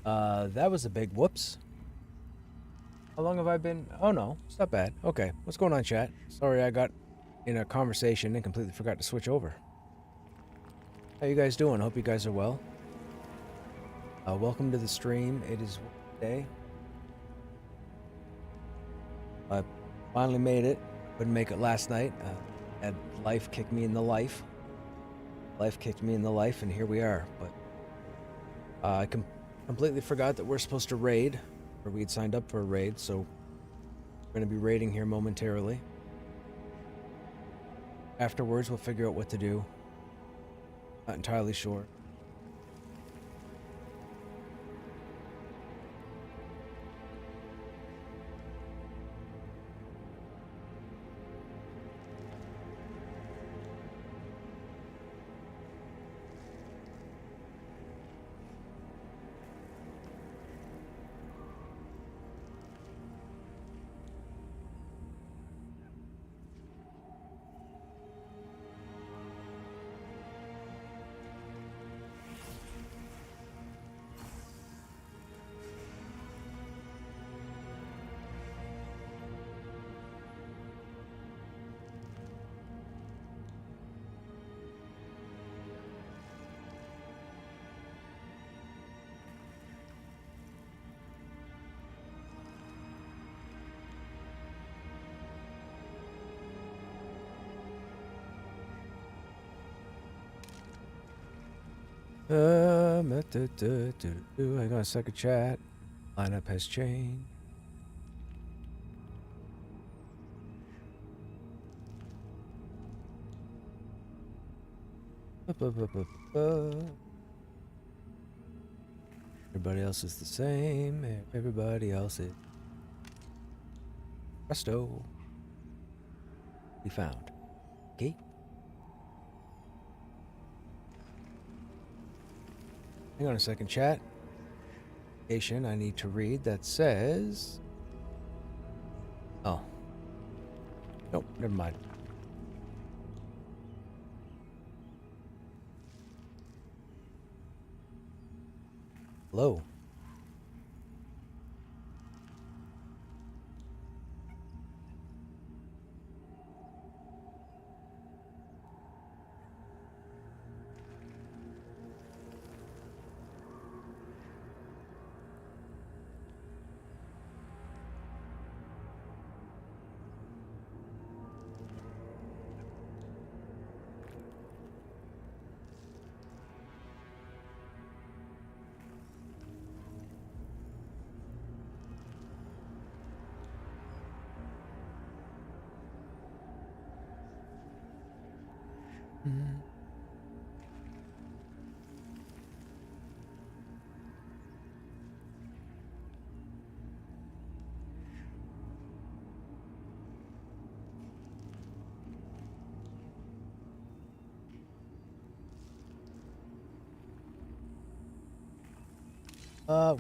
That was a big whoops. How long have I been? Oh no, it's not bad. Okay, what's going on, chat? Sorry, I got in a conversation and completely forgot to switch over. How you guys doing? Hope you guys are well. Welcome to the stream. It is Wednesday. I finally made it. Couldn't make it last night. Had life kick me in the life. Life kicked me in the life, and here we are. But I completely forgot that we're supposed to raid, or we'd signed up for a raid, so we're going to be raiding here momentarily. Afterwards, we'll figure out what to do. Not entirely sure. Hang on a second, chat. Lineup has changed. Everybody else is the same. Everybody else is presto. We found. Okay. Hang on a second, chat. I need to read that says. Oh. Nope, never mind. Hello.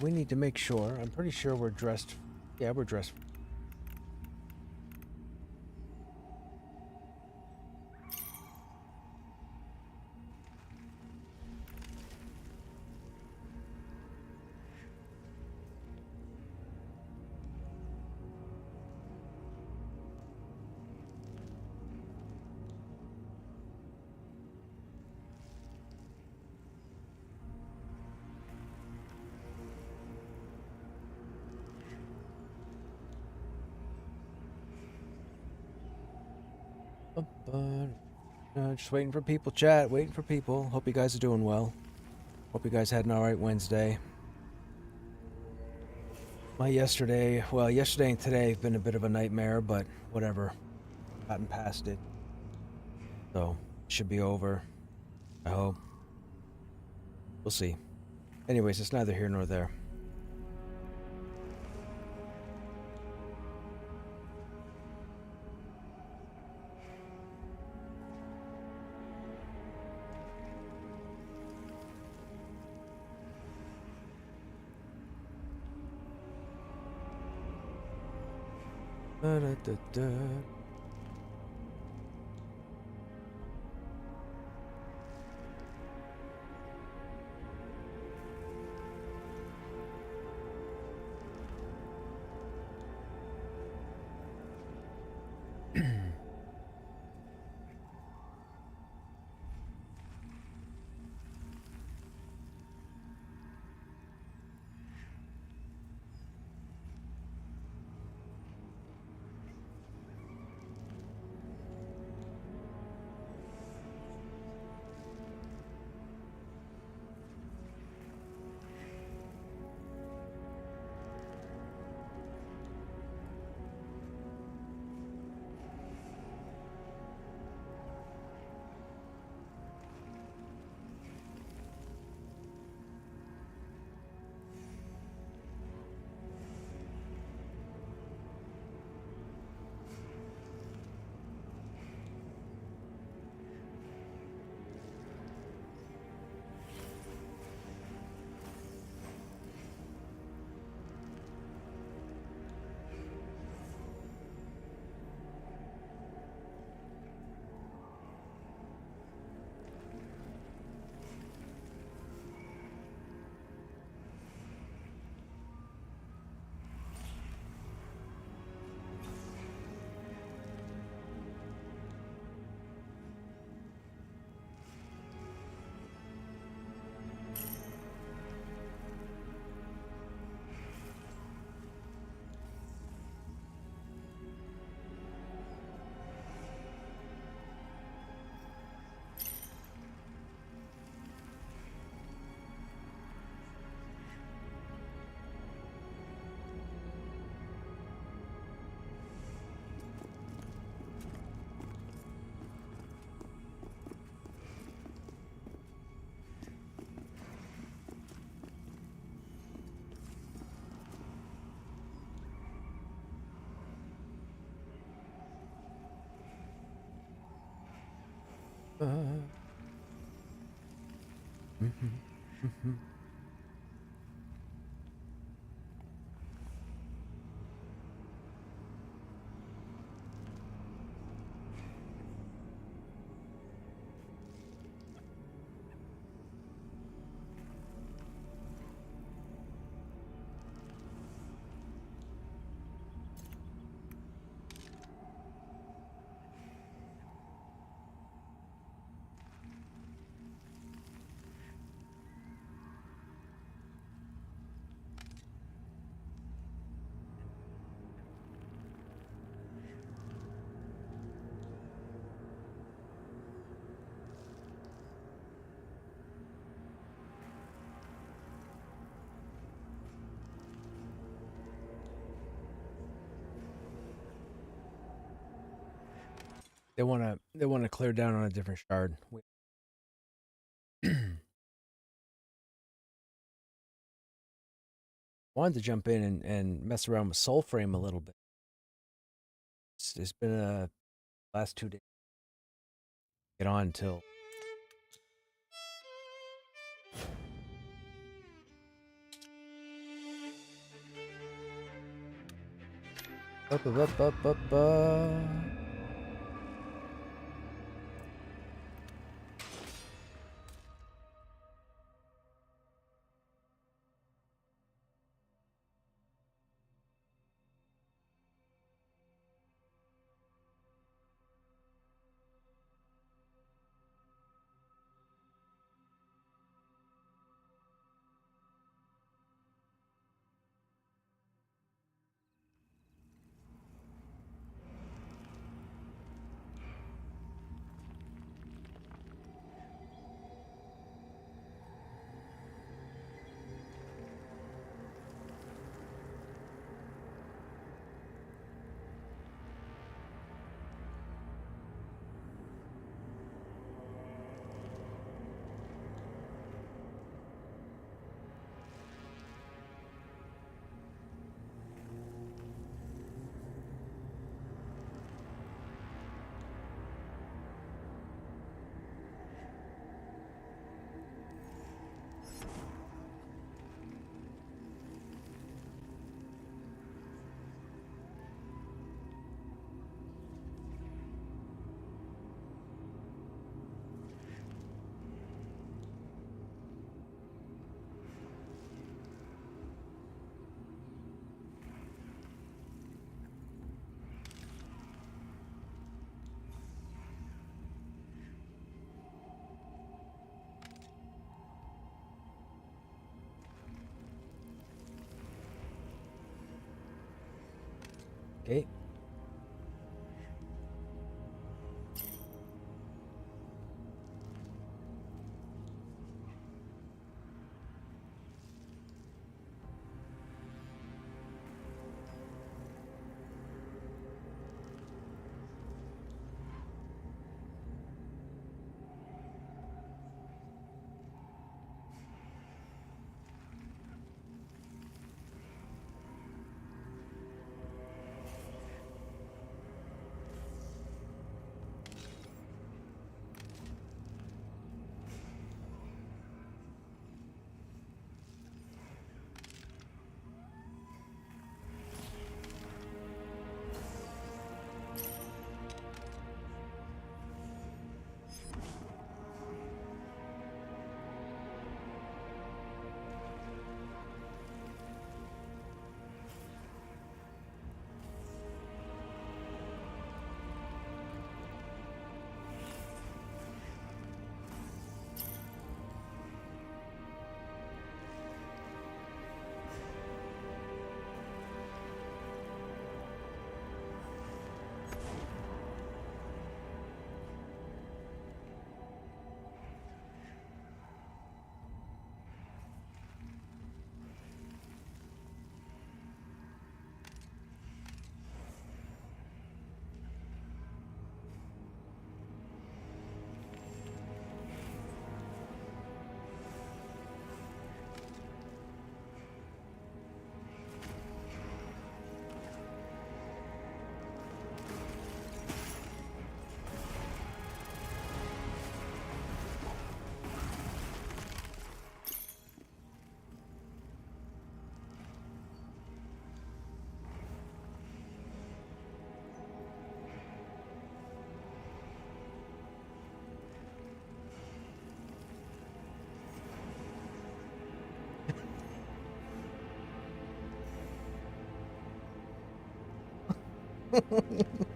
We need to make sure. I'm pretty sure we're dressed. Yeah, we're dressed. Just waiting for people, chat. Waiting for people. Hope you guys are doing well. Hope you guys had an alright Wednesday. Yesterday and today have been a bit of a nightmare, but whatever. Gotten past it. So, should be over. I hope. We'll see. Anyways, it's neither here nor there. Da-da-da-da. They wanna clear down on a different shard. Wanted to jump in and mess around with Soulframe a little bit. It's been a last 2 days. Get on till okay.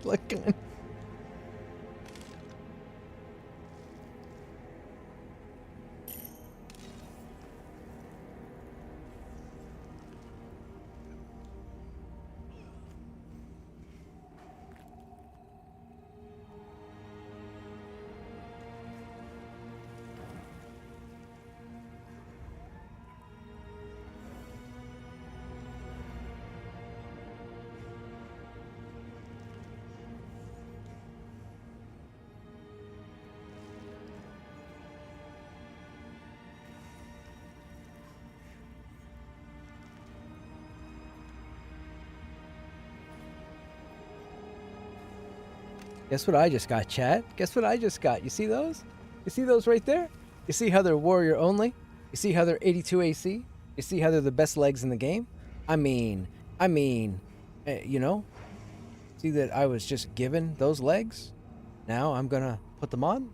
Like, guess what I just got, chat? Guess what I just got? You see those? You see those right there? You see how they're warrior only? You see how they're 82 AC? You see how they're the best legs in the game? I mean, you know, see that I was just given those legs? Now I'm gonna put them on.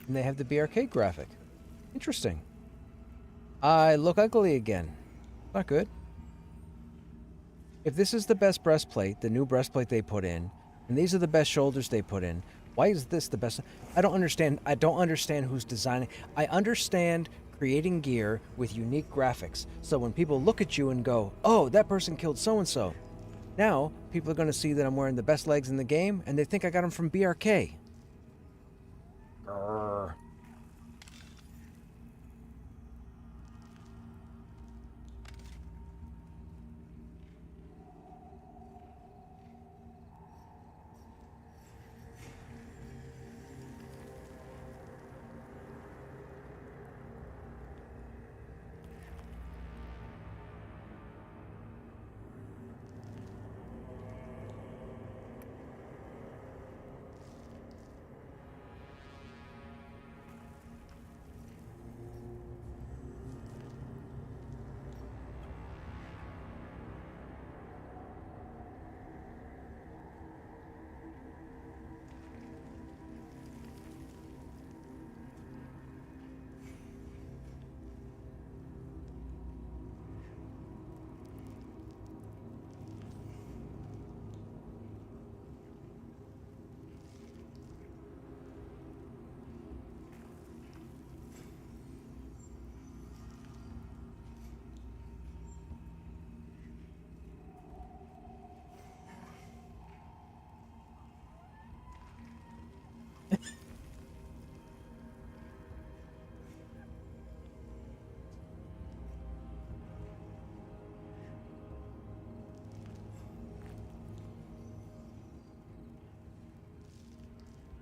And they have the BRK graphic. Interesting. I look ugly again. Not good. If this is the best breastplate, the new breastplate they put in, and these are the best shoulders they put in, why is this the best? I don't understand. I don't understand who's designing. I understand creating gear with unique graphics. So when people look at you and go, oh, that person killed so-and-so. Now, people are going to see that I'm wearing the best legs in the game, and they think I got them from BRK. Grrr.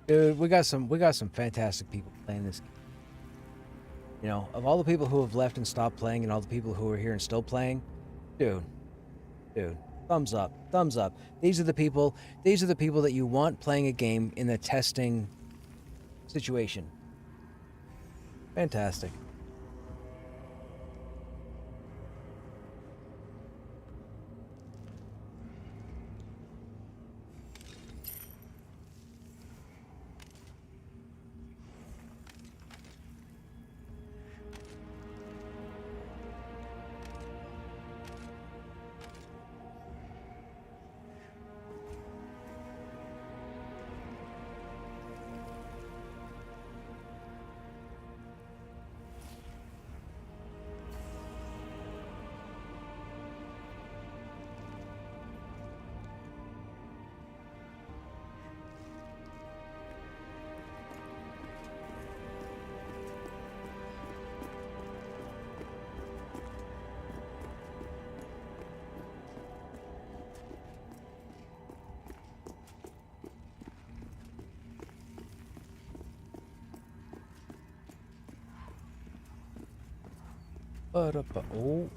Dude, we got some fantastic people playing this game. You know, of all the people who have left and stopped playing and all the people who are here and still playing, dude, thumbs up, thumbs up. These are the people that you want playing a game in the testing situation. Fantastic. Oh.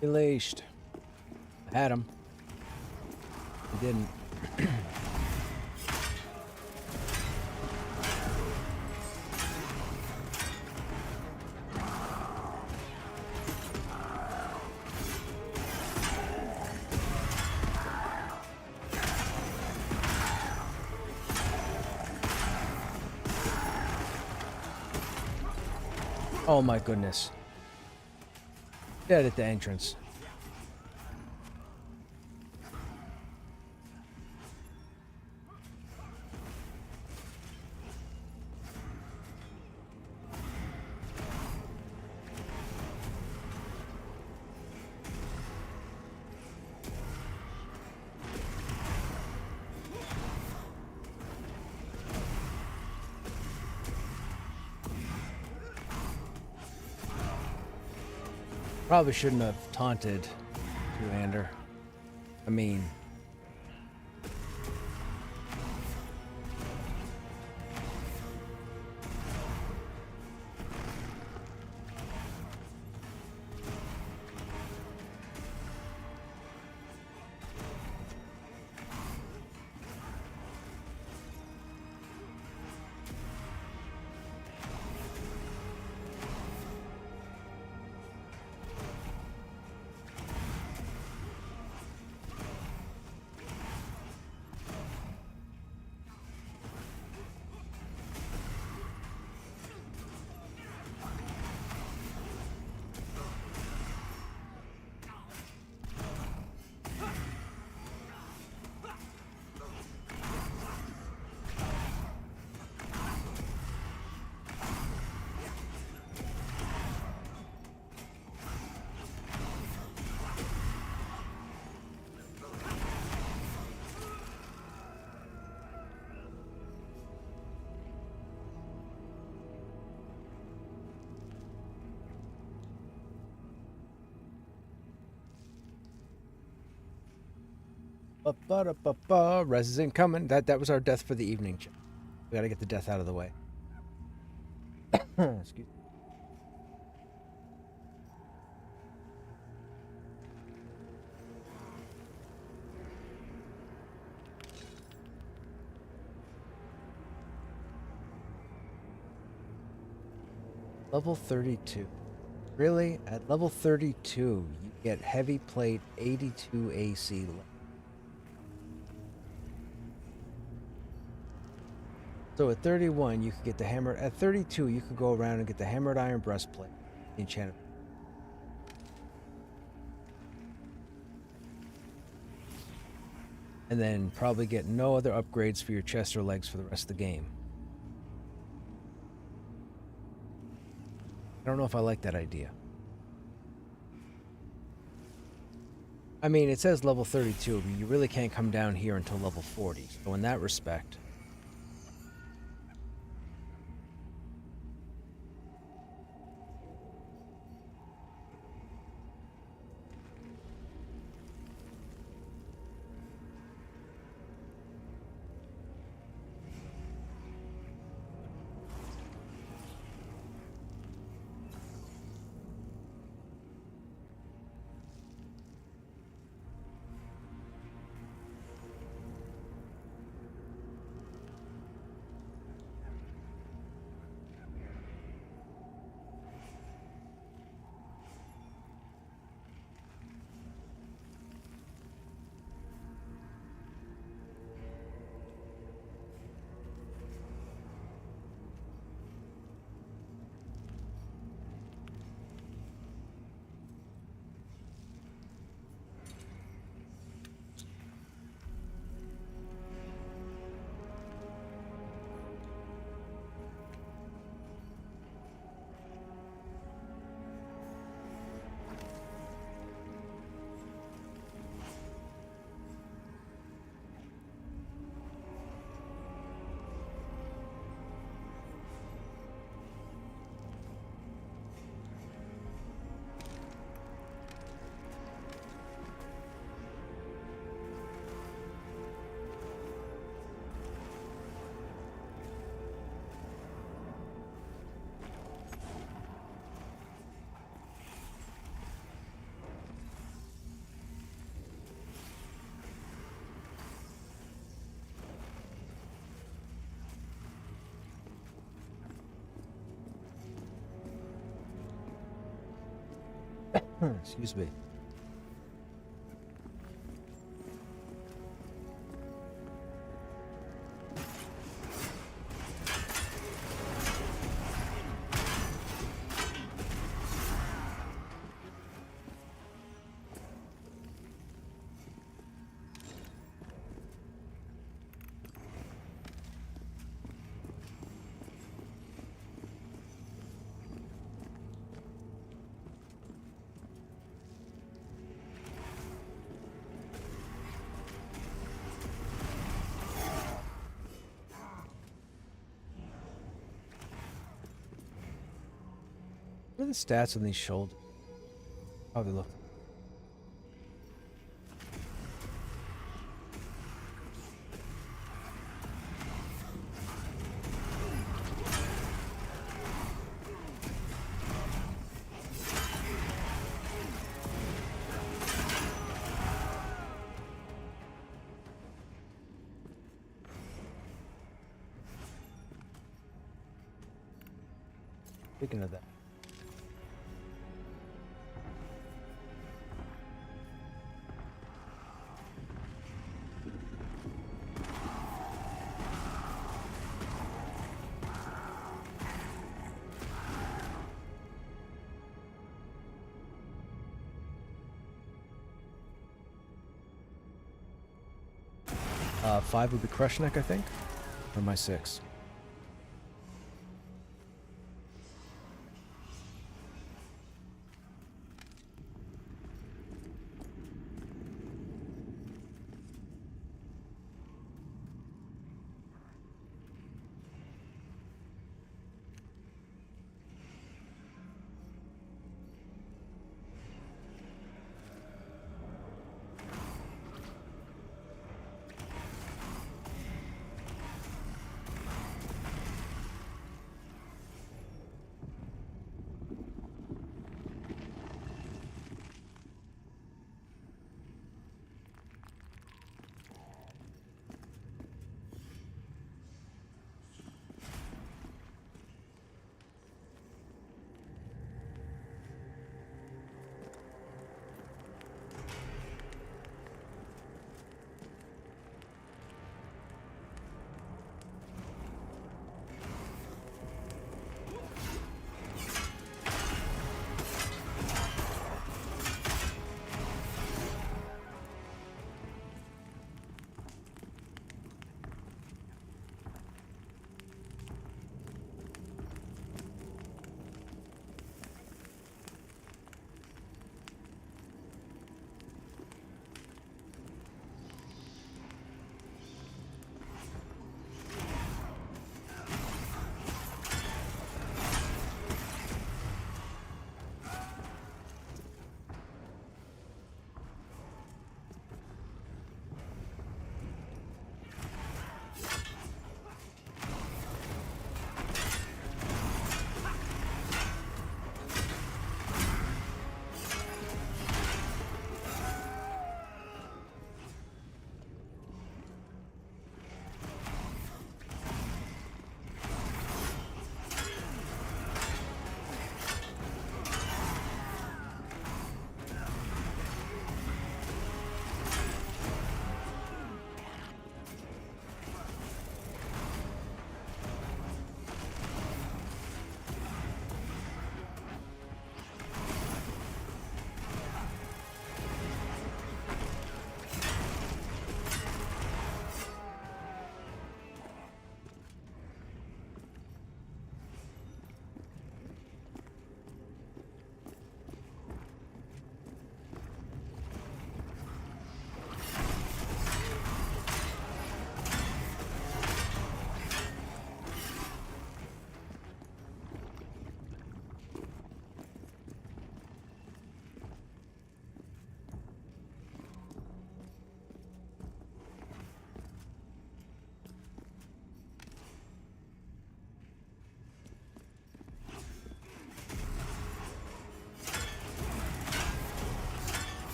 Released. I had him. He didn't. Oh my goodness. Dead at the entrance. Probably shouldn't have taunted Two-hander. I mean... Res is incoming. That was our death for the evening. We gotta get the death out of the way. Excuse me. Level 32. Really? At level 32, you get heavy plate 82 AC. So at 31, you could get the hammer. At 32, you could go around and get the hammered iron breastplate. Enchanted. And then probably get no other upgrades for your chest or legs for the rest of the game. I don't know if I like that idea. I mean, it says level 32, but you really can't come down here until level 40. So in that respect... Excuse me. the stats on these shoulders? Probably look. Speaking of that. Five would be Krushnek, I think, or my 6.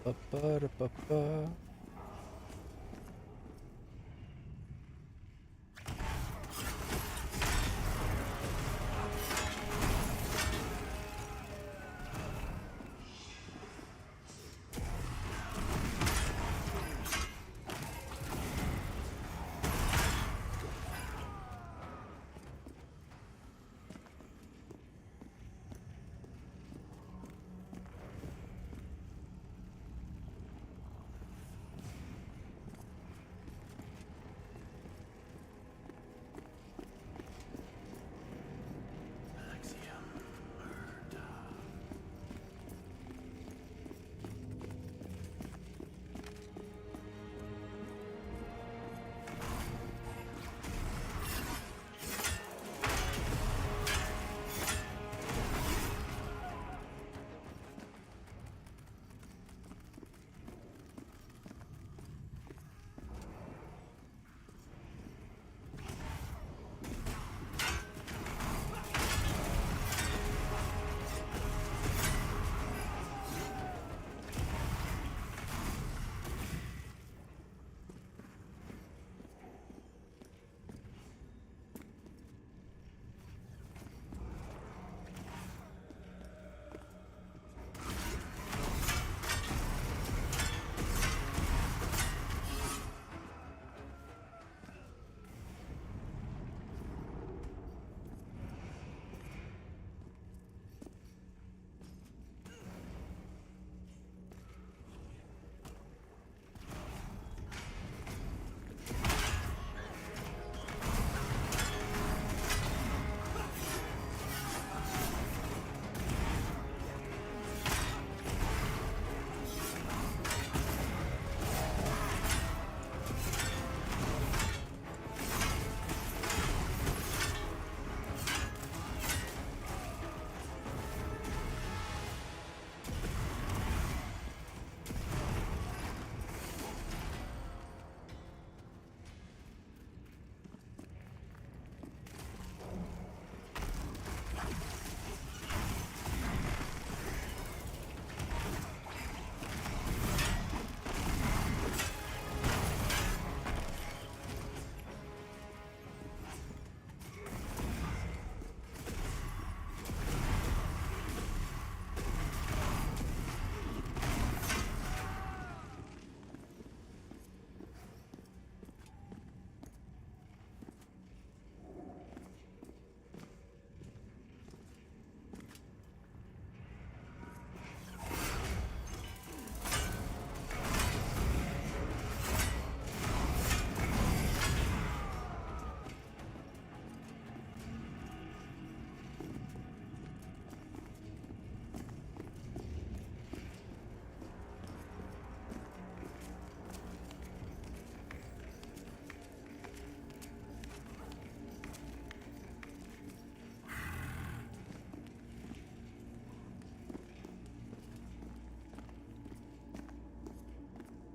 Ba-ba-da-ba-ba.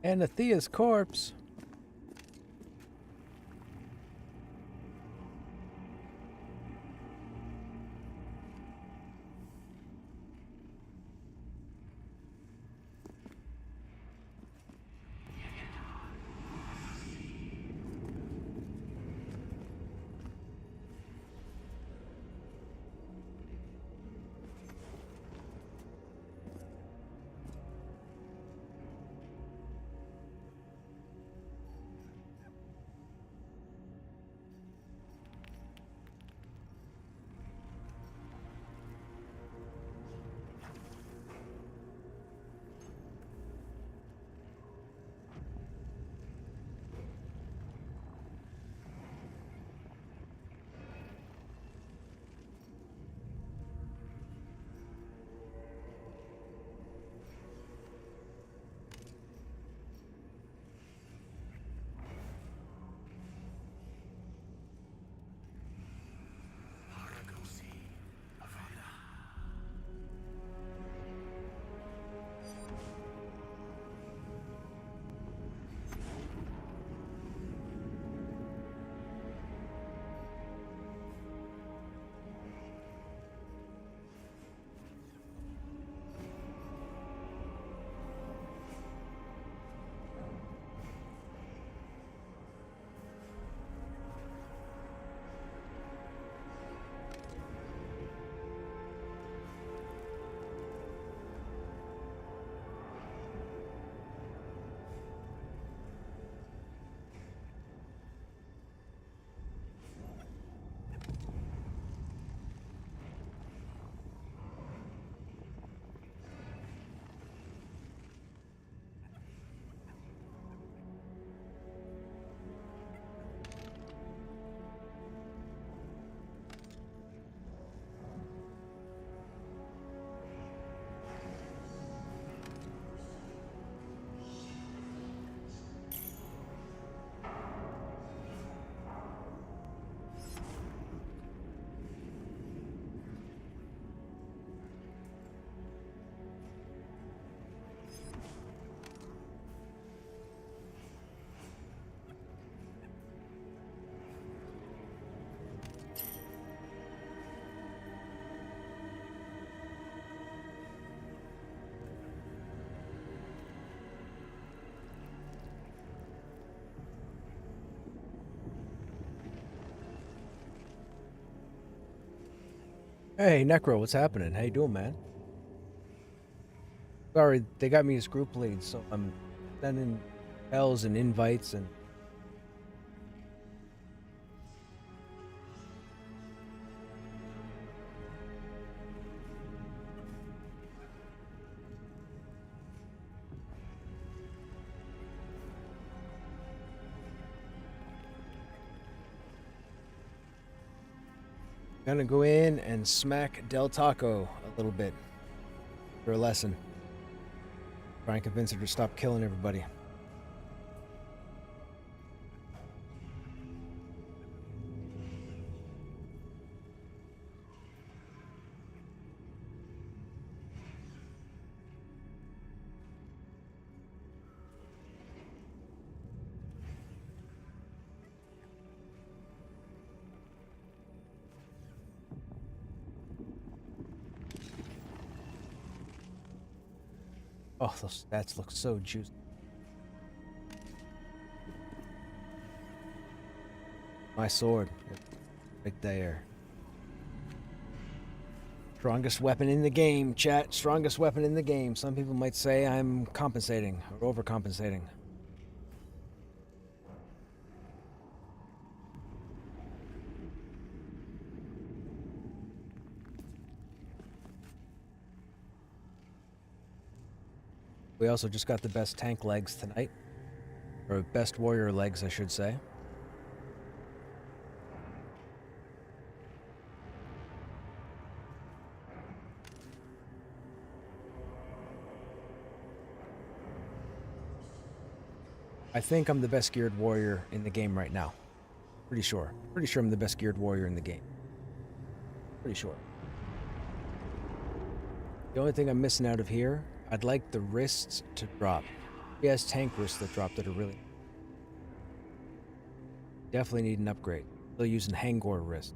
And Athea's corpse. Hey, Necro, what's happening? How you doing, man? Sorry, they got me as group lead, so I'm sending bells and invites and gonna go in and smack Del Taco a little bit for a lesson. Try and convince her to stop killing everybody. Oh, those stats look so juicy. My sword, right there. Strongest weapon in the game, chat. Strongest weapon in the game. Some people might say I'm compensating or overcompensating. We also just got the best tank legs tonight. Or best warrior legs, I should say. I think I'm the best geared warrior in the game right now. Pretty sure. Pretty sure I'm the best geared warrior in the game. Pretty sure. The only thing I'm missing out of here, I'd like the wrists to drop. He has tank wrists that drop that are really... Definitely need an upgrade. Still using Hangor wrist.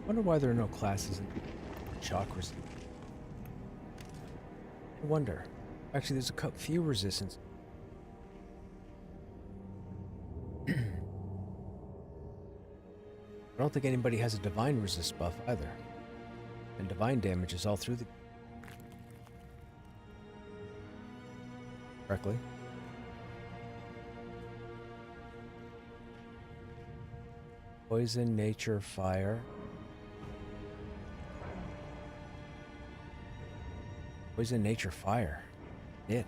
wonder why there are no classes in shock resistance. I wonder. Actually, there's a few resistance. I don't think anybody has a divine resist buff either. And divine damage is all through the... correctly. Poison, nature, fire. Poison, nature, fire. It.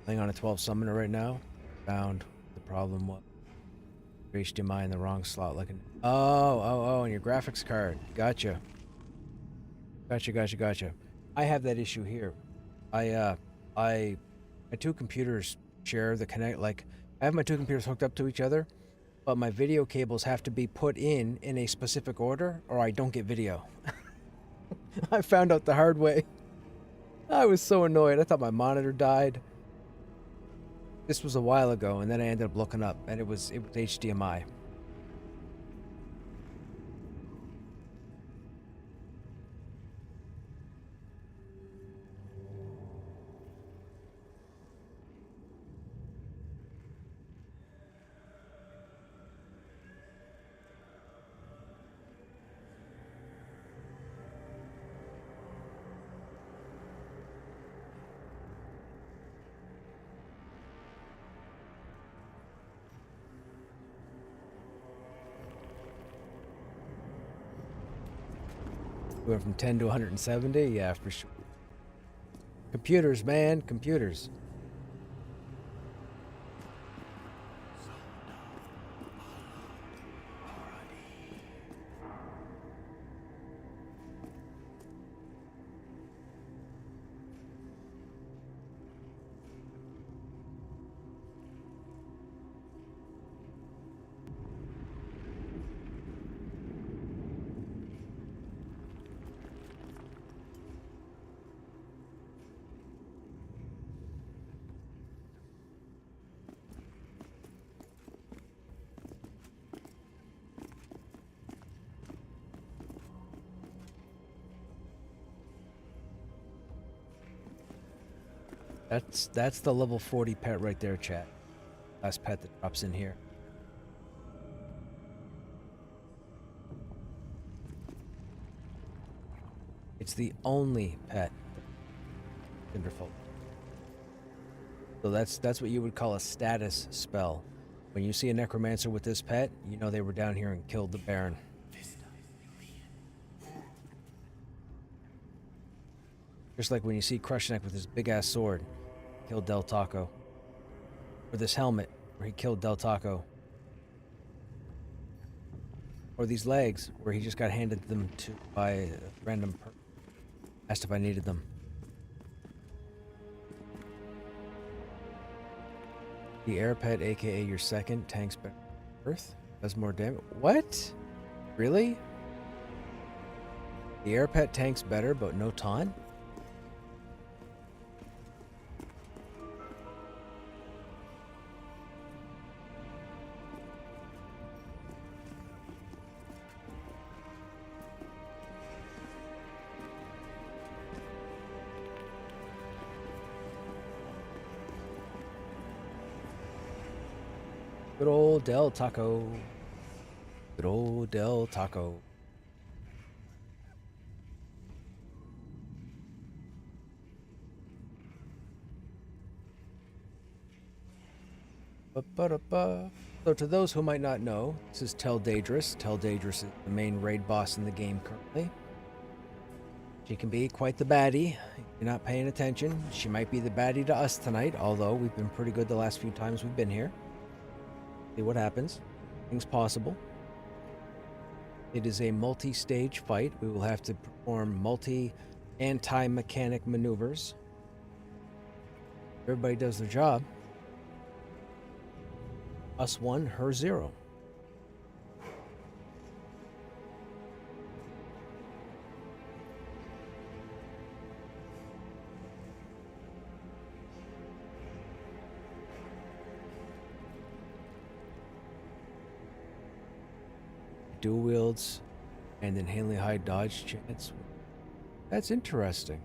Playing on a 12 summoner right now. Found the problem was HDMI in the wrong slot. Like an and your graphics card. Gotcha. Gotcha. I have that issue here. My two computers share the connect. Like, I have my two computers hooked up to each other, but my video cables have to be put in a specific order, or I don't get video. I found out the hard way. I was so annoyed. I thought my monitor died. This was a while ago, and then I ended up looking up, and it was HDMI. We went from 10 to 170? Yeah, for sure. Computers, man. Computers. That's the level 40 pet right there, chat. Last pet that drops in here. It's the only pet. Wonderful. So that's what you would call a status spell. When you see a necromancer with this pet, you know they were down here and killed the Baron. Just like when you see Krushnek with his big ass sword, killed Del Taco. Or this helmet, where he killed Del Taco. Or these legs, where he just got handed them by a random person. Asked if I needed them. The air pet, aka your second, tanks better Earth, does more damage. What? Really? The air pet tanks better, but no taunt? Good old Del Taco. Good old Del Taco. So to those who might not know, this is Tel Daedrus. Tel Daedrus is the main raid boss in the game currently. She can be quite the baddie if you're not paying attention. She might be the baddie to us tonight, although we've been pretty good the last few times we've been here. See what happens. Things possible. It is a multi-stage fight. We will have to perform anti-mechanic maneuvers. Everybody does their job. Us 1, her 0. dual wields and then Hanley high dodge chance. That's interesting.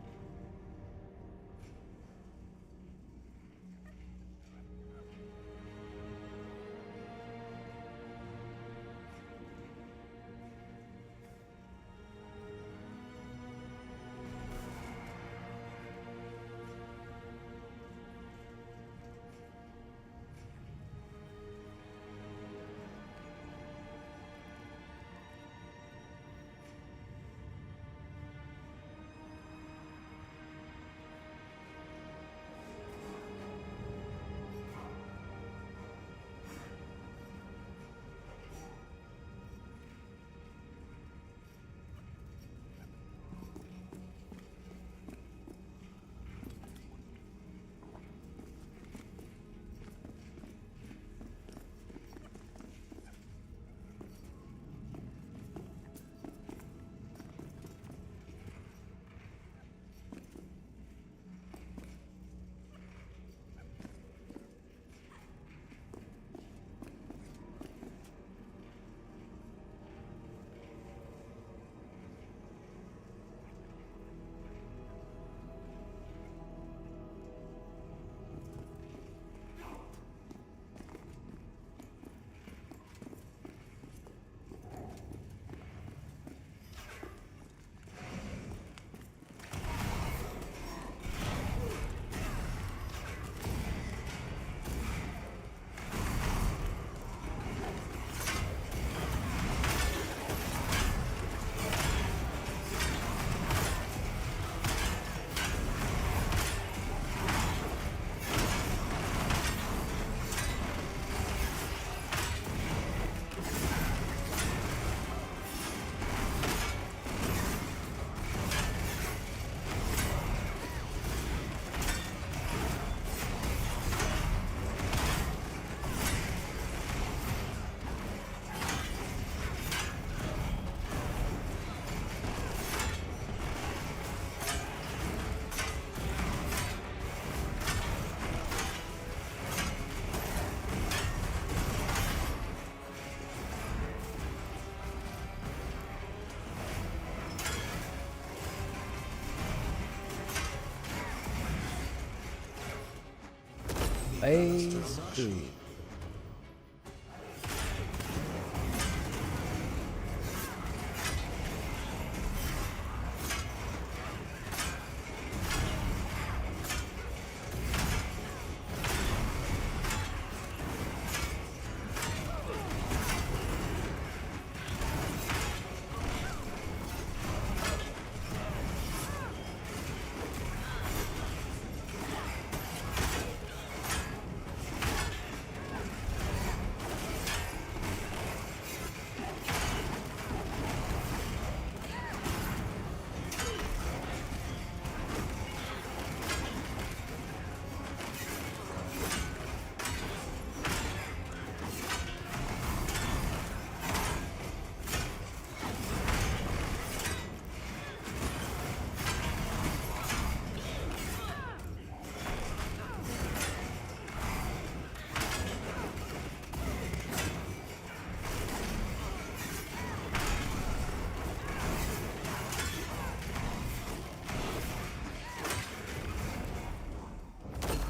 Phase 2.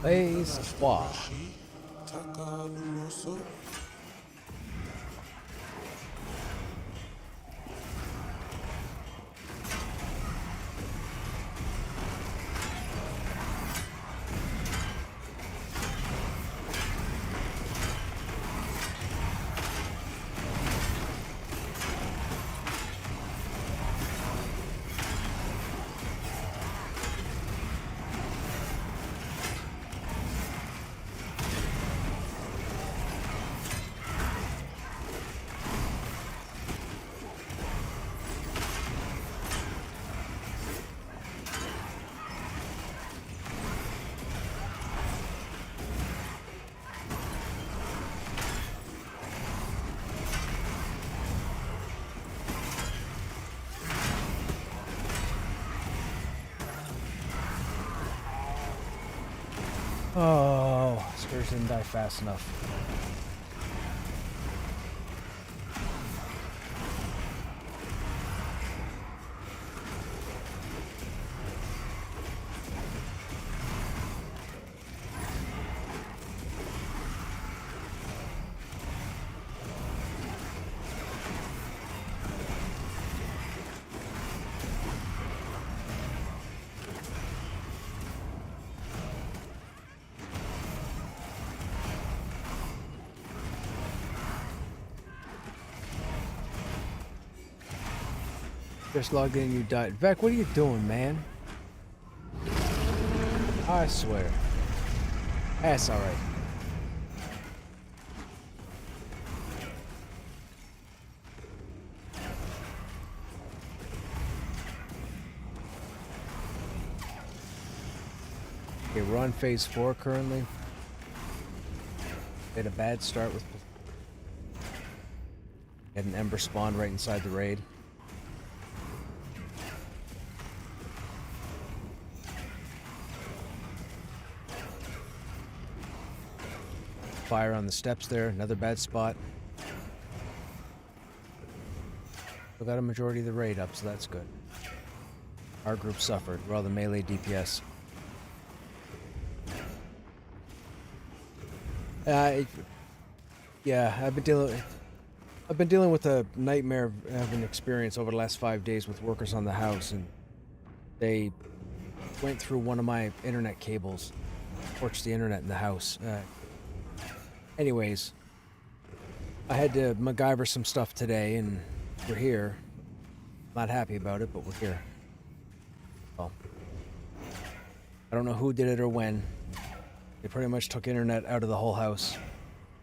Phase 3. Oh, Scourge didn't die fast enough. Just logged in, you died. Vec, what are you doing, man? I swear. That's alright. Okay, we're on phase 4 currently. Had a bad start with... Had an Ember spawn right inside the raid. Fire on the steps there, another bad spot. We got a majority of the raid up, so that's good. Our group suffered. We're all the melee DPS. Yeah, I've been dealing with a nightmare of an experience over the last 5 days with workers on the house, and they went through one of my internet cables, torched the internet in the house. Anyways, I had to MacGyver some stuff today, and we're here. Not happy about it, but we're here. Well, I don't know who did it or when. They pretty much took internet out of the whole house.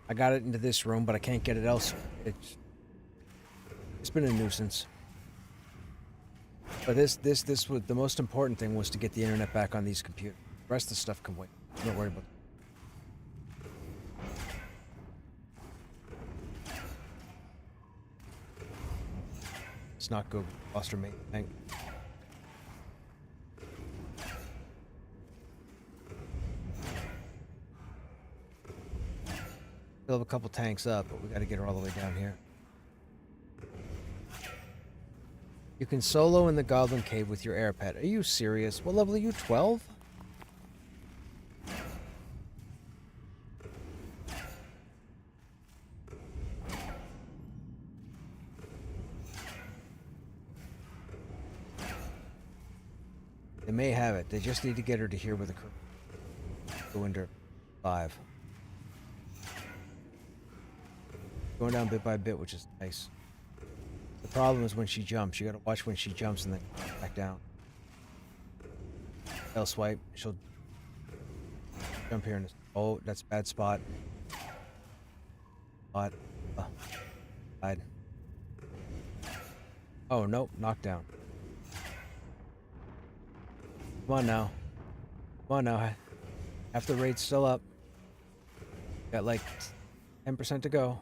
I got it into this room, but I can't get it elsewhere. It's been a nuisance. But this was the most important thing, was to get the internet back on these computers. The rest of the stuff can wait. Don't worry about it. It's not good. Lost her mate. Thank. Still have a couple tanks up, but we got to get her all the way down here. You can solo in the Goblin Cave with your air pet. Are you serious? What level are you? 12? They may have it. They just need to get her to here with a go into 5. Going down bit by bit, which is nice. The problem is when she jumps. You gotta watch when she jumps and then back down. L swipe. She'll jump here and oh, that's a bad spot. Spot. Side. Oh nope, knockdown. Come on now. Come on now. Half the raid's still up. Got like 10% to go.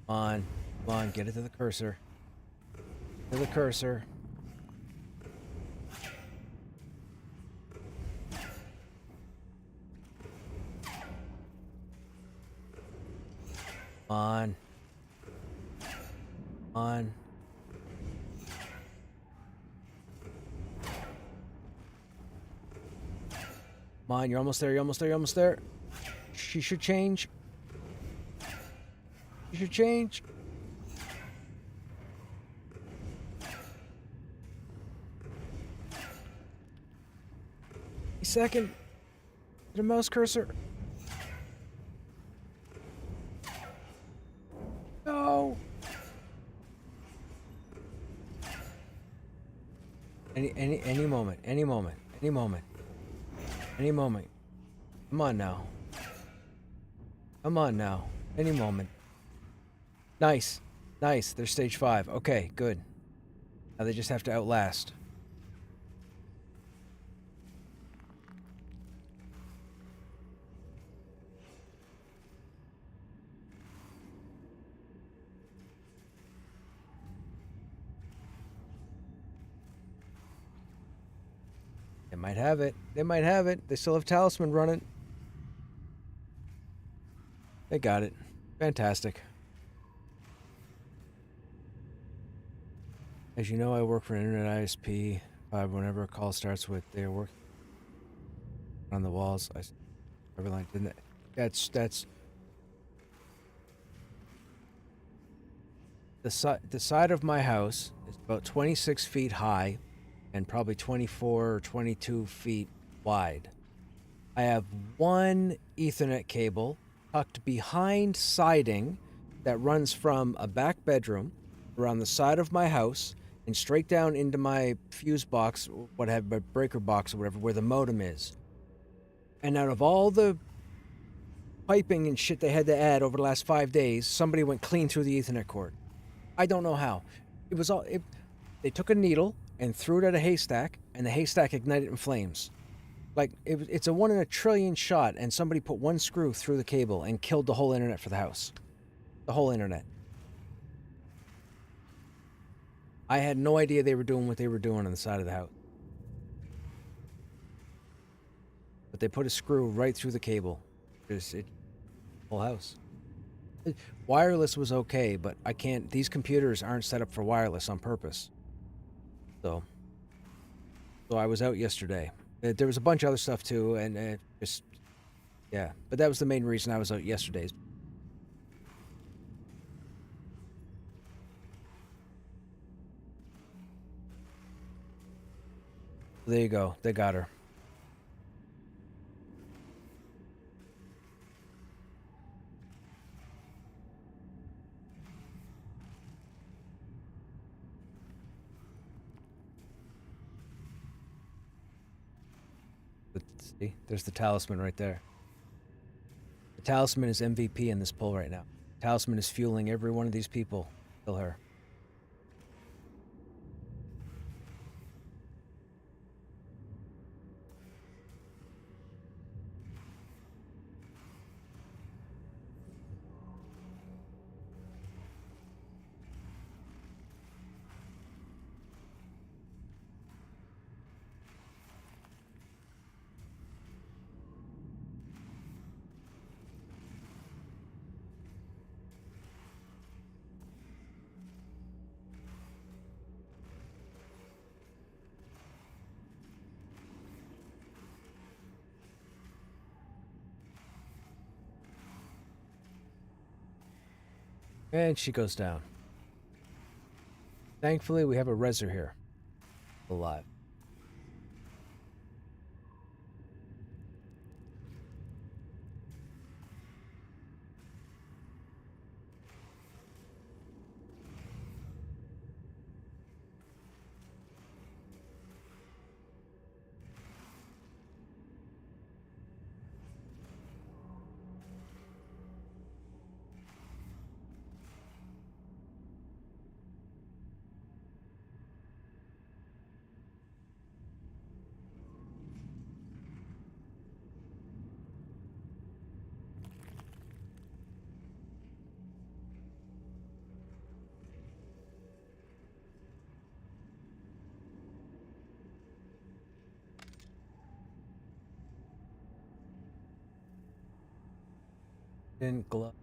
Come on, get it to the cursor. To the cursor. Come on. Come on, you're almost there, you're almost there, you're almost there. She should change. You should change. A second. The mouse cursor. No. Any moment. Any moment. Any moment. Any moment. Come on now. Come on now. Any moment. Nice. Nice. They're stage 5. Okay, good. Now they just have to outlast. They might have it. They might have it. They still have Talisman running. They got it. Fantastic. As you know, I work for an internet ISP. Whenever a call starts with they're working on the walls, I every line didn't. That's the side of my house is about 26 feet high, and probably 24 or 22 feet wide. I have one Ethernet cable tucked behind siding that runs from a back bedroom around the side of my house and straight down into my fuse box, whatever, breaker box or whatever, where the modem is. And out of all the piping and shit they had to add over the last 5 days, somebody went clean through the Ethernet cord. I don't know how. It was all. They took a needle and threw it at a haystack, and the haystack ignited in flames. Like, it's a 1 in a trillion shot, and somebody put one screw through the cable and killed the whole internet for the house. The whole internet. I had no idea they were doing what they were doing on the side of the house. But they put a screw right through the cable. Whole house. Wireless was okay, but I can't. These computers aren't set up for wireless on purpose. So I was out yesterday. There was a bunch of other stuff too, and just, yeah. But that was the main reason I was out yesterday. There you go. They got her. But see, there's the talisman right there. The talisman is MVP in this poll right now. The talisman is fueling every one of these people. Kill her. And she goes down. Thankfully, we have a reser here. Alive. In glove.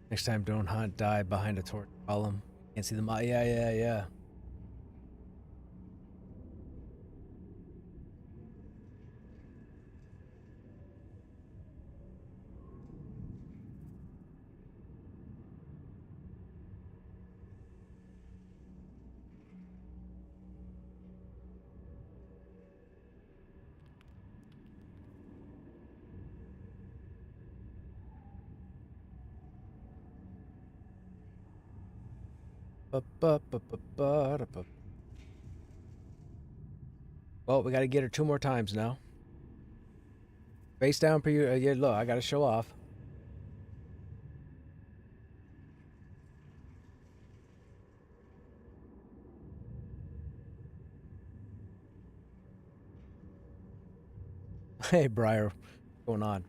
Next time, don't hunt, die behind a torch column. Can't see them. Yeah. Well, we got to get her 2 more times now. Face down for you. Yeah, look, I got to show off. Hey, Briar. What's going on?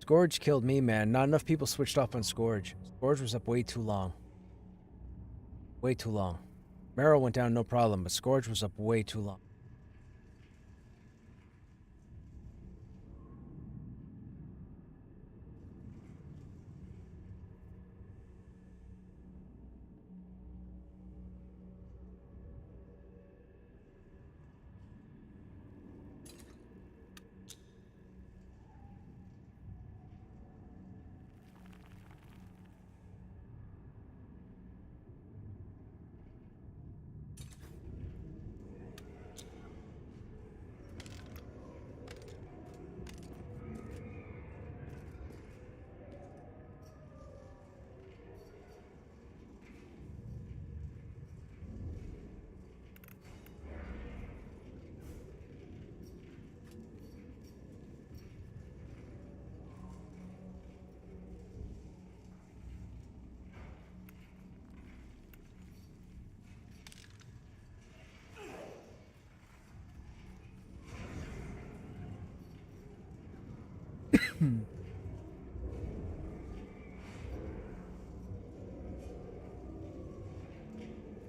Scourge killed me, man. Not enough people switched off on Scourge. Scourge was up way too long. Way too long. Marrow went down no problem, but Scourge was up way too long.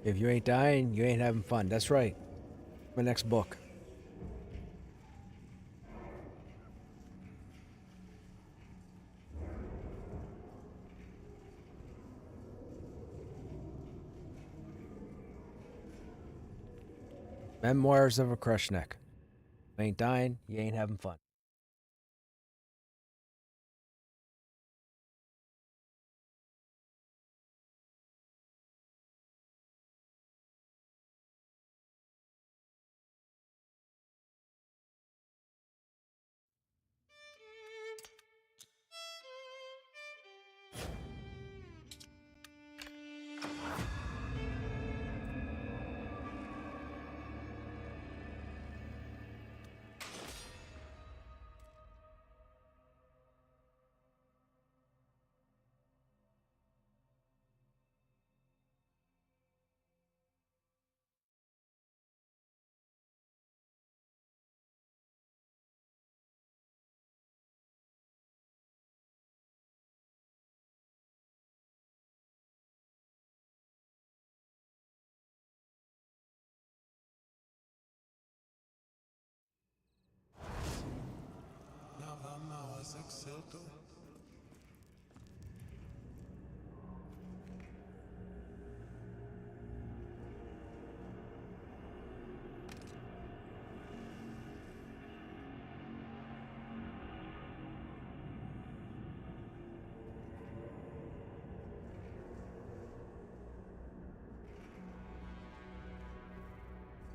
If you ain't dying, you ain't having fun. That's right. My next book. Memoirs of a Krushnek. You ain't dying, you ain't having fun.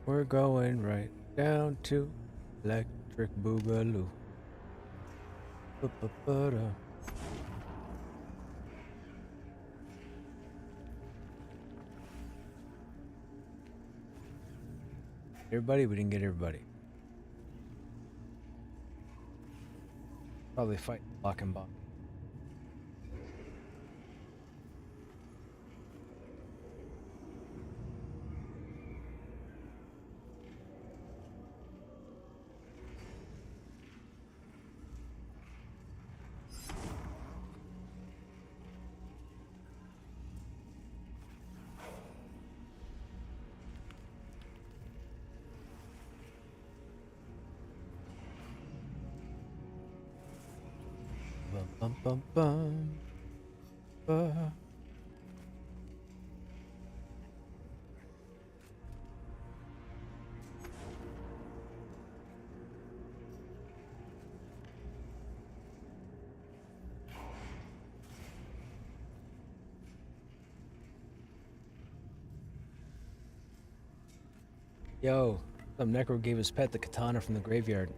We're going right down to Electric Boogaloo. Ba-ba-ba-da. Everybody, we didn't get everybody. Probably fight block and bot. Bum bum bum bum. Yo, some necro gave his pet the katana from the graveyard.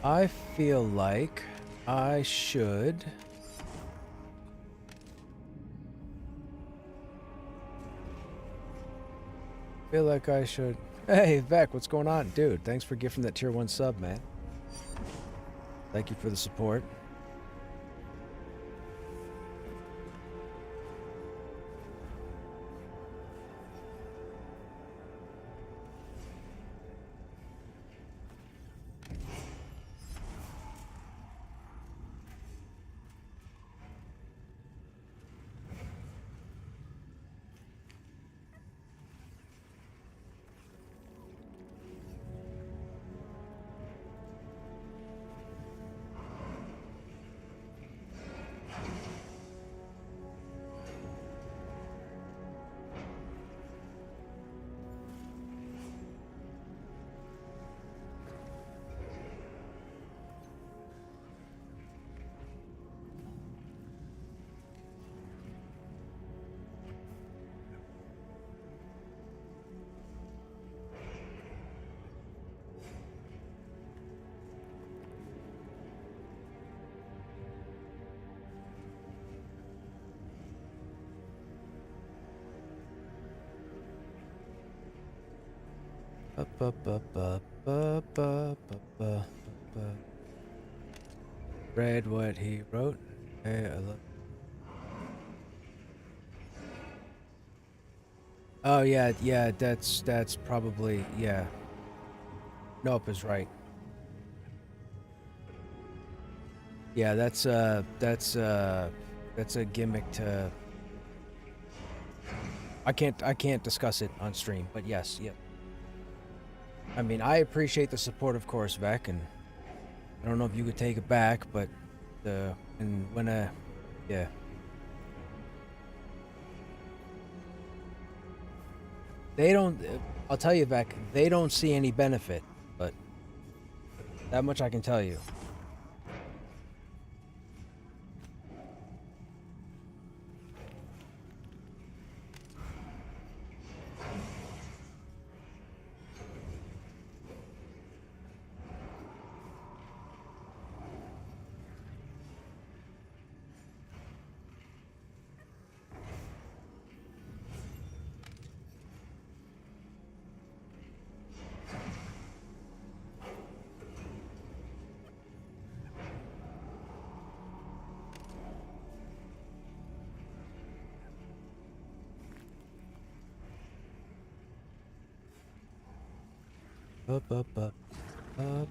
I feel like I should Hey, Vec, what's going on? Dude, thanks for gifting that tier 1 sub, man. Thank you for the support. Read what he wrote. Hey, I love. Oh yeah, that's probably yeah. Nope is right. Yeah, that's a gimmick to. I can't discuss it on stream, but yes, yeah. I mean, I appreciate the support, of course, Vec, and I don't know if you could take it back, but and when yeah. They don't. I'll tell you, Vec, they don't see any benefit, but that much I can tell you. Up, up, up, up.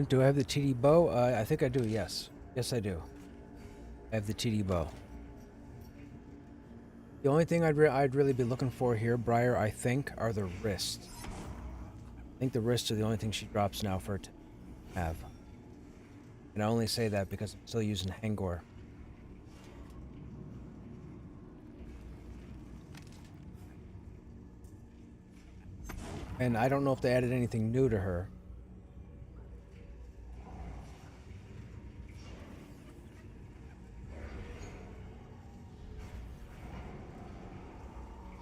Do I have the TD bow? I think I do, yes. Yes, I do. I have the TD bow. The only thing I'd really be looking for here, Briar, I think, are the wrists. I think the wrists are the only thing she drops now for it to have. And I only say that because I'm still using Hangor. And I don't know if they added anything new to her.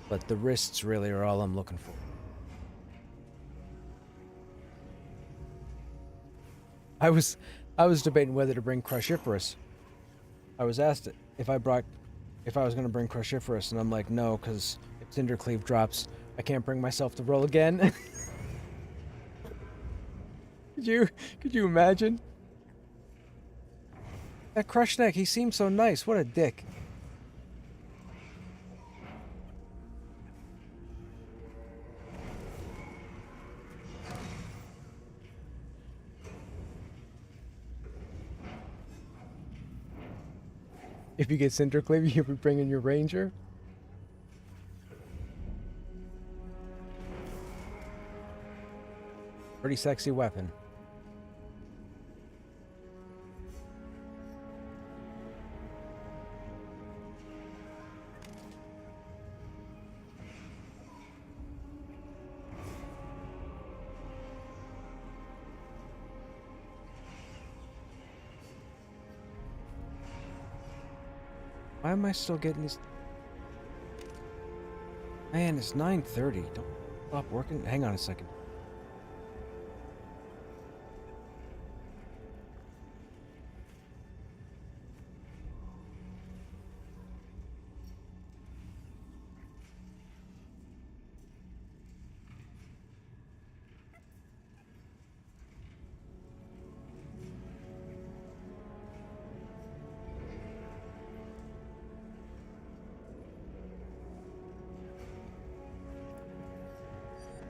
But the wrists really are all I'm looking for. I was debating whether to bring Cruciferous. I was asked if I was going to bring Cruciferous, and I'm like, no, because if Cindercleave drops, I can't bring myself to roll again. Could you imagine? That Krushnek, he seems so nice. What a dick. If you get Cindercleave, you'll be bringing your Ranger. Pretty sexy weapon. Why am I still getting these? Man, it's 9:30. Don't stop working. Hang on a second.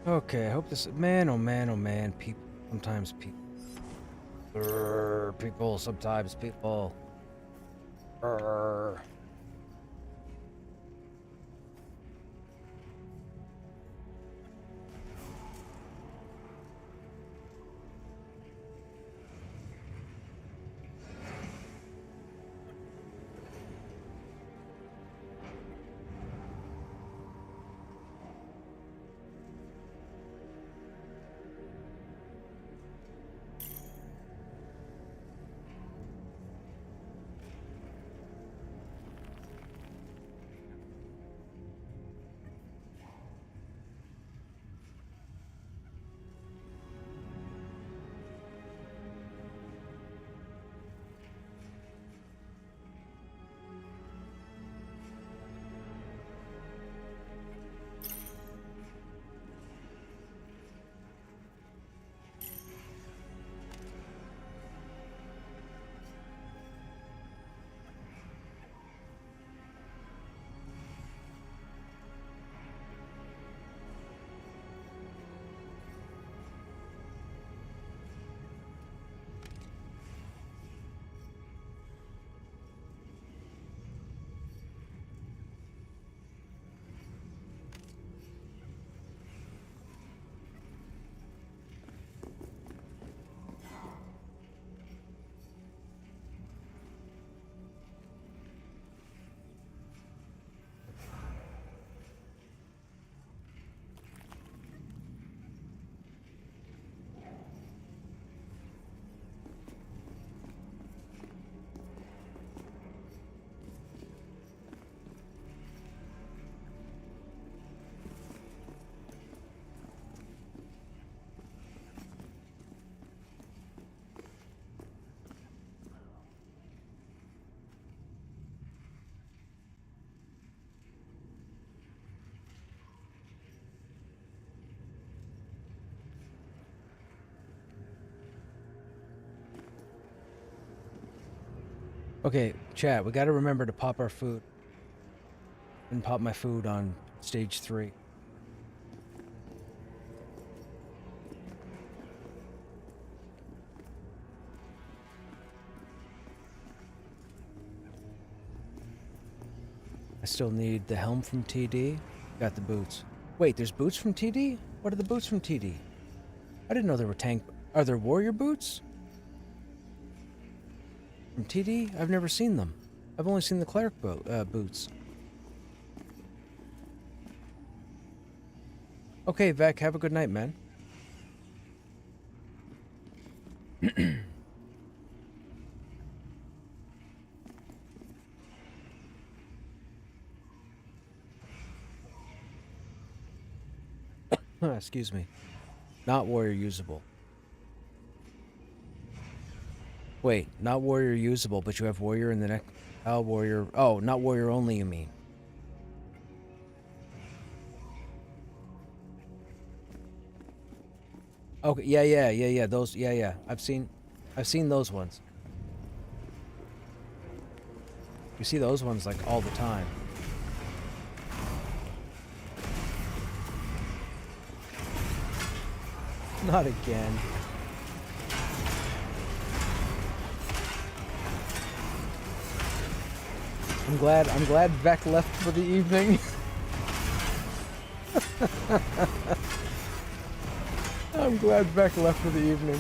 Okay, I hope this. Man, oh man, oh man. People. Sometimes people. People. Sometimes people. Okay, chat, we gotta remember to pop our food. And pop my food on stage 3. I still need the helm from TD. Got the boots. Wait, there's boots from TD? What are the boots from TD? I didn't know there were tank... Are there warrior boots? From TD? I've never seen them. I've only seen the cleric boots. Okay, Vec, have a good night, man. Excuse me. Not warrior usable. Wait, not warrior usable, but you have warrior in the next... Oh, warrior... Oh, not warrior only, you mean. Okay, yeah. Those, yeah. I've seen those ones. You see those ones like all the time. Not again. I'm glad Vec left for the evening. I'm glad Vec left for the evening.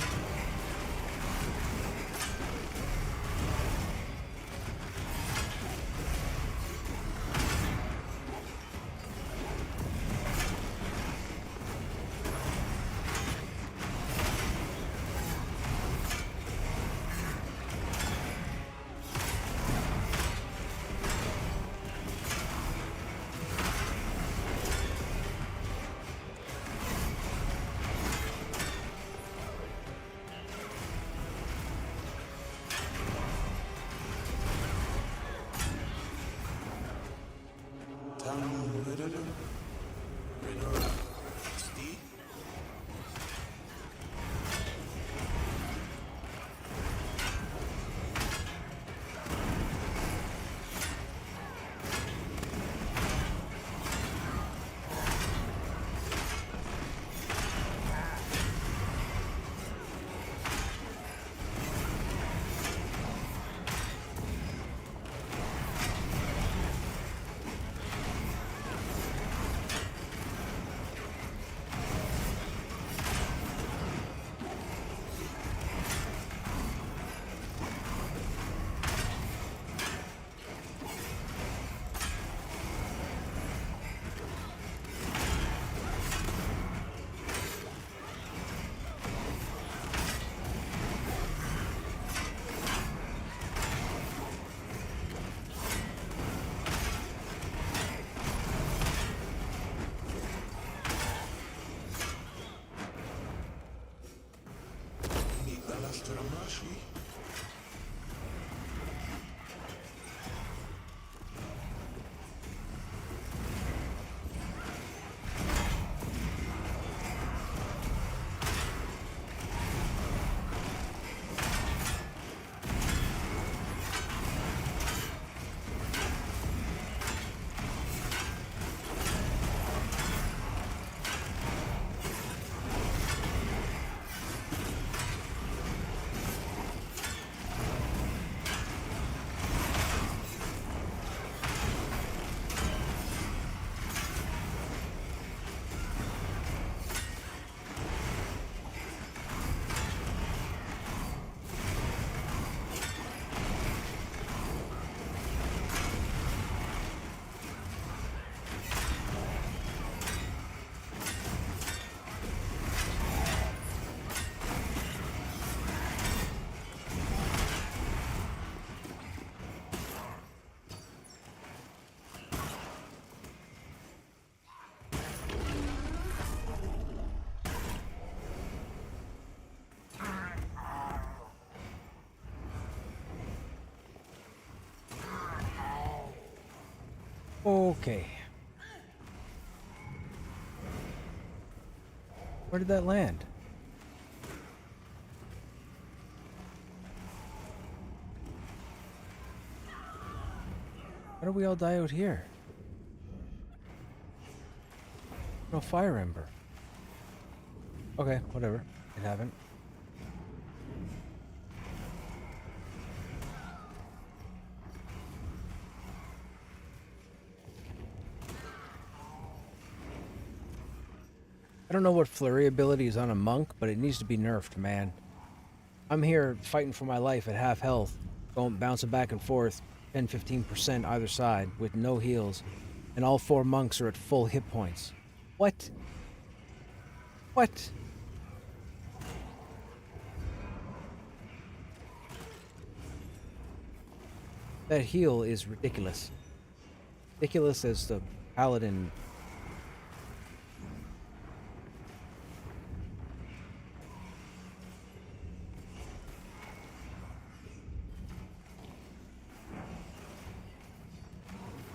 Okay. Where did that land? How do we all die out here? No fire ember. Okay, whatever. It happened. I don't know what flurry ability is on a monk, but it needs to be nerfed, man. I'm here fighting for my life at half health, bouncing back and forth, 10-15% either side, with no heals, and all 4 monks are at full hit points. What? What? That heal is ridiculous. Ridiculous as the paladin.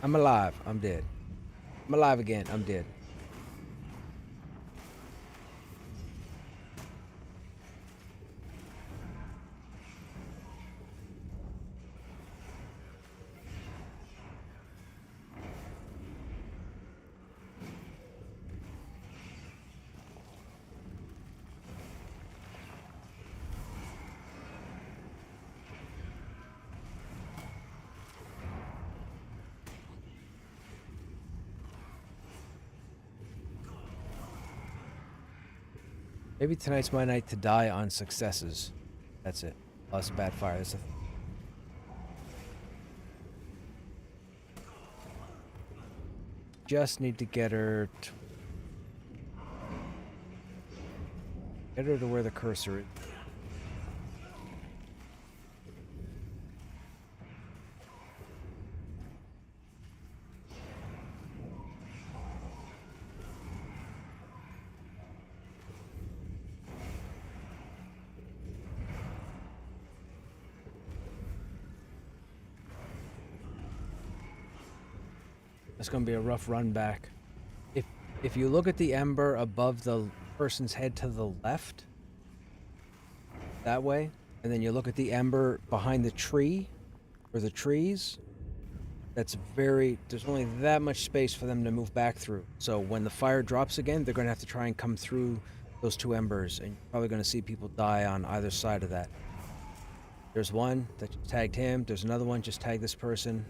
I'm alive. I'm dead. I'm alive again. I'm dead. Maybe tonight's my night to die on successes. That's it. Lots of bad fire. Just need to get her to where the cursor is. It's going to be a rough run back. If you look at the ember above the person's head to the left, that way, and then you look at the ember behind the tree, or the trees, there's only that much space for them to move back through. So when the fire drops again, they're going to have to try and come through those 2 embers, and you're probably going to see people die on either side of that. There's one that tagged him. There's another one just tagged this person.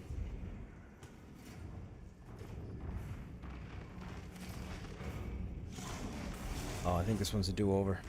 Oh, I think this one's a do-over.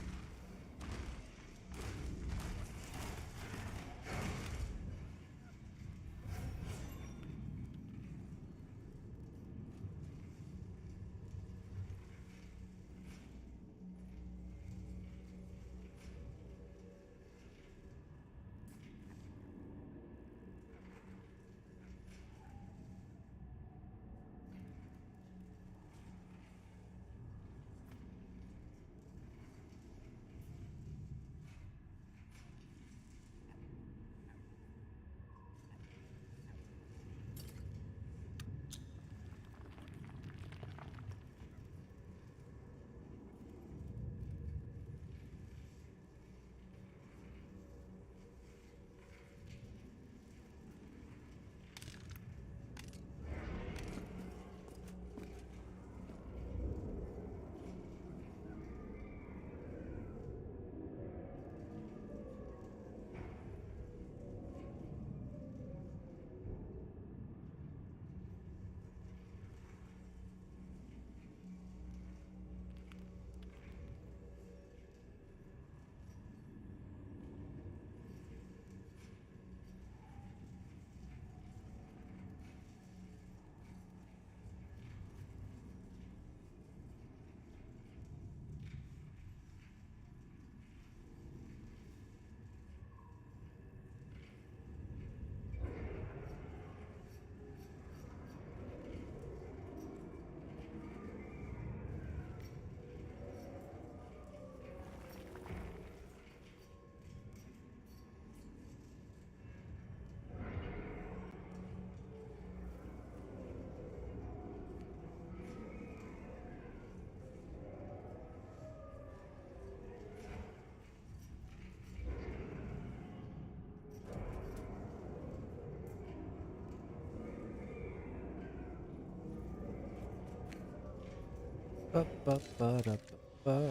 Ba, ba, ba, da, ba, ba.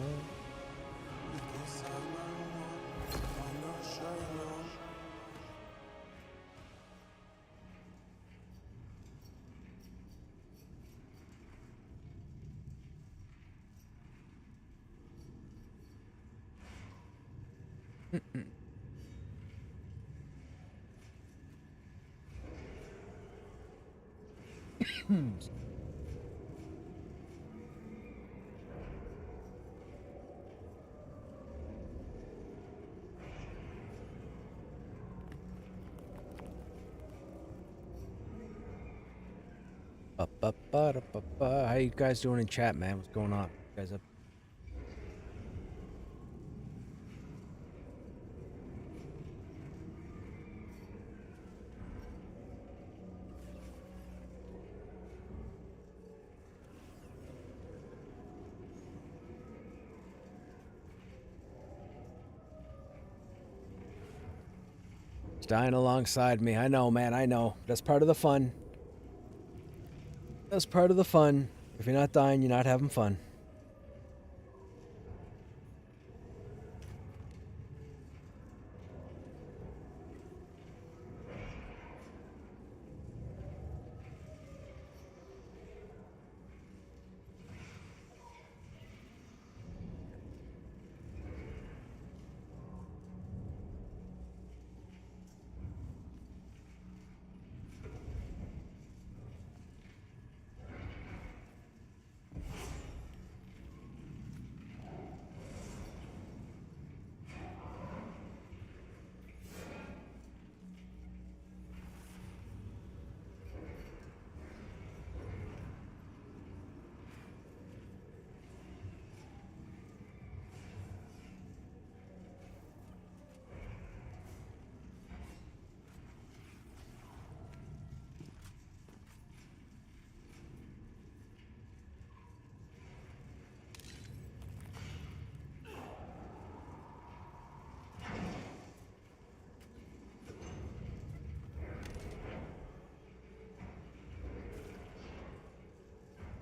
Ba, ba, ba, da, ba, ba. How you guys doing in chat, man? What's going on? You guys up? It's dying alongside me. I know, man. I know. That's part of the fun. That's part of the fun. If you're not dying, you're not having fun.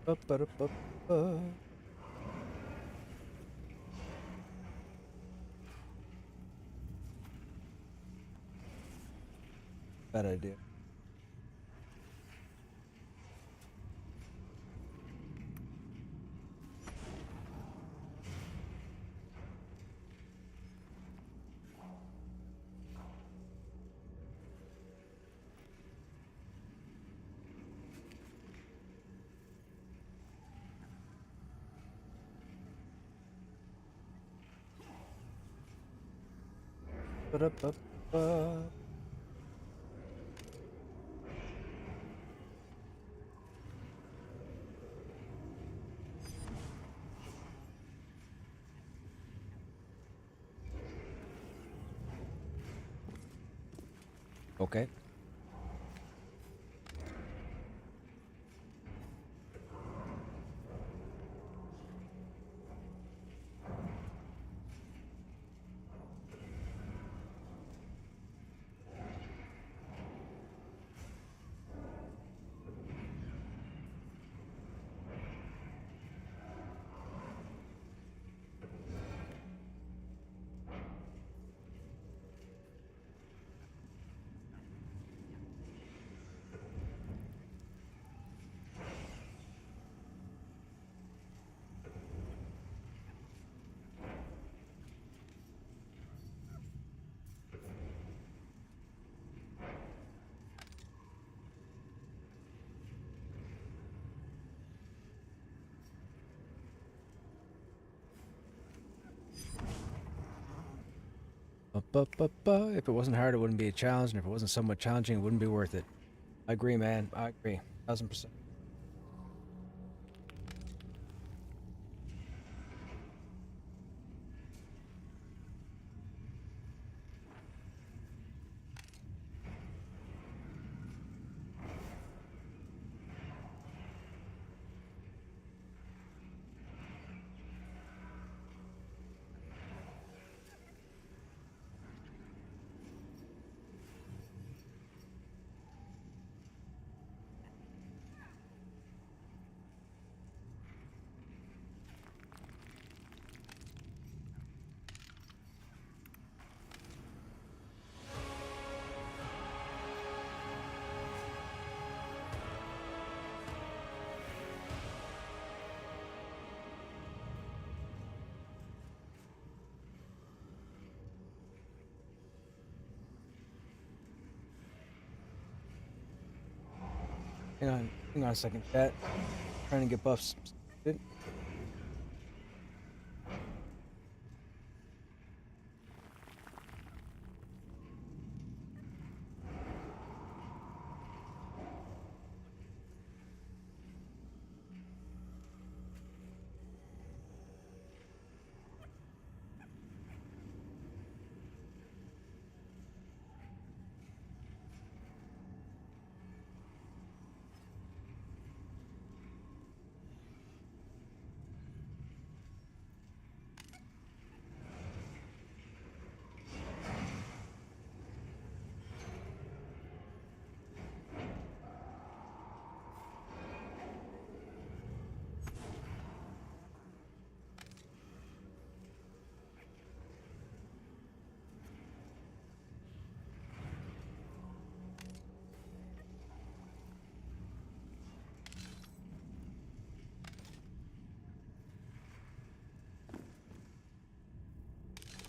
Ba, ba, da, ba, ba. Bad idea. Ba, da, ba, ba. Okay. Ba, ba, ba, ba. If it wasn't hard, it wouldn't be a challenge, and if it wasn't somewhat challenging, it wouldn't be worth it. I agree, man. I agree. 1000%. Hang on a second, chat. Trying to get buffs.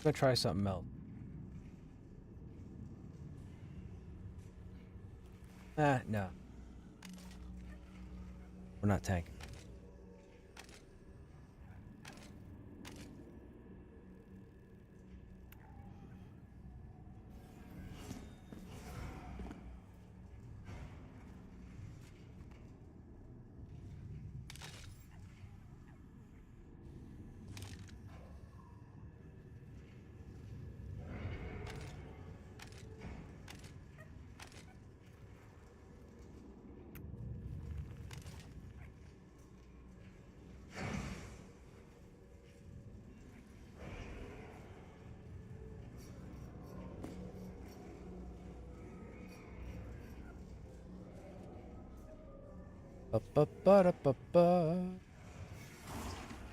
I'm gonna try something else. No. We're not tanking. Ba-ba-ba-da-ba-ba.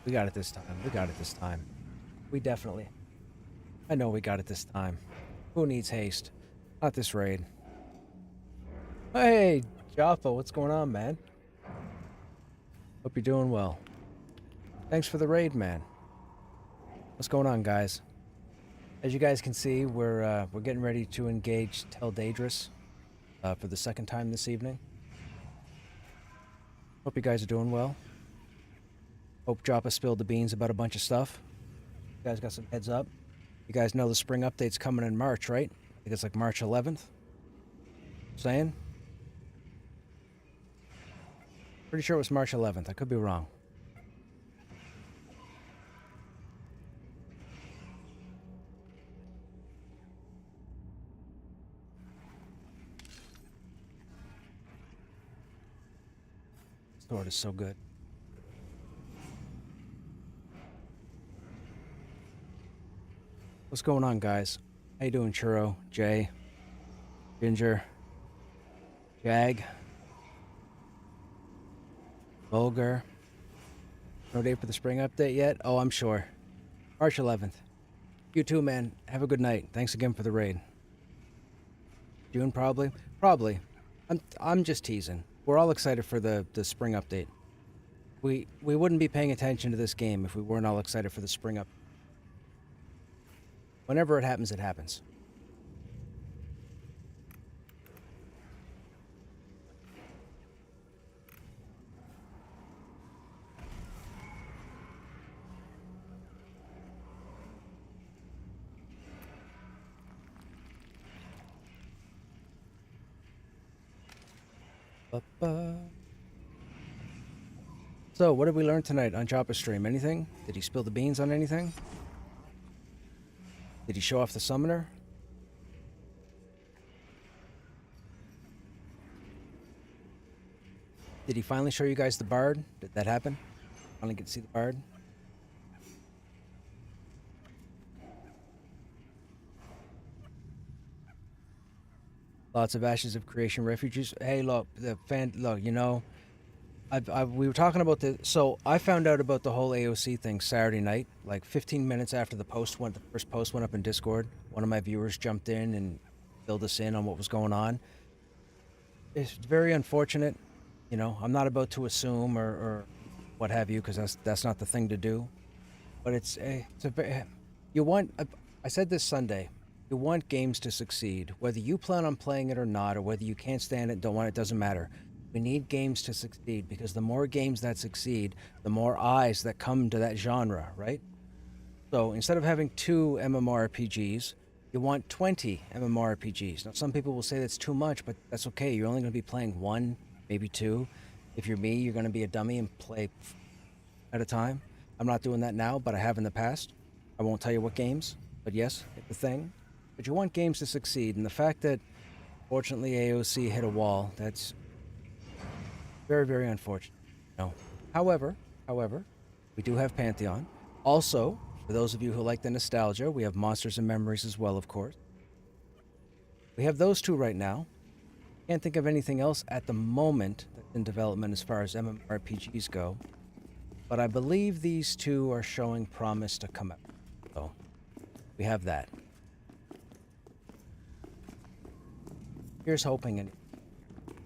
We got it this time. We got it this time. We definitely. I know we got it this time. Who needs haste? Not this raid. Hey, Jaffa, what's going on, man? Hope you're doing well. Thanks for the raid, man. What's going on, guys? As you guys can see, we're getting ready to engage Tel Daedrus for the second time this evening. Hope you guys are doing well. Hope Joppa spilled the beans about a bunch of stuff. You guys got some heads up. You guys know the spring update's coming in March, right? I think it's like March 11th. Saying? Pretty sure it was March 11th. I could be wrong. Sword is so good. What's going on, guys? How you doing, Churro, Jay, Ginger, Jag, Vulgar? No date for the spring update yet? Oh, I'm sure. March 11th. You too, man. Have a good night. Thanks again for the raid. June, probably? Probably. I'm just teasing. We're all excited for the spring update. We wouldn't be paying attention to this game if we weren't all excited for the spring up. Whenever it happens, it happens. So, what did we learn tonight on Joppa's stream? Anything? Did he spill the beans on anything? Did he show off the summoner? Did he finally show you guys the bard? Did that happen? Finally get to see the bard? Lots of Ashes of Creation refugees. Hey, look, look, you know, we were talking about the. So I found out about the whole AOC thing Saturday night, like 15 minutes after the first post went up in Discord. One of my viewers jumped in and filled us in on what was going on. It's very unfortunate, you know. I'm not about to assume or what have you, because that's not the thing to do. But it's a very. You want. I said this Sunday. You want games to succeed, whether you plan on playing it or not, or whether you can't stand it, don't want it, doesn't matter. We need games to succeed because the more games that succeed, the more eyes that come to that genre, right? So instead of having 2 MMORPGs, you want 20 MMORPGs. Now, some people will say that's too much, but that's okay. You're only going to be playing 1, maybe 2. If you're me, you're going to be a dummy and play at a time. I'm not doing that now, but I have in the past. I won't tell you what games, but yes, it's a thing. But you want games to succeed, and the fact that, fortunately, AOC hit a wall, that's very, very unfortunate. No. However, we do have Pantheon. Also, for those of you who like the nostalgia, we have Monsters and Memories as well, of course. We have those 2 right now. Can't think of anything else at the moment that's in development as far as MMORPGs go. But I believe these 2 are showing promise to come out. So, we have that. Here's hoping.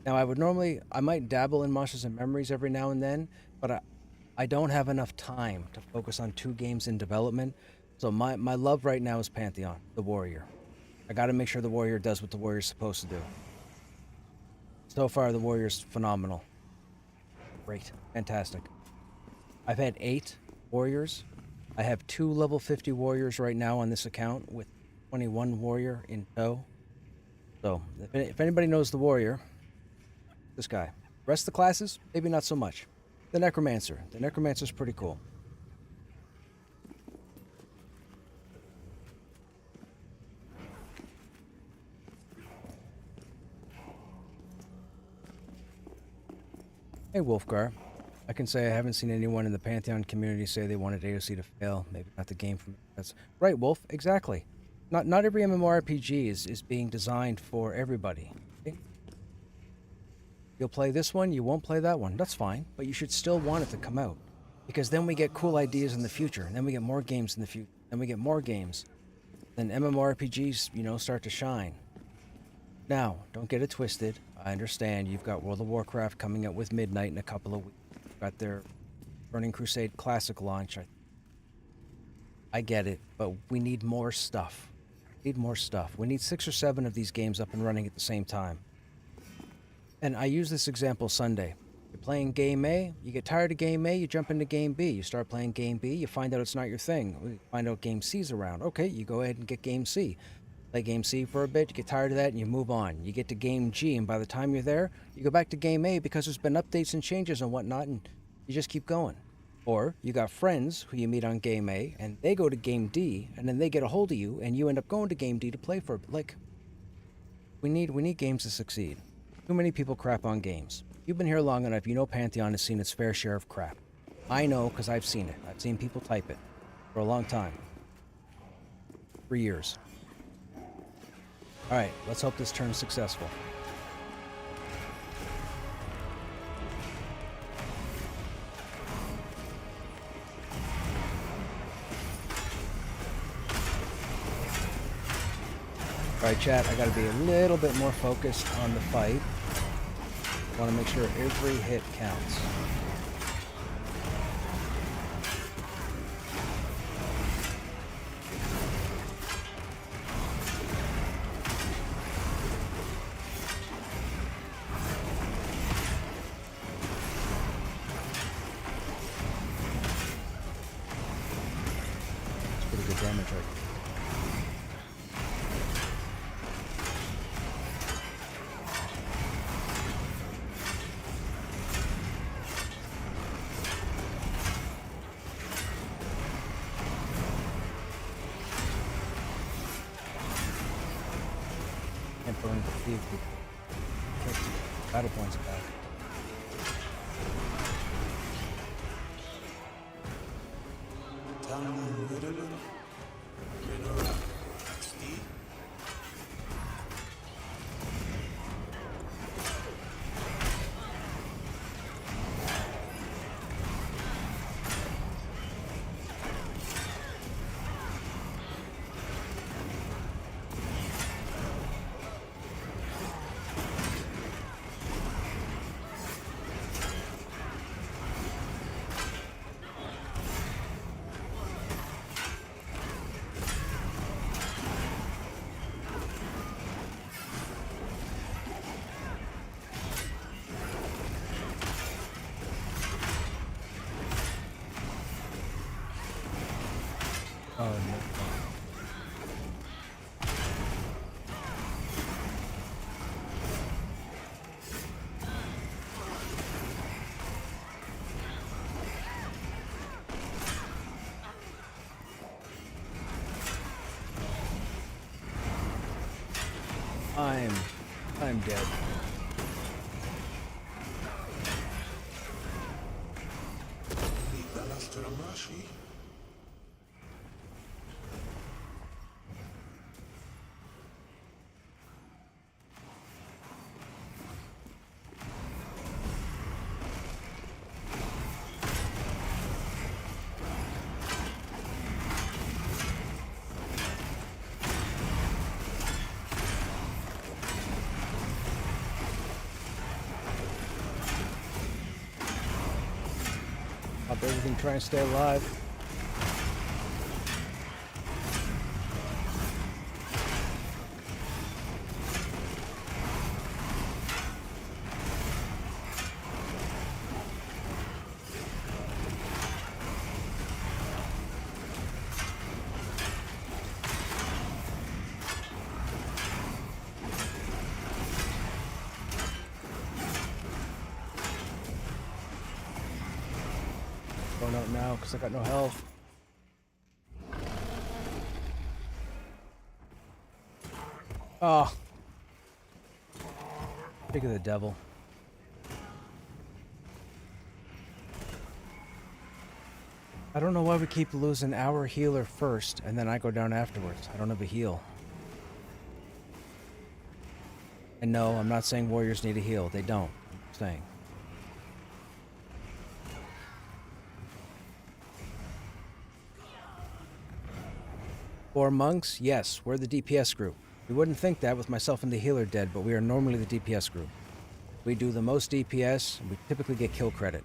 Now, I might dabble in Monsters and Memories every now and then, but I don't have enough time to focus on 2 games in development. So my love right now is Pantheon, the Warrior. I got to make sure the Warrior does what the Warrior's supposed to do. So far, the Warrior's phenomenal. Great. Fantastic. I've had 8 Warriors. I have 2 level 50 Warriors right now on this account with 21 Warrior in tow. So, if anybody knows the Warrior, this guy. Rest of the classes, maybe not so much. The Necromancer. The Necromancer's pretty cool. Hey, Wolfgar. I can say I haven't seen anyone in the Pantheon community say they wanted AOC to fail. Maybe not the game for me. That's right, Wolf. Exactly. Not every MMORPG is being designed for everybody. Okay? You'll play this one, you won't play that one. That's fine, but you should still want it to come out. Because then we get cool ideas in the future. And then we get more games in the future. Then we get more games. Then MMORPGs, start to shine. Now, don't get it twisted. I understand you've got World of Warcraft coming out with Midnight in a couple of weeks. You've got their Burning Crusade Classic launch. I get it, but we need more stuff. We need 6 or 7 of these games up and running at the same time. And I use this example Sunday. You're playing Game A, you get tired of Game A, you jump into Game B. You start playing Game B, you find out it's not your thing. You find out Game C's around. Okay, you go ahead and get Game C. Play Game C for a bit, you get tired of that, and you move on. You get to Game G, and by the time you're there, you go back to Game A because there's been updates and changes and whatnot, and you just keep going. Or you got friends who you meet on Game A, and they go to Game D, and then they get a hold of you, and you end up going to Game D to play for. We need games to succeed. Too many people crap on games. You've been here long enough. You know Pantheon has seen its fair share of crap. I know because I've seen it. I've seen people type it for a long time. For years. All right, let's hope this turns successful. Alright, chat, I gotta be a little bit more focused on the fight. I want to make sure every hit counts. It's pretty good damage right there. And burn the field to get battle points back. I'm dead. Pop everything, try and stay alive. Going out now because I got no health. Oh. Pick of the devil. I don't know why we keep losing our healer first and then I go down afterwards. I don't have a heal. And no, I'm not saying warriors need a heal. They don't. I'm saying. For monks, yes, we're the DPS group. You wouldn't think that with myself and the healer dead, but we are normally the DPS group. We do the most DPS, and we typically get kill credit.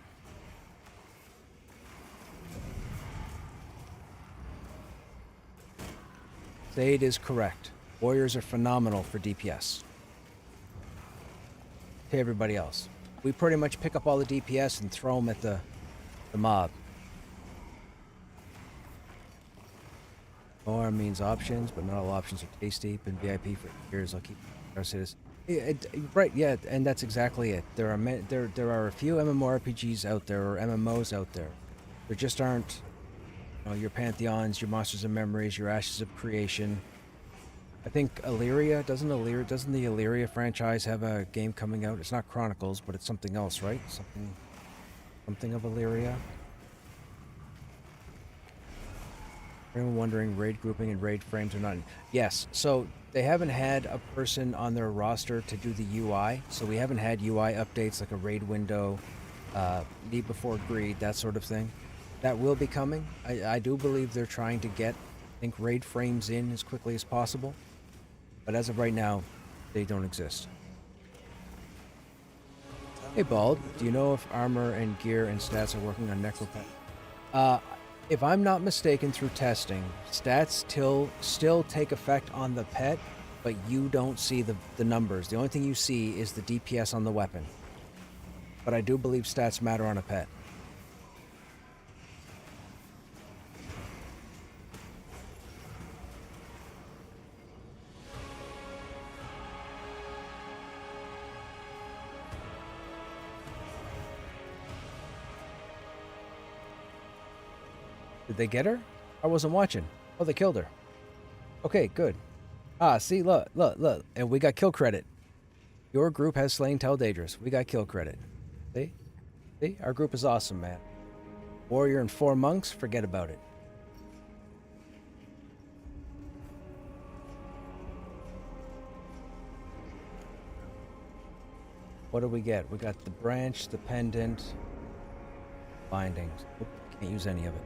Zaid is correct. Warriors are phenomenal for DPS. To everybody else. We pretty much pick up all the DPS and throw them at the mob. More means options, but not all options are tasty. Been VIP for years. I'll keep this. Right, yeah, and that's exactly it. There are a few MMORPGs out there, or MMOs out there. There just aren't, you know, your Pantheons, your Monsters of Memories, your Ashes of Creation. I think Illyria, doesn't the Illyria franchise have a game coming out? It's not Chronicles, but it's something else, right? Something of Illyria. Anyone wondering, raid grouping and raid frames are not... Yes, so they haven't had a person on their roster to do the UI, so we haven't had UI updates like a raid window, need before greed, that sort of thing. That will be coming. I do believe they're trying to get, I think, raid frames in as quickly as possible, but as of right now, they don't exist. Hey Bald, do you know if armor and gear and stats are working on Necropet? If I'm not mistaken through testing, stats still take effect on the pet, but you don't see the numbers. The only thing you see is the DPS on the weapon. But I do believe stats matter on a pet. Did they get her? I wasn't watching. Oh, they killed her. Okay, good. Ah, see, look. And we got kill credit. Your group has slain Teldaedrus. We got kill credit. See? See? Our group is awesome, man. Warrior and 4 monks, forget about it. What do we get? We got the branch, the pendant, bindings. Oop, can't use any of it.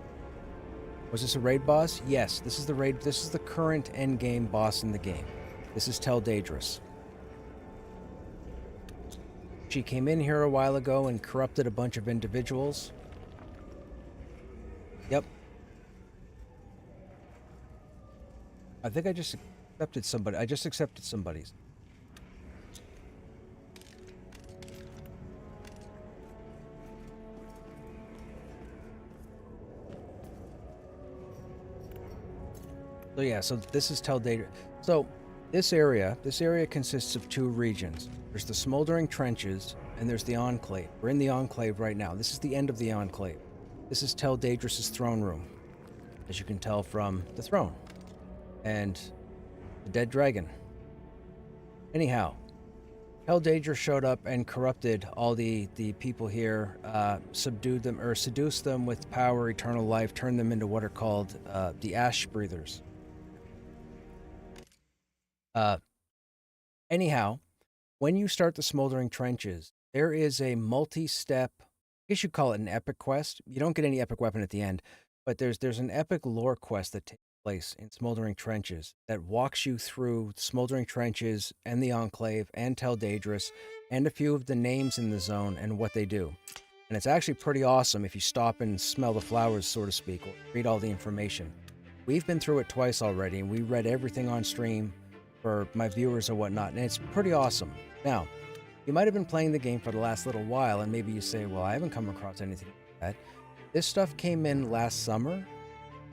Was this a raid boss? Yes, this is the raid. This is the current endgame boss in the game. This is Teldaedrus. She came in here a while ago and corrupted a bunch of individuals. Yep. I think I just accepted somebody. I just accepted somebody's. So yeah, so this is Teldaedrus. So this area consists of 2 regions. There's the Smoldering Trenches, and there's the Enclave. We're in the Enclave right now. This is the end of the Enclave. This is Teldaedrus' throne room, as you can tell from the throne. And the dead dragon. Anyhow, Helldager showed up and corrupted all the people here, subdued them or seduced them with power, eternal life, turned them into what are called the Ash Breathers. Anyhow, when you start the Smoldering Trenches, there is a multi-step, I guess you'd call it an epic quest. You don't get any epic weapon at the end, but there's an epic lore quest that takes place in Smoldering Trenches that walks you through Smoldering Trenches and the Enclave and Tel Daedrus and a few of the names in the zone and what they do. And it's actually pretty awesome if you stop and smell the flowers, so to speak, or read all the information. We've been through it twice already, and we read everything on stream for my viewers or whatnot, and it's pretty awesome. Now, you might have been playing the game for the last little while, and maybe you say, well, I haven't come across anything like that. This stuff came in last summer,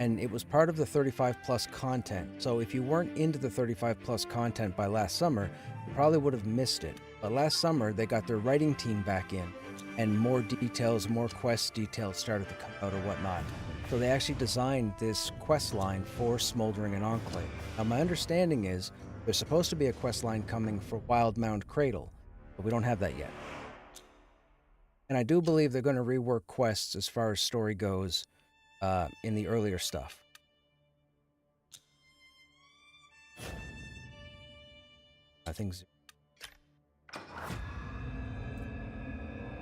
and it was part of the 35 plus content. So if you weren't into the 35 plus content by last summer, you probably would have missed it. But last summer, they got their writing team back in, and more details, more quest details started to come out or whatnot. So they actually designed this quest line for Smoldering and Enclave. Now, my understanding is there's supposed to be a quest line coming for Wild Mound Cradle, but we don't have that yet. And I do believe they're going to rework quests as far as story goes in the earlier stuff. I think.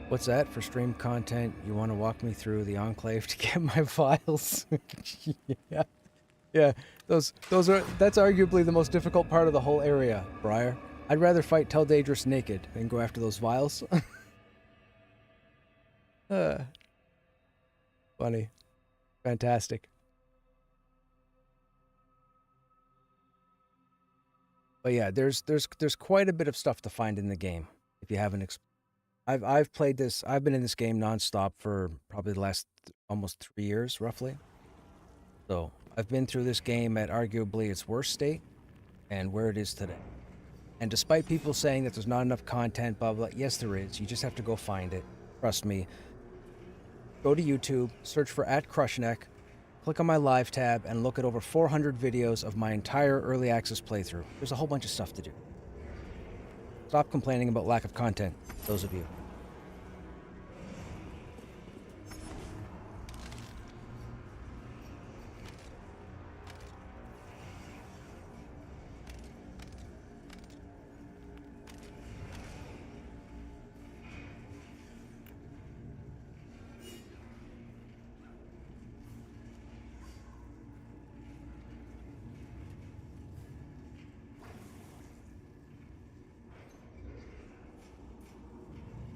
What's that? For stream content, you want to walk me through the Enclave to get my files? Yeah. Yeah, that's arguably the most difficult part of the whole area, Briar. I'd rather fight Tel Daedrus naked than go after those vials. Funny. Fantastic. But yeah, there's quite a bit of stuff to find in the game if you haven't I've played this. I've been in this game nonstop for probably the last almost 3 years, roughly. So I've been through this game at arguably its worst state and where it is today. And despite people saying that there's not enough content, blah, blah, yes, there is. You just have to go find it. Trust me. Go to YouTube, search for @Krushnek, click on my live tab, and look at over 400 videos of my entire early access playthrough. There's a whole bunch of stuff to do. Stop complaining about lack of content, those of you.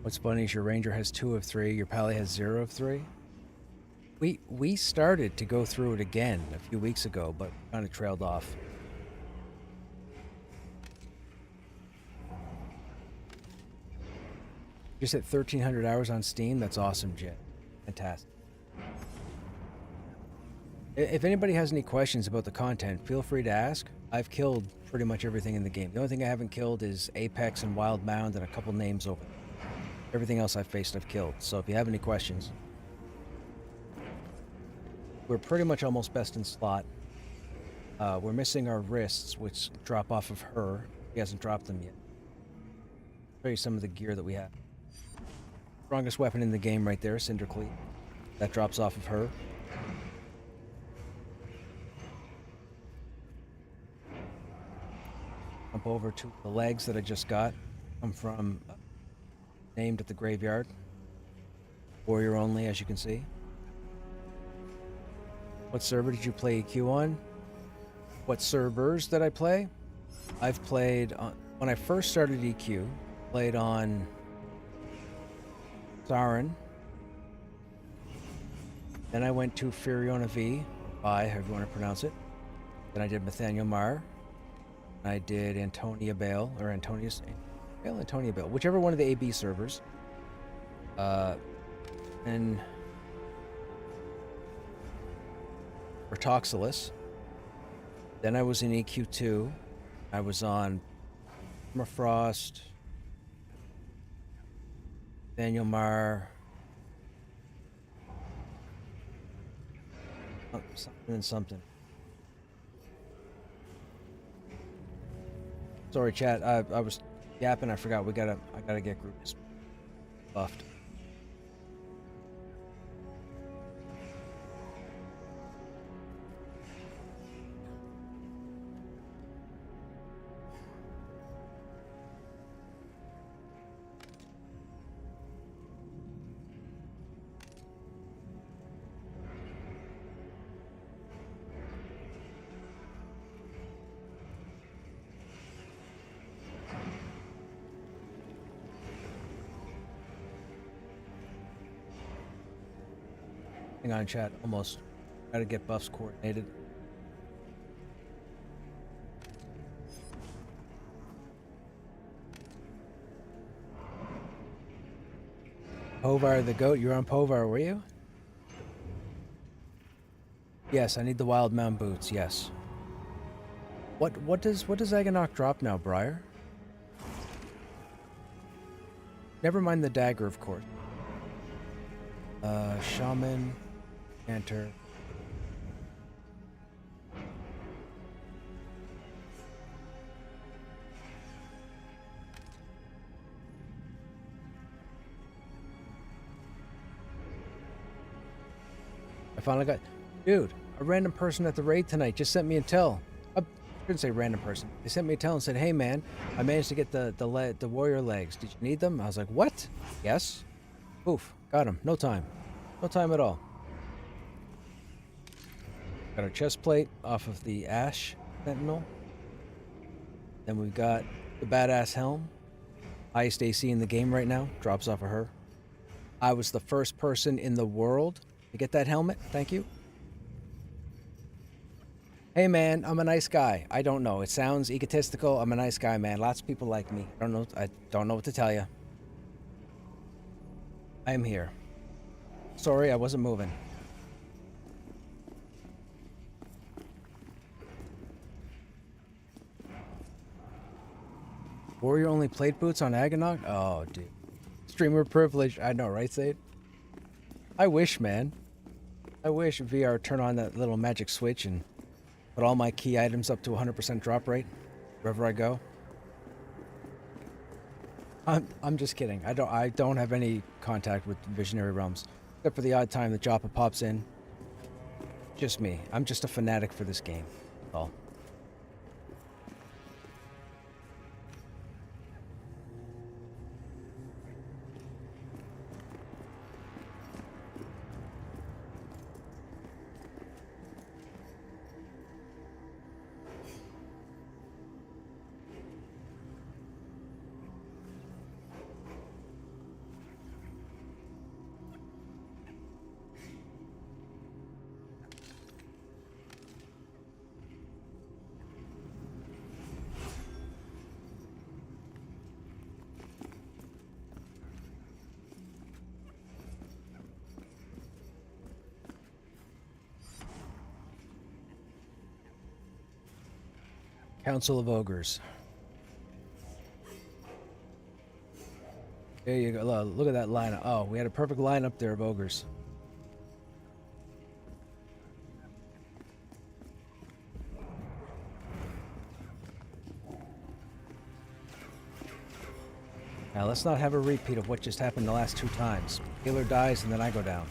What's funny is your ranger has 2 of 3, your pally has 0 of 3. We started to go through it again a few weeks ago, but kind of trailed off. Just hit 1,300 hours on Steam. That's awesome, Jet. Fantastic. If anybody has any questions about the content, feel free to ask. I've killed pretty much everything in the game. The only thing I haven't killed is Apex and Wild Mound and a couple names over there. Everything else I've faced, I've killed. So if you have any questions, we're pretty much almost best in slot. We're missing our wrists, which drop off of her. He hasn't dropped them yet. I'll show you some of the gear that we have. Strongest weapon in the game right there, Cinder Cleat. That drops off of her. Jump over to the legs that I just got. Come from named at the graveyard. Warrior only, as you can see. What server did you play EQ on? What servers did I play? I've played on, when I first started EQ, played on Sarin. Then I went to Furiona V, however you want to pronounce it. Then I did Nathaniel Marr. I did Antonia Bale, or Antonius Bale, Antonia Bale, whichever one of the AB servers. And Retoxilus. Then I was in EQ2. I was on Permafrost, Daniel Marr, something and something. Sorry, chat. I was yapping. I forgot. I gotta get groups buffed. Hang on, chat. Almost. Gotta get buffs coordinated. Povar the goat. You're on Povar, were you? Yes, I need the wild mound boots. Yes. What does Aganok drop now, Briar? Never mind the dagger, of course. Shaman, enter. I finally got, dude. A random person at the raid tonight just sent me a tell. I shouldn't say random person. They sent me a tell and said, "Hey man, I managed to get the warrior legs. Did you need them?" I was like, "What?" Yes. Oof, got him. No time. No time at all. Got our chest plate off of the Ash Sentinel. Then we've got the badass helm. Highest AC in the game right now. Drops off of her. I was the first person in the world to get that helmet. Thank you. Hey man, I'm a nice guy. I don't know. It sounds egotistical. I'm a nice guy, man. Lots of people like me. I don't know what to tell you. I am here. Sorry, I wasn't moving. Warrior only plate boots on Aganok? Oh, dude. Streamer privilege. I know, right, Sade? I wish, man. I wish VR turn on that little magic switch and put all my key items up to 100% drop rate wherever I go. I'm just kidding. I don't have any contact with Visionary Realms, except for the odd time that Joppa pops in. Just me. I'm just a fanatic for this game. That's all. Council of Ogres. There you go. Look at that lineup. Oh, we had a perfect lineup there of ogres. Now let's not have a repeat of what just happened the last 2 times. Healer dies and then I go down.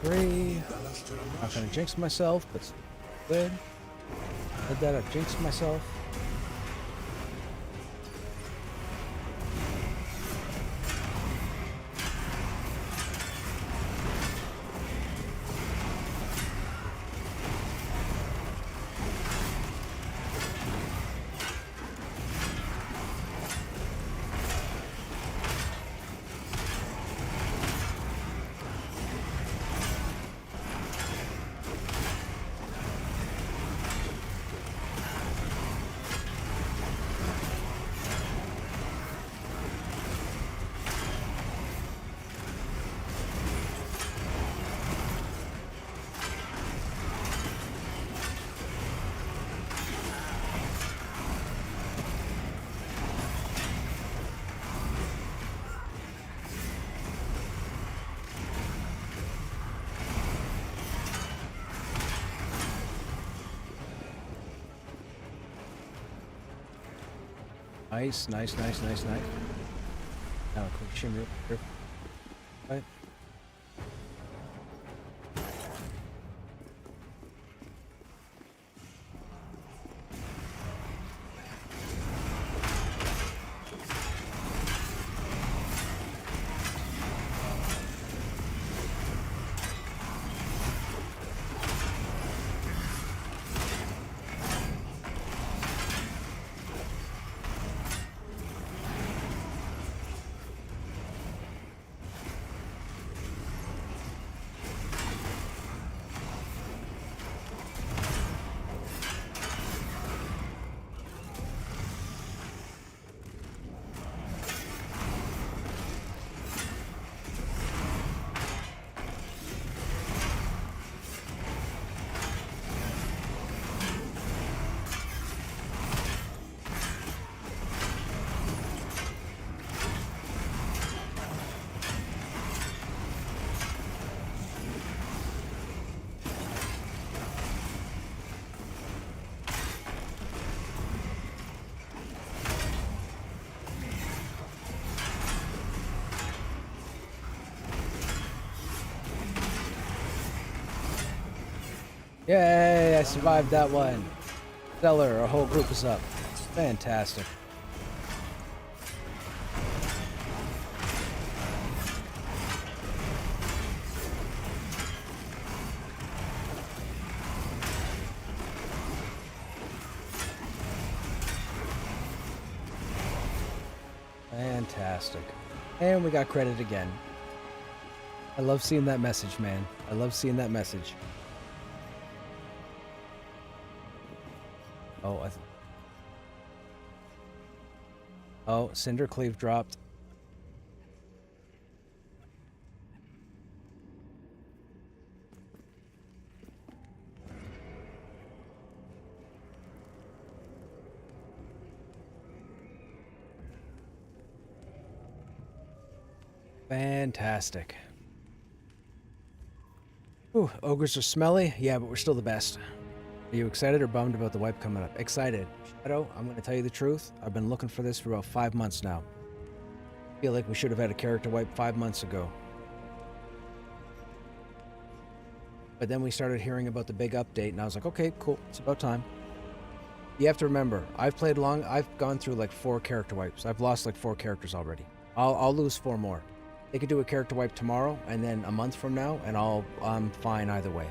3. Not gonna jinx myself, but it's good. Said that I've jinxed myself. Nice. Now, can we shimmy up here? Right. Yay, I survived that one. Stellar, our whole group is up. Fantastic. Fantastic. And we got credit again. I love seeing that message, man. I love seeing that message. Oh, Cinder Cleave dropped. Fantastic. Ooh, ogres are smelly. Yeah, but we're still the best. Are you excited or bummed about the wipe coming up? Excited. Shadow, I'm going to tell you the truth. I've been looking for this for about 5 months now. I feel like we should have had a character wipe 5 months ago. But then we started hearing about the big update, and I was like, okay, cool. It's about time. You have to remember, I've gone through like 4 character wipes. I've lost like 4 characters already. I'll lose 4 more. They could do a character wipe tomorrow, and then a month from now, and I'm fine either way.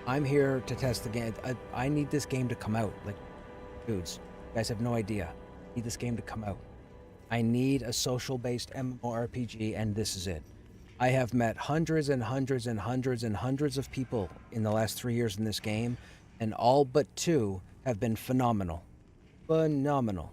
I'm here to test the game. I need this game to come out. Like, dudes, you guys have no idea. I need this game to come out. I need a social-based MMORPG, and this is it. I have met hundreds and hundreds and hundreds and hundreds of people in the last 3 years in this game, and all but 2 have been phenomenal. Phenomenal.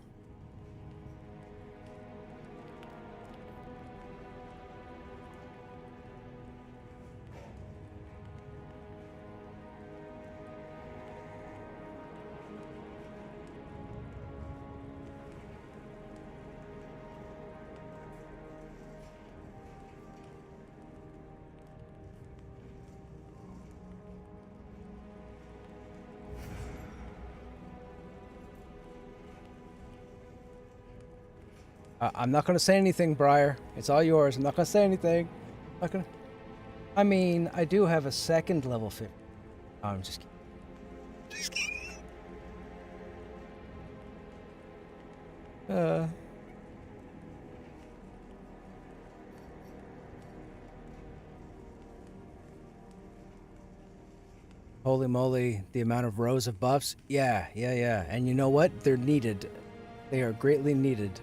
I'm not going to say anything, Briar. It's all yours. I'm not going to say anything. I'm not gonna... I mean, I do have a second level 50. Oh, I'm just kidding. Just kidding. Holy moly, the amount of rows of buffs. Yeah. And you know what? They're needed. They are greatly needed.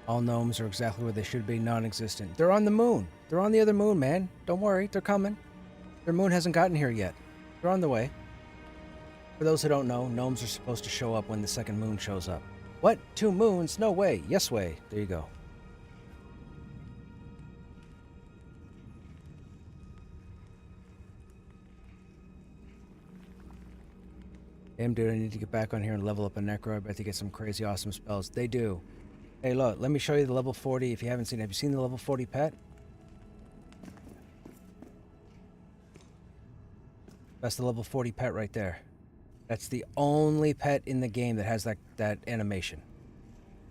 All gnomes are exactly where they should be, non-existent. They're on the moon. They're on the other moon, man. Don't worry, they're coming. Their moon hasn't gotten here yet. They're on the way. For those who don't know, gnomes are supposed to show up when the second moon shows up. What? 2 moons? No way. Yes way. There you go. Damn, dude, I need to get back on here and level up a Necro. I bet they get some crazy awesome spells. They do. Hey, look, let me show you the level 40 if you haven't seen it. Have you seen the level 40 pet? That's the level 40 pet right there. That's the only pet in the game that has that animation.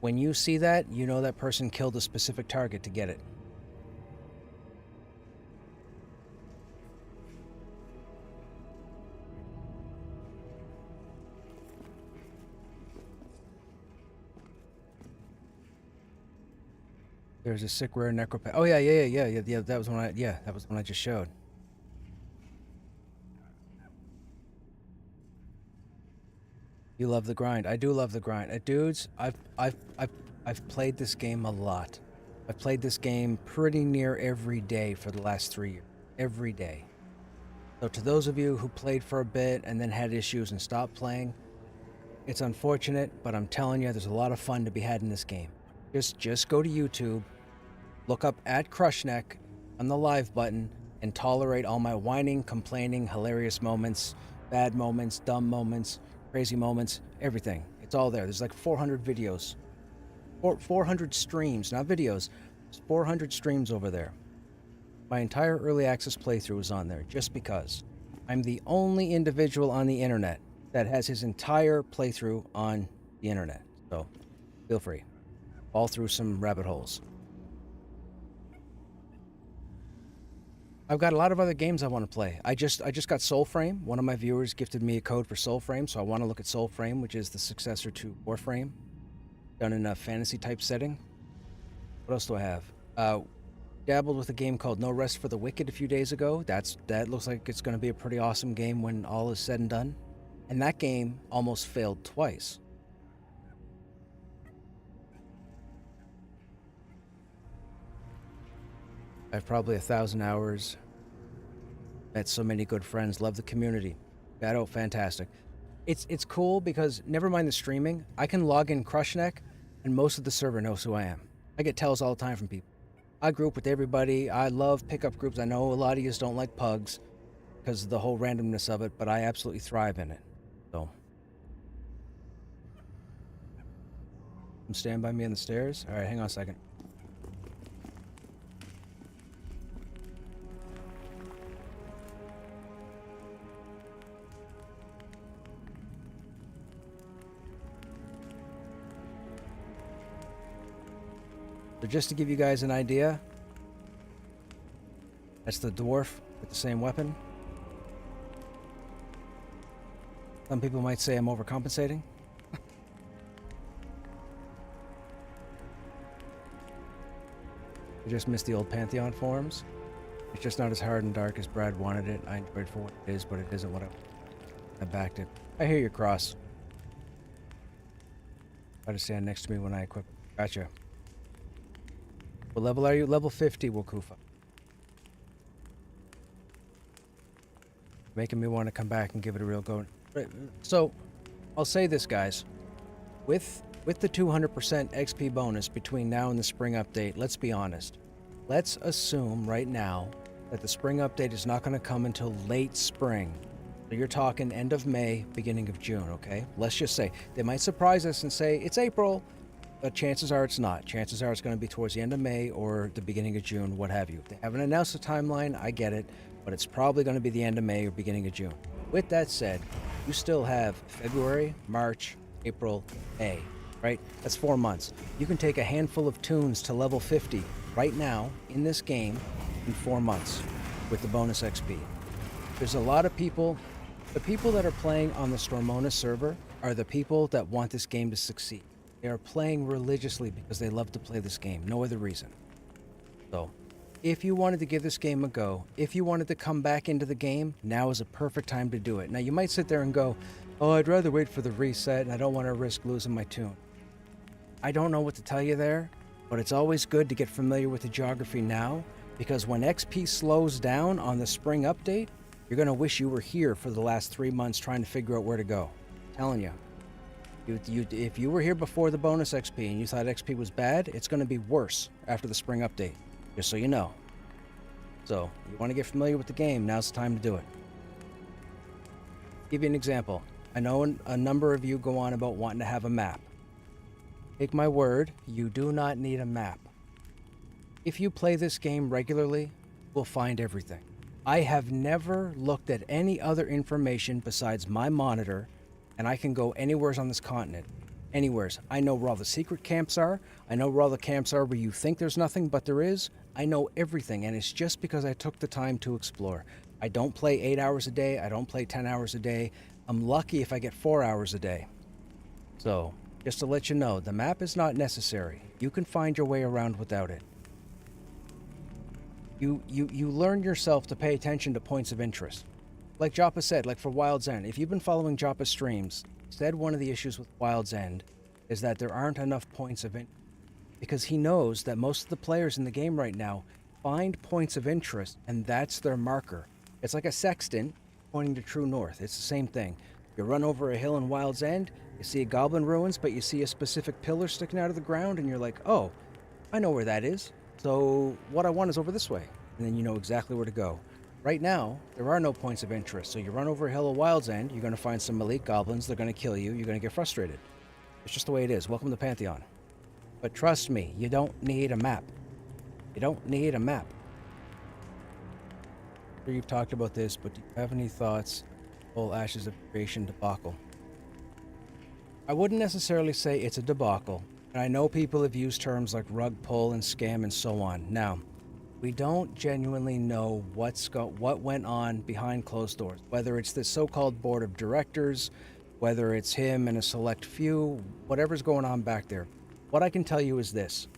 When you see that, you know that person killed a specific target to get it. There's a sick rare necropet. Oh yeah. That was one I just showed. You love the grind. I do love the grind. Dudes, I've played this game a lot. I've played this game pretty near every day for the last 3 years. Every day. So to those of you who played for a bit and then had issues and stopped playing, it's unfortunate, but I'm telling you, there's a lot of fun to be had in this game. Just go to YouTube, look up @Krushnek on the live button, and tolerate all my whining, complaining, hilarious moments, bad moments, dumb moments, crazy moments, everything. It's all there. There's like 400 videos. 400 streams, not videos. There's 400 streams over there. My entire early access playthrough is on there, just because. I'm the only individual on the internet that has his entire playthrough on the internet. So, feel free. Fall through some rabbit holes. I've got a lot of other games I want to play. I just got Soulframe. One of my viewers gifted me a code for Soulframe, so I want to look at Soulframe, which is the successor to Warframe, done in a fantasy type setting. What else do I have? Dabbled with a game called No Rest for the Wicked a few days ago. That looks like it's going to be a pretty awesome game when all is said and done. And that game almost failed twice. I have probably 1,000 hours. Met so many good friends. Love the community. Battle, fantastic. It's cool because, never mind the streaming, I can log in Krushnek and most of the server knows who I am. I get tells all the time from people. I group with everybody. I love pickup groups. I know a lot of you don't like pugs because of the whole randomness of it, but I absolutely thrive in it. So, stand by me on the stairs. All right, hang on a second. So just to give you guys an idea, that's the dwarf with the same weapon. Some people might say I'm overcompensating. I just missed the old Pantheon forums. It's just not as hard and dark as Brad wanted it. I enjoyed it for what it is, but it isn't what I backed it. I hear you, Cross. Try to stand next to me when I equip it. Gotcha. What level are you? Level 50, Wakufa. Making me want to come back and give it a real go. So, I'll say this, guys. With the 200% XP bonus between now and the spring update, let's be honest. Let's assume right now that the spring update is not going to come until late spring. So you're talking end of May, beginning of June, okay? Let's just say. They might surprise us and say, it's April. But chances are it's not. Chances are it's going to be towards the end of May or the beginning of June, what have you. If they haven't announced a timeline, I get it. But but it's probably going to be the end of May or beginning of June. With that said, you still have February, March, April, May, right? That's 4 months. You can take a handful of tunes to level 50 right now in this game in 4 months with the bonus XP. There's a lot of people. The people that are playing on the Stormona server are the people that want this game to succeed. They are playing religiously because they love to play this game, no other reason. So, if you wanted to give this game a go, if you wanted to come back into the game, now is a perfect time to do it. Now, you might sit there and go, oh, I'd rather wait for the reset and I don't want to risk losing my tune. I don't know what to tell you there, but it's always good to get familiar with the geography now, because when XP slows down on the spring update, you're going to wish you were here for the last 3 months trying to figure out where to go. I'm telling you. If you were here before the bonus XP and you thought XP was bad, it's going to be worse after the spring update, just so you know. So, you want to get familiar with the game, now's the time to do it. Give you an example. I know a number of you go on about wanting to have a map. Take my word, you do not need a map. If you play this game regularly, you will find everything. I have never looked at any other information besides my monitor, and I can go anywhere on this continent. Anywheres. I know where all the secret camps are. I know where all the camps are where you think there's nothing, but there is. I know everything, and it's just because I took the time to explore. I don't play 8 hours a day. I don't play 10 hours a day. I'm lucky if I get 4 hours a day. So, just to let you know, the map is not necessary. You can find your way around without it. You learn yourself to pay attention to points of interest. Like Joppa said, like for Wild's End, if you've been following Joppa's streams, he said one of the issues with Wild's End is that there aren't enough points of interest. Because he knows that most of the players in the game right now find points of interest, and that's their marker. It's like a sextant pointing to true north. It's the same thing. You run over a hill in Wild's End, you see a goblin ruins, but you see a specific pillar sticking out of the ground, and you're like, oh, I know where that is. So what I want is over this way. And then you know exactly where to go. Right now, there are no points of interest. So you run over a hill of Wild's End, you're going to find some elite goblins, they're going to kill you, you're going to get frustrated. It's just the way it is. Welcome to Pantheon. But trust me, you don't need a map. You don't need a map. I'm sure you've talked about this, but do you have any thoughts on the whole Ashes of Creation debacle? I wouldn't necessarily say it's a debacle. And I know people have used terms like rug pull and scam and so on. Now, we don't genuinely know what went on behind closed doors. Whether it's this so-called board of directors, whether it's him and a select few, whatever's going on back there. What I can tell you is this.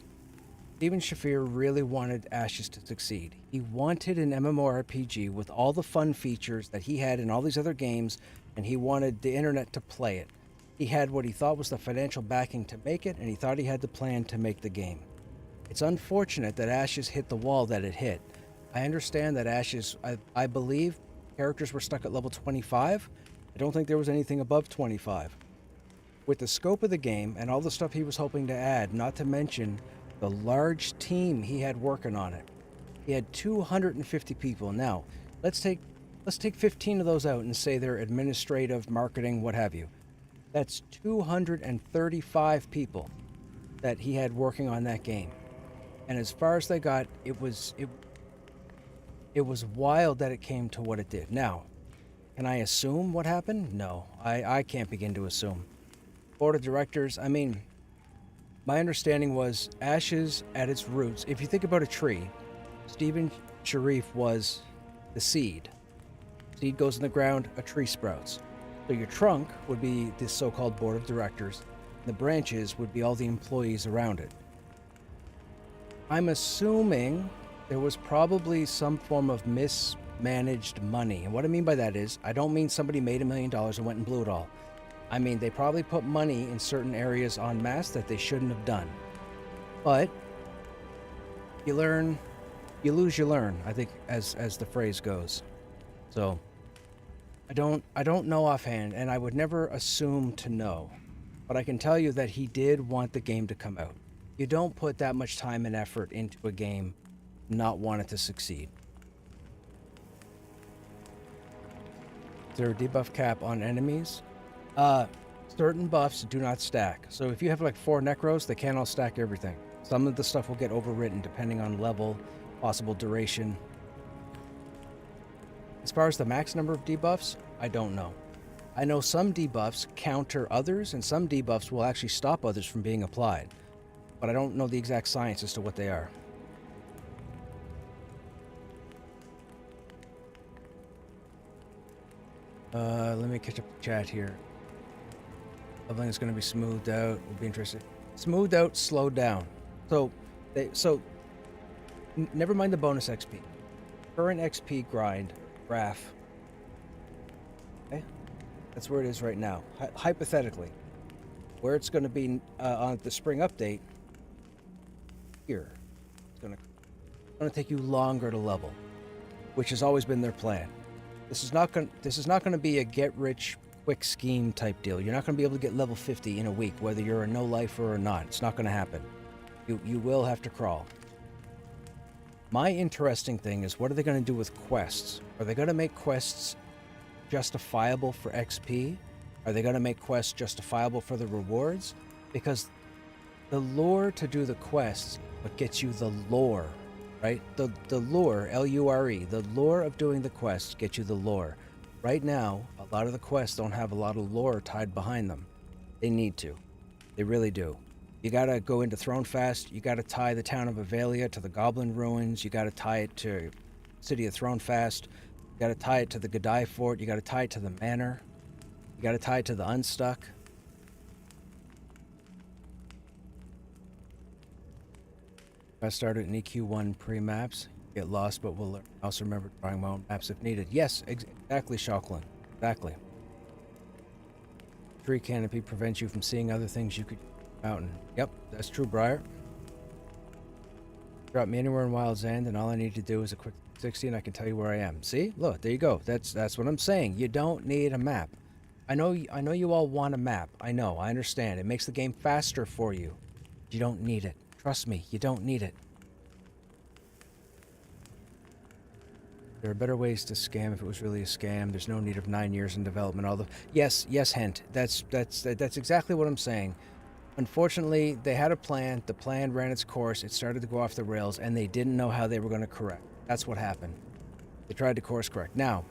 Steven Shafir really wanted Ashes to succeed. He wanted an MMORPG with all the fun features that he had in all these other games, and he wanted the internet to play it. He had what he thought was the financial backing to make it, and he thought he had the plan to make the game. It's unfortunate that Ashes hit the wall that it hit. I understand that Ashes, I believe characters were stuck at level 25. I don't think there was anything above 25. With the scope of the game and all the stuff he was hoping to add, not to mention the large team he had working on it. He had 250 people. Now, let's take 15 of those out and say they're administrative, marketing, what have you. That's 235 people that he had working on that game. And as far as they got, it was wild that it came to what it did. Now, can I assume what happened? No, I can't begin to assume. Board of directors, I mean, my understanding was Ashes at its roots. If you think about a tree, Stephen Sharif was the seed. Seed goes in the ground, a tree sprouts. So your trunk would be this so-called board of directors. The branches would be all the employees around it. I'm assuming there was probably some form of mismanaged money. And what I mean by that is, I don't mean somebody made $1 million and went and blew it all. I mean, they probably put money in certain areas en masse that they shouldn't have done. But you learn, you lose, you learn, I think, as the phrase goes. So I don't know offhand, and I would never assume to know. But I can tell you that he did want the game to come out. You don't put that much time and effort into a game not want it to succeed. Is there a debuff cap on enemies? Certain buffs do not stack. So if you have like 4 Necros, they can't all stack everything. Some of the stuff will get overwritten depending on level, possible duration. As far as the max number of debuffs, I don't know. I know some debuffs counter others, and some debuffs will actually stop others from being applied. But I don't know the exact science as to what they are. Let me catch up the chat here. Leveling is going to be smoothed out. We'll be interested. Smoothed out, slowed down. Never mind the bonus XP. Current XP grind, graph. Okay? That's where it is right now. Hypothetically. Where it's going to be on the spring update, here. It's going to take you longer to level, which has always been their plan. This is not going to be a get-rich-quick scheme type deal. You're not going to be able to get level 50 in a week, whether you're a no-lifer or not. It's not going to happen. You will have to crawl. My interesting thing is, what are they going to do with quests? Are they going to make quests justifiable for XP? Are they going to make quests justifiable for the rewards? Because the lure to do the quests, what gets you the lore, right? The lure, L-U-R-E, the lure of doing the quests gets you the lore. Right now, a lot of the quests don't have a lot of lore tied behind them. They need to. They really do. You gotta go into Thronefast, you gotta tie the town of Avelia to the Goblin Ruins, you gotta tie it to City of Thronefast, you gotta tie it to the Godai Fort, you gotta tie it to the Manor, you gotta tie it to the Unstuck. I started in EQ1 pre-maps, get lost, but will also remember drawing my own maps if needed. Yes, exactly, Shauklin. Exactly. Tree canopy prevents you from seeing other things you could mountain. Yep, that's true, Briar. Drop me anywhere in Wild's End, and all I need to do is a quick 60, and I can tell you where I am. See? Look, there you go. That's what I'm saying. You don't need a map. I know you all want a map. I know. I understand. It makes the game faster for you. You don't need it. Trust me, you don't need it. There are better ways to scam if it was really a scam. There's no need of 9 years in development. Yes, Hent. That's exactly what I'm saying. Unfortunately, they had a plan. The plan ran its course. It started to go off the rails, and they didn't know how they were going to correct. That's what happened. They tried to course correct. Now,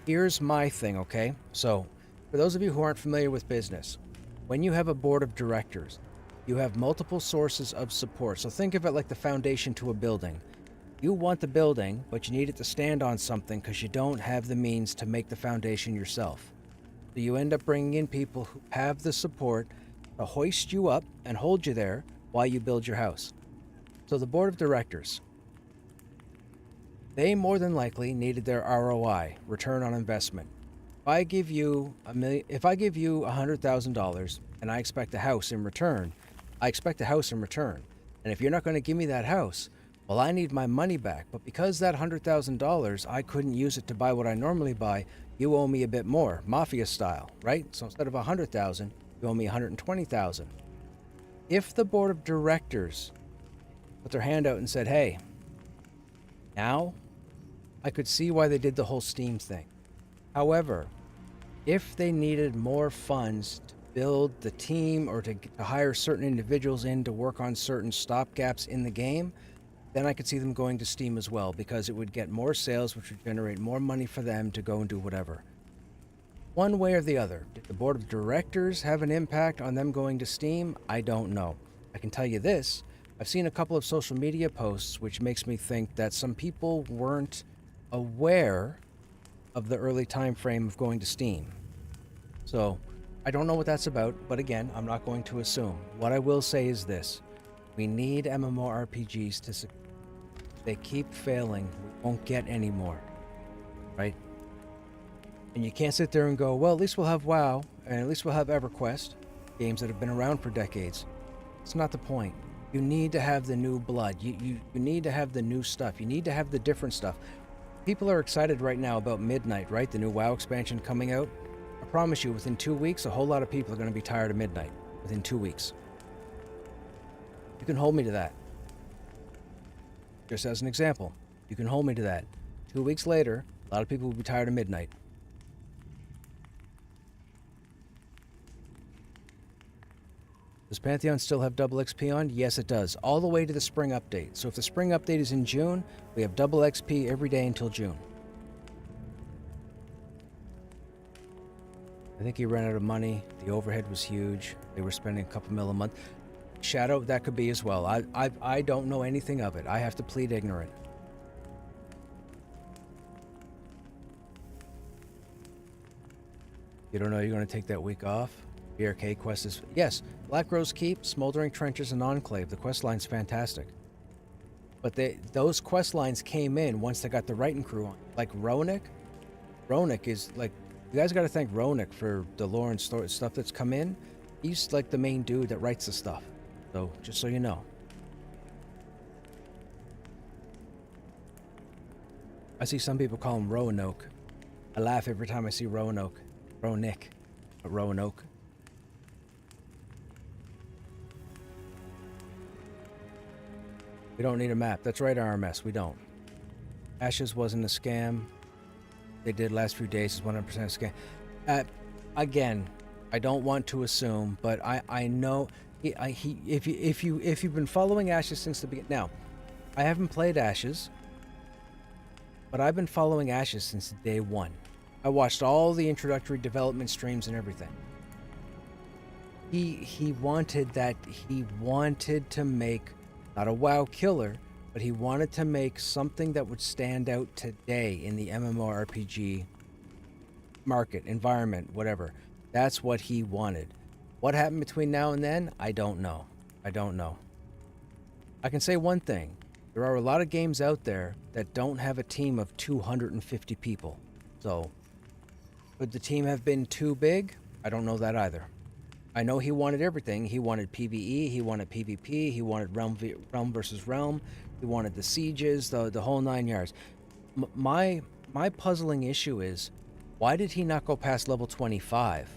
here's my thing, okay? So, for those of you who aren't familiar with business, when you have a board of directors, you have multiple sources of support. So think of it like the foundation to a building. You want the building, but you need it to stand on something because you don't have the means to make the foundation yourself. So you end up bringing in people who have the support to hoist you up and hold you there while you build your house. So the board of directors, they more than likely needed their ROI, return on investment. If I give you $100,000 and I expect a house in return, I expect a house in return. And if you're not going to give me that house, well, I need my money back. But because that $100,000, I couldn't use it to buy what I normally buy, you owe me a bit more, mafia style, right? So instead of $100,000, you owe me $120,000. If the board of directors put their hand out and said, hey, now I could see why they did the whole Steam thing. However, if they needed more funds to build the team or to hire certain individuals in to work on certain stopgaps in the game, then I could see them going to Steam as well, because it would get more sales, which would generate more money for them to go and do whatever. One way or the other. Did the board of directors have an impact on them going to Steam? I don't know. I can tell you this. I've seen a couple of social media posts which makes me think that some people weren't aware of the early time frame of going to Steam. So, I don't know what that's about, but again, I'm not going to assume. What I will say is this. We need MMORPGs to succeed. They keep failing, we won't get any more, right? And you can't sit there and go, well, at least we'll have WoW, and at least we'll have EverQuest, games that have been around for decades. It's not the point. You need to have the new blood. You need to have the new stuff. You need to have the different stuff. People are excited right now about Midnight, right? The new WoW expansion coming out. I promise you, within 2 weeks, a whole lot of people are going to be tired of Midnight. Within 2 weeks. You can hold me to that. Just as an example, you can hold me to that. 2 weeks later, a lot of people will be tired of Midnight. Does Pantheon still have double XP on? Yes, it does. All the way to the spring update. So if the spring update is in June, we have double XP every day until June. think he ran out of money. The overhead was huge. They were spending a couple mil a month. Shadow, that could be as well. I don't know anything of it. I have to plead ignorant. You don't know you're going to take that week off? BRK quest is... Yes, Black Rose Keep, Smoldering Trenches, and Enclave. The quest line's fantastic. But those quest lines came in once they got the writing crew on. Like Ronik. Ronik is like... You guys got to thank Ronik for the lore and story stuff that's come in. He's like the main dude that writes the stuff. So, just so you know. I see some people call him Roanoke. I laugh every time I see Roanoke. Ronik. But Roanoke. We don't need a map. That's right, RMS. We don't. Ashes wasn't a scam. They did last few days is 100% a scam. Again, I don't want to assume, but I know if you've been following Ashes since the beginning. Now, I haven't played Ashes, but I've been following Ashes since day one. I watched all the introductory development streams and everything. He wanted that. He wanted to make not a WoW killer, but he wanted to make something that would stand out today in the MMORPG market, environment, whatever. That's what he wanted. What happened between now and then? I don't know. I don't know. I can say one thing. There are a lot of games out there that don't have a team of 250 people. So, could the team have been too big? I don't know that either. I know he wanted everything. He wanted PvE, he wanted PvP, he wanted realm versus realm, he wanted the sieges, the whole 9 yards. My puzzling issue is, why did he not go past level 25?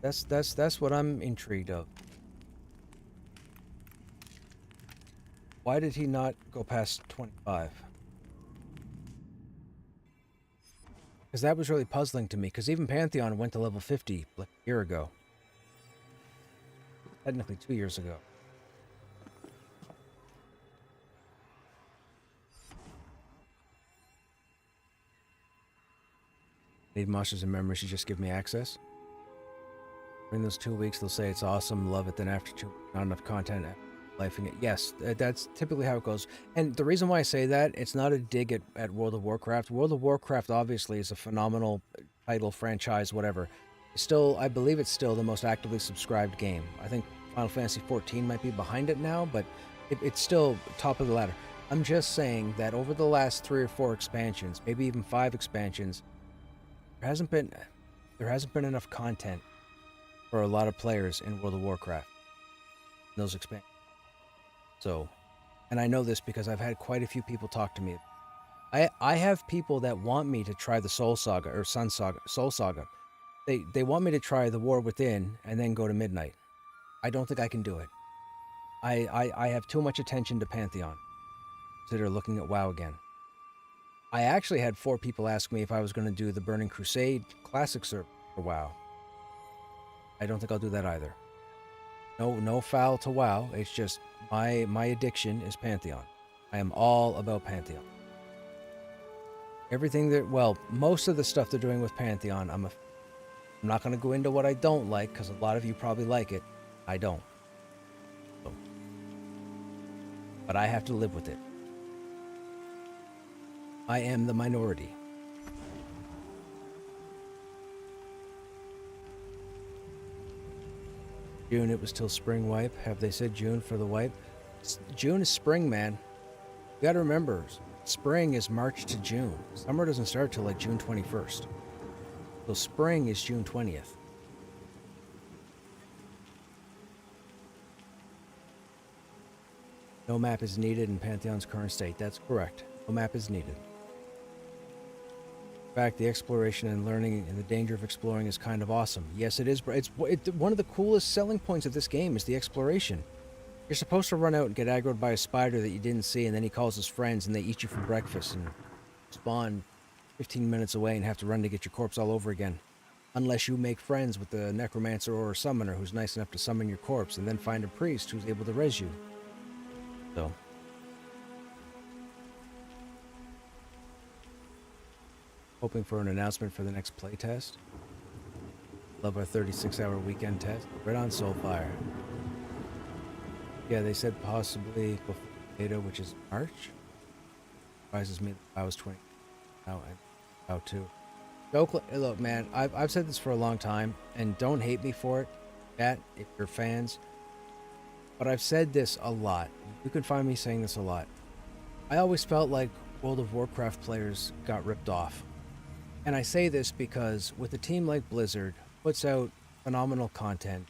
That's what I'm intrigued of. Why did he not go past 25? Because that was really puzzling to me, because even Pantheon went to level 50 like a year ago. Technically 2 years ago. Need monsters and memories to just give me access. During those 2 weeks, they'll say it's awesome, love it, then after 2 weeks, not enough content, lifing it. Yes, that's typically how it goes. And the reason why I say that, it's not a dig at World of Warcraft. World of Warcraft obviously is a phenomenal title, franchise, whatever. Still, I believe it's still the most actively subscribed game. I think Final Fantasy XIV might be behind it now, but it's still top of the ladder. I'm just saying that over the last 3 or 4 expansions, maybe even 5 expansions, there hasn't been enough content for a lot of players in World of Warcraft. Those expansions. So, and I know this because I've had quite a few people talk to me. I have people that want me to try the Soul Saga or Soul Saga. They want me to try the War Within and then go to Midnight. I don't think I can do it. I have too much attention to Pantheon. Consider looking at WoW again. I actually had 4 people ask me if I was going to do the Burning Crusade Classic server for WoW. I don't think I'll do that either. No foul to WoW. It's just my addiction is Pantheon. I am all about Pantheon. Everything that, well, most of the stuff they're doing with Pantheon, I'm not going to go into what I don't like, because a lot of you probably like it. I don't. So, but I have to live with it. I am the minority. June, it was till spring wipe. Have they said June for the wipe? June is spring, man. You gotta remember, spring is March to June. Summer doesn't start till like June 21st. So spring is June 20th. No map is needed in Pantheon's current state. That's correct. No map is needed. In fact, the exploration and learning and the danger of exploring is kind of awesome. Yes, it is. It's one of the coolest selling points of this game is the exploration. You're supposed to run out and get aggroed by a spider that you didn't see, and then he calls his friends and they eat you for breakfast and spawn 15 minutes away and have to run to get your corpse all over again. Unless you make friends with the necromancer or a summoner who's nice enough to summon your corpse and then find a priest who's able to res you. So... hoping for an announcement for the next playtest. Love our 36-hour weekend test. Right on Soulfire. Yeah, they said possibly before beta, which is March. Surprises me that I was 20 now and now too. Look, man, I've said this for a long time, and don't hate me for it, chat, if you're fans. But I've said this a lot. You can find me saying this a lot. I always felt like World of Warcraft players got ripped off. And I say this because with a team like Blizzard puts out phenomenal content,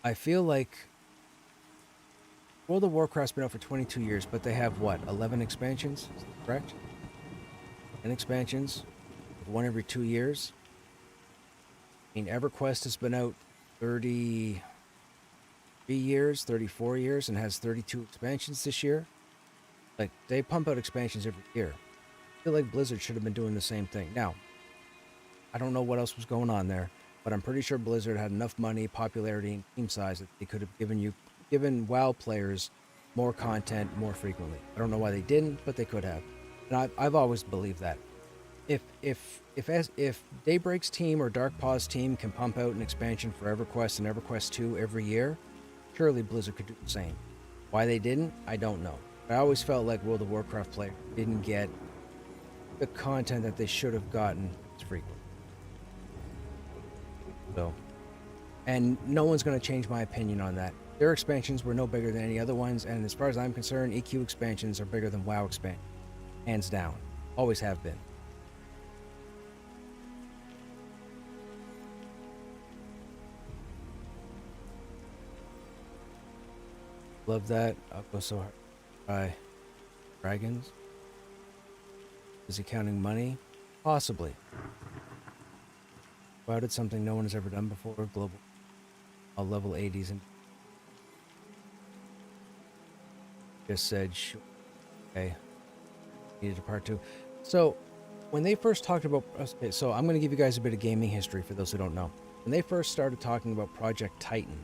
I feel like World of Warcraft's been out for 22 years, but they have what, 11 expansions? Is that correct? 10 expansions, one every 2 years. I mean, EverQuest has been out 33 years, 34 years, and has 32 expansions this year. Like, they pump out expansions every year. I feel like Blizzard should have been doing the same thing. Now, I don't know what else was going on there, but I'm pretty sure Blizzard had enough money, popularity, and team size that they could have given WoW players more content more frequently. I don't know why they didn't, but they could have. And I've always believed that. If Daybreak's team or Darkpaw's team can pump out an expansion for EverQuest and EverQuest 2 every year, surely Blizzard could do the same. Why they didn't, I don't know. I always felt like World of Warcraft players didn't get the content that they should have gotten as frequent. So, and no one's going to change my opinion on that. Their expansions were no bigger than any other ones, and as far as I'm concerned, EQ expansions are bigger than WoW expansions. Hands down. Always have been. Love that. I'll go so hard. By dragons. Is he counting money? Possibly. WoW did something no one has ever done before. Global. I'll level 80s and just said, sure. Okay. Needed a part 2. So, when they first talked about... Okay, so I'm going to give you guys a bit of gaming history for those who don't know. When they first started talking about Project Titan,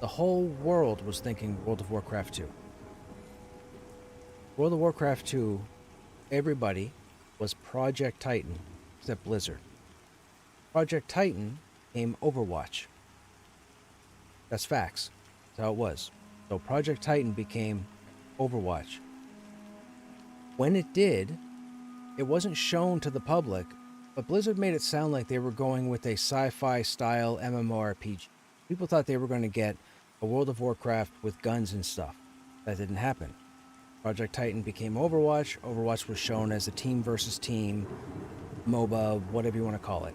the whole world was thinking World of Warcraft 2. World of Warcraft 2, everybody was Project Titan, except Blizzard. Project Titan became Overwatch. That's facts. That's how it was. So Project Titan became Overwatch. When it did, it wasn't shown to the public, but Blizzard made it sound like they were going with a sci-fi style MMORPG. People thought they were going to get a World of Warcraft with guns and stuff. That didn't happen. Project Titan became Overwatch. Overwatch was shown as a team versus team, MOBA, whatever you want to call it.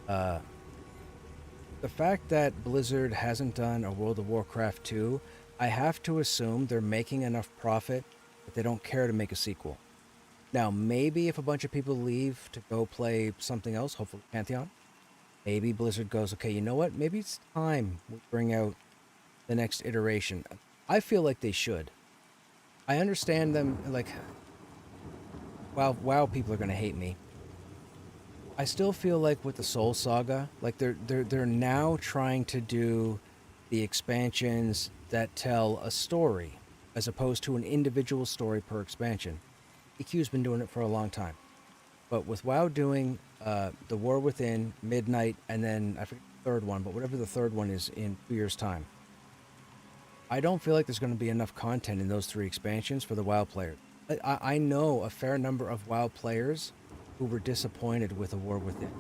The fact that Blizzard hasn't done a World of Warcraft 2, I have to assume they're making enough profit that they don't care to make a sequel. Now, maybe if a bunch of people leave to go play something else, hopefully Pantheon, maybe Blizzard goes, okay, you know what? Maybe it's time we bring out the next iteration. I feel like they should. I understand them, like, WoW people are going to hate me. I still feel like with the Soul Saga, like they're now trying to do the expansions that tell a story as opposed to an individual story per expansion. EQ's been doing it for a long time. But with WoW doing The War Within, Midnight, and then I forget the third one, but whatever the third one is in 2 years' time, I don't feel like there's going to be enough content in those 3 expansions for the WoW players. I know a fair number of WoW players who were disappointed with A War Within.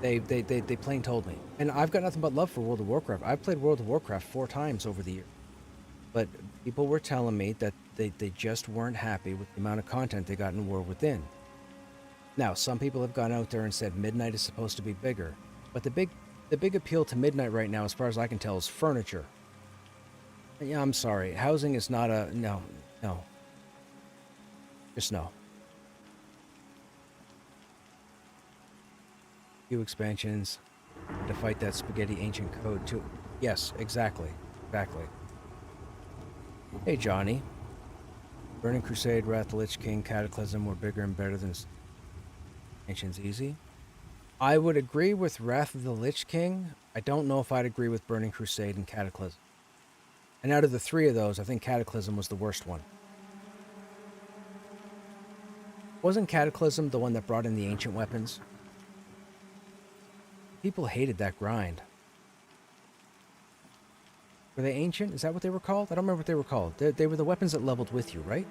They plain told me. And I've got nothing but love for World of Warcraft. I've played World of Warcraft 4 times over the year. But people were telling me that they just weren't happy with the amount of content they got in War Within. Now, some people have gone out there and said Midnight is supposed to be bigger. But the big appeal to Midnight right now, as far as I can tell, is furniture. Yeah, I'm sorry. Housing is not a... No. Just no. Few expansions to fight that spaghetti ancient code too. Yes, exactly. Hey, Johnny. Burning Crusade, Wrath of the Lich King, Cataclysm were bigger and better than Ancients Easy. I would agree with Wrath of the Lich King. I don't know if I'd agree with Burning Crusade and Cataclysm. And out of the 3 of those, I think Cataclysm was the worst one. Wasn't Cataclysm the one that brought in the ancient weapons? People hated that grind. Were they ancient? Is that what they were called? I don't remember what they were called. They were the weapons that leveled with you, right?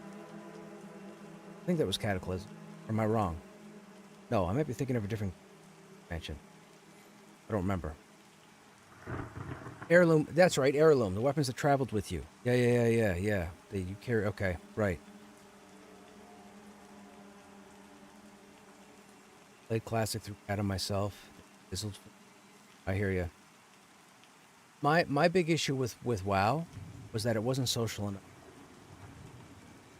I think that was Cataclysm. Or am I wrong? No, I might be thinking of a different expansion. I don't remember. Heirloom. That's right, Heirloom. The weapons that traveled with you. Yeah. You carry. Okay, right. Played Classic through Cat and myself. I hear you. My big issue with WoW was that it wasn't social enough.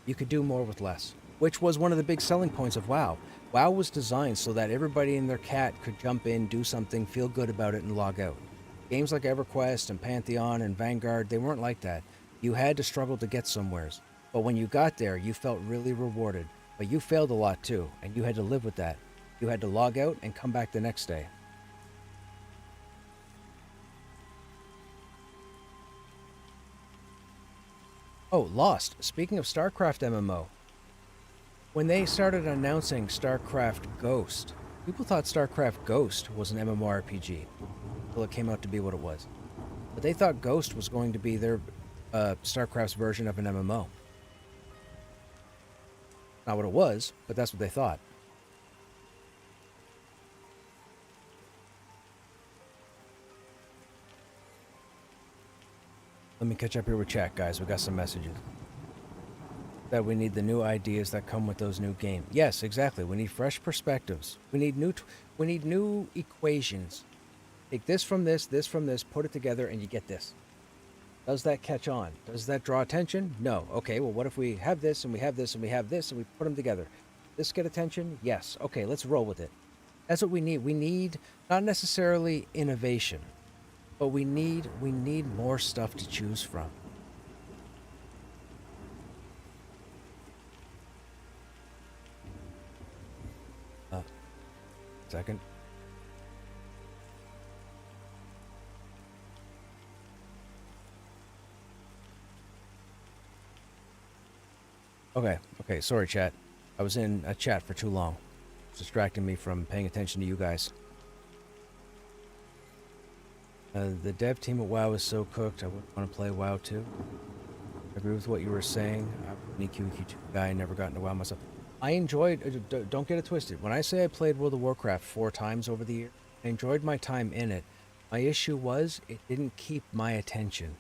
You could do more with less, which was one of the big selling points of WoW. WoW was designed so that everybody and their cat could jump in, do something, feel good about it, and log out. Games like EverQuest and Pantheon and Vanguard, they weren't like that. You had to struggle to get somewheres. But when you got there, you felt really rewarded. But you failed a lot too, and you had to live with that. You had to log out and come back the next day. Oh, Lost. Speaking of StarCraft MMO, when they started announcing StarCraft Ghost, people thought StarCraft Ghost was an MMORPG until it came out to be what it was. But they thought Ghost was going to be their StarCraft's version of an MMO. Not what it was, but that's what they thought. Let me catch up here with chat, guys. We got some messages. That we need the new ideas that come with those new games. Yes, exactly. We need fresh perspectives. We need new equations. Take this from this, put it together, and you get this. Does that catch on? Does that draw attention? No. Okay, well, what if we have this, and we have this, and we have this, and we put them together? This get attention? Yes. Okay, let's roll with it. That's what we need. We need not necessarily innovation, but we need more stuff to choose from. Second. Okay, sorry, chat. I was in a chat for too long. It's distracting me from paying attention to you guys. The dev team at WoW is so cooked, I wouldn't want to play WoW too. I agree with what you were saying. I'm an EQ2 guy, never got into WoW myself. I enjoyed, don't get it twisted. When I say I played World of Warcraft 4 times over the year, I enjoyed my time in it. My issue was it didn't keep my attention.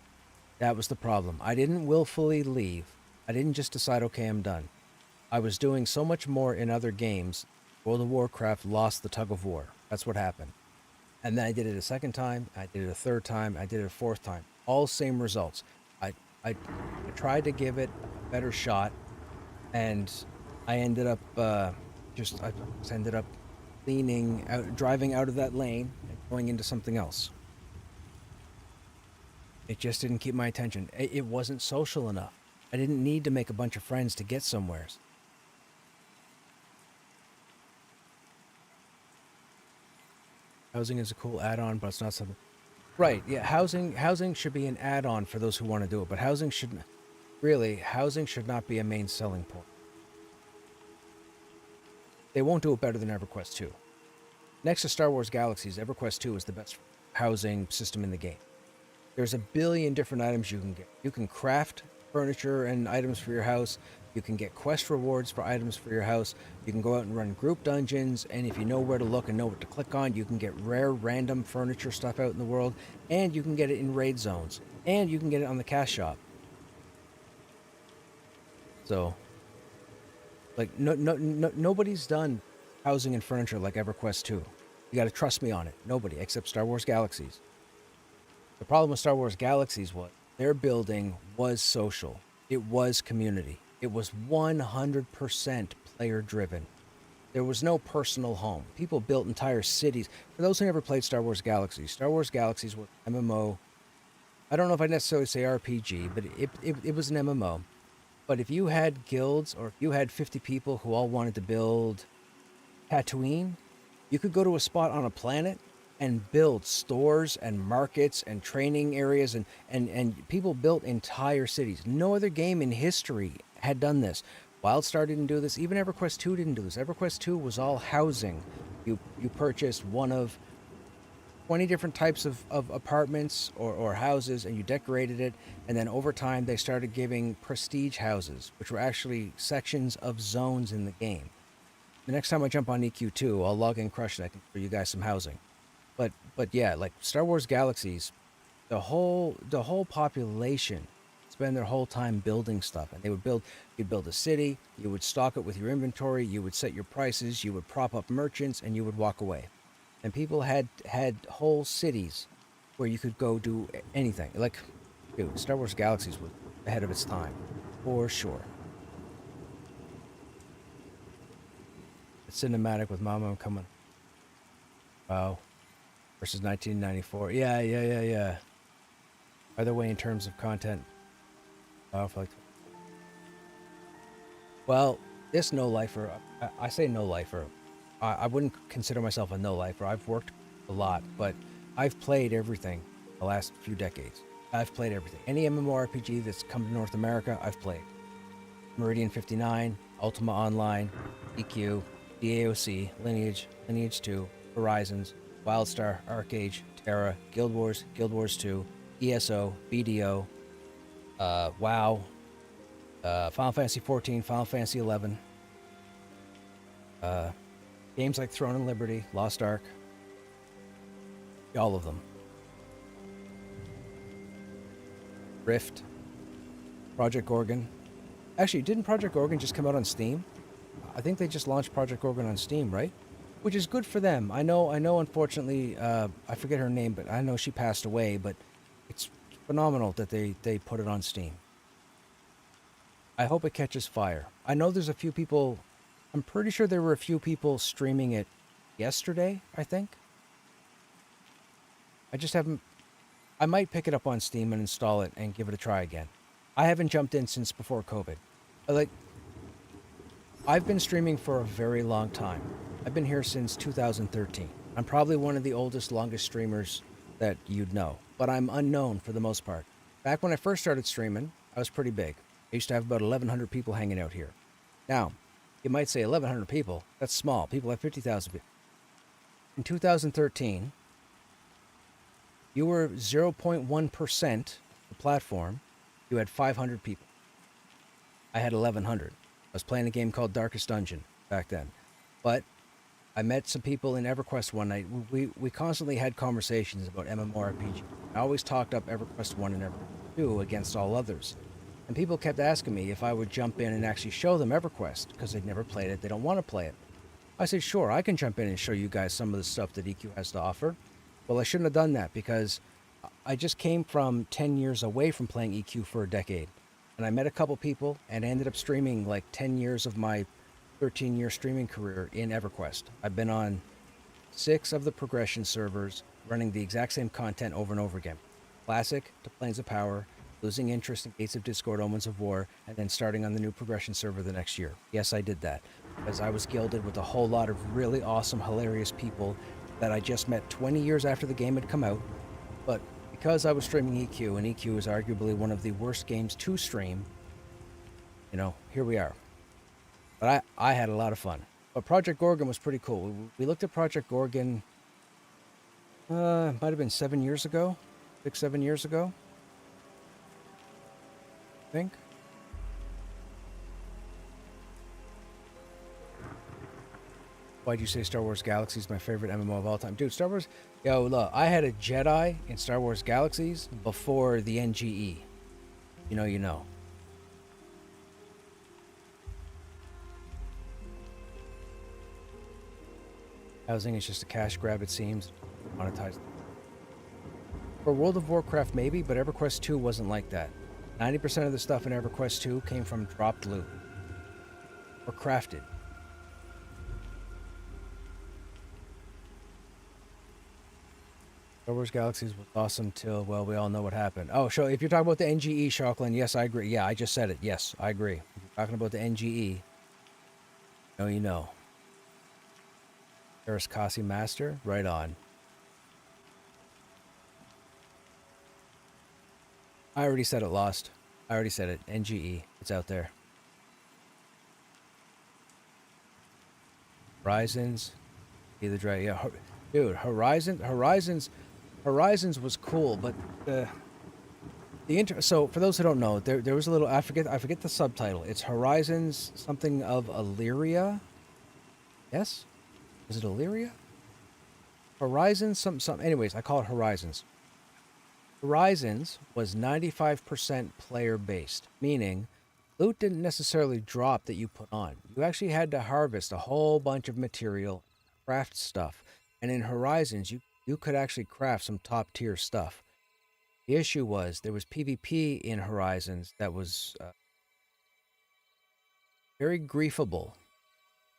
That was the problem. I didn't willfully leave. I didn't just decide, okay, I'm done. I was doing so much more in other games. World of Warcraft lost the tug of war. That's what happened. And then I did it a second time, I did it a third time, I did it a fourth time. All same results. I tried to give it a better shot, and I ended up I just ended up driving out of that lane and going into something else. It just didn't keep my attention. It wasn't social enough. I didn't need to make a bunch of friends to get somewheres. Housing is a cool add-on, but it's not something. Right, yeah, housing should be an add-on for those who want to do it, but housing should not be a main selling point. They won't do it better than EverQuest 2. Next to Star Wars Galaxies, EverQuest 2 is the best housing system in the game. There's a billion different items you can get. You can craft furniture and items for your house. You can get quest rewards for items for your house. You can go out and run group dungeons, and if you know where to look and know what to click on, you can get rare random furniture stuff out in the world, and you can get it in raid zones, and you can get it on the cash shop. So, like, nobody's done housing and furniture like EverQuest 2. You got to trust me on it. Nobody, except Star Wars Galaxies. The problem with Star Wars Galaxies was their building was social. It was community. It was 100% player-driven. There was no personal home. People built entire cities. For those who never played Star Wars Galaxies was MMO. I don't know if I'd necessarily say RPG, but it was an MMO. But if you had guilds, or if you had 50 people who all wanted to build Tatooine, you could go to a spot on a planet and build stores and markets and training areas, and people built entire cities. No other game in history had done this. WildStar didn't do this. Even EverQuest 2 didn't do this. EverQuest 2 was all housing. You purchased one of 20 different types of apartments or houses, and you decorated it. And then over time, they started giving prestige houses, which were actually sections of zones in the game. The next time I jump on EQ2, I'll log in Krushnek and for you guys some housing. But yeah, like Star Wars Galaxies, the whole population spend their whole time building stuff, and you'd build a city, you would stock it with your inventory, you would set your prices, you would prop up merchants, and you would walk away. And people had whole cities where you could go do anything. Like, dude, Star Wars Galaxies was ahead of its time, for sure. The cinematic with Mama coming. Wow. Versus 1994. Yeah. Either way, in terms of content. Well, this no-lifer, I say no-lifer. I wouldn't consider myself a no-lifer. I've worked a lot, but I've played everything the last few decades. I've played everything. Any MMORPG that's come to North America, I've played. Meridian 59, Ultima Online, EQ, DAOC, Lineage 2, Horizons, WildStar, ArcAge, Terra, Guild Wars 2, ESO, BDO, WoW, Final Fantasy 14, Final Fantasy 11, games like Throne and Liberty, Lost Ark, all of them. Rift, Project Gorgon. Actually, didn't Project Gorgon just come out on Steam? I think they just launched Project Gorgon on Steam, right? Which is good for them. I know. Unfortunately, I forget her name, but I know she passed away. But it's phenomenal that they put it on Steam. I hope it catches fire. I know there's a few people. I'm pretty sure there were a few people streaming it yesterday, I think. I just haven't. I might pick it up on Steam and install it and give it a try again. I haven't jumped in since before COVID. I've been streaming for a very long time. I've been here since 2013. I'm probably one of the oldest, longest streamers that you'd know, but I'm unknown for the most part. Back when I first started streaming, I was pretty big. I used to have about 1,100 people hanging out here. Now, you might say 1,100 people, that's small. People have 50,000 people. In 2013, you were 0.1% the platform. You had 500 people. I had 1,100. I was playing a game called Darkest Dungeon back then. But I met some people in EverQuest one night. We constantly had conversations about MMORPG. I always talked up EverQuest 1 and EverQuest 2 against all others. And people kept asking me if I would jump in and actually show them EverQuest, because they'd never played it, they don't want to play it. I said, sure, I can jump in and show you guys some of the stuff that EQ has to offer. Well, I shouldn't have done that, because I just came from 10 years away from playing EQ for a decade. And I met a couple people and ended up streaming like 10 years of my 13-year streaming career in EverQuest. I've been on 6 of the progression servers, running the exact same content over and over again. Classic to Planes of Power, losing interest in Gates of Discord, Omens of War, and then starting on the new progression server the next year. Yes, I did that, because I was gilded with a whole lot of really awesome, hilarious people that I just met 20 years after the game had come out. But because I was streaming EQ, and EQ is arguably one of the worst games to stream, here we are. But I had a lot of fun. But Project Gorgon was pretty cool. We looked at Project Gorgon, might have been 7 years ago, 6-7 years ago, I think. Why'd you say Star Wars Galaxies is my favorite MMO of all time? Dude, Star Wars... Yo, look, I had a Jedi in Star Wars Galaxies before the NGE. You know. Housing is just a cash grab, it seems. Monetized. For World of Warcraft, maybe, but EverQuest 2 wasn't like that. 90% of the stuff in EverQuest 2 came from dropped loot. Or crafted. Star Wars Galaxies was awesome till, well, we all know what happened. Oh, so if you're talking about the NGE, Shockland, yes, I agree. Yeah, I just said it. Yes, I agree. If you're talking about the NGE, you know. Eris Kasi Master, right on. I already said it, Lost. I already said it. NGE, it's out there. Horizons, either Dragon. Yeah, dude, Horizons was cool, but so for those who don't know, there was a little I forget the subtitle. It's Horizons something of Illyria. Yes, is it Illyria? Horizons some. Anyways, I call it Horizons. Horizons was 95% player based, meaning loot didn't necessarily drop that you put on. You actually had to harvest a whole bunch of material, craft stuff, and in Horizons you could actually craft some top tier stuff. The issue was there was PvP in Horizons that was very griefable,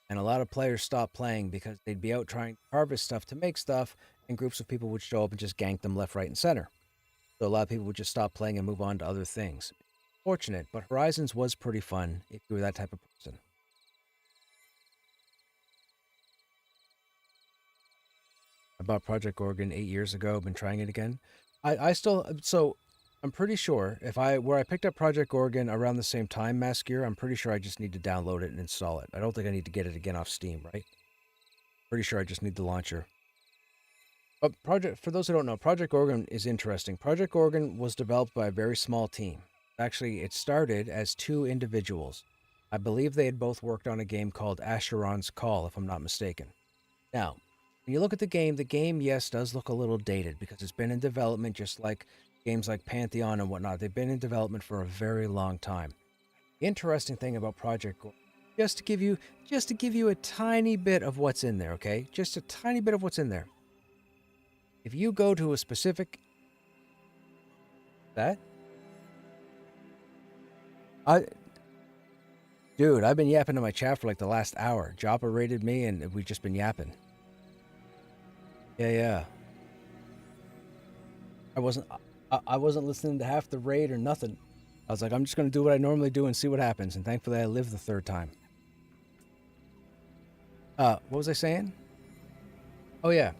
and a lot of players stopped playing because they'd be out trying to harvest stuff to make stuff, and groups of people would show up and just gank them left, right, and center. So a lot of people would just stop playing and move on to other things. Fortunate, but Horizons was pretty fun if you were that type of person. I bought Project Oregon 8 years ago. Been trying it again. I still I'm pretty sure where I picked up Project Oregon around the same time, Maskier, I'm pretty sure I just need to download it and install it. I don't think I need to get it again off Steam, right? Pretty sure I just need the launcher. But for those who don't know, Project Oregon is interesting. Project Oregon was developed by a very small team. Actually, it started as 2 individuals. I believe they had both worked on a game called Asheron's Call, if I'm not mistaken. Now, when you look at the game, yes, does look a little dated because it's been in development just like games like Pantheon and whatnot. They've been in development for a very long time. The interesting thing about Project Oregon, just to give you a tiny bit of what's in there, okay? Just a tiny bit of what's in there. If you go to a specific dude, I've been yapping to my chat for like the last hour. Joppa raided me and we've just been yapping. Yeah. I wasn't listening to half the raid or nothing. I was like, I'm just gonna do what I normally do and see what happens, and thankfully I lived the 3rd time. What was I saying? Oh yeah.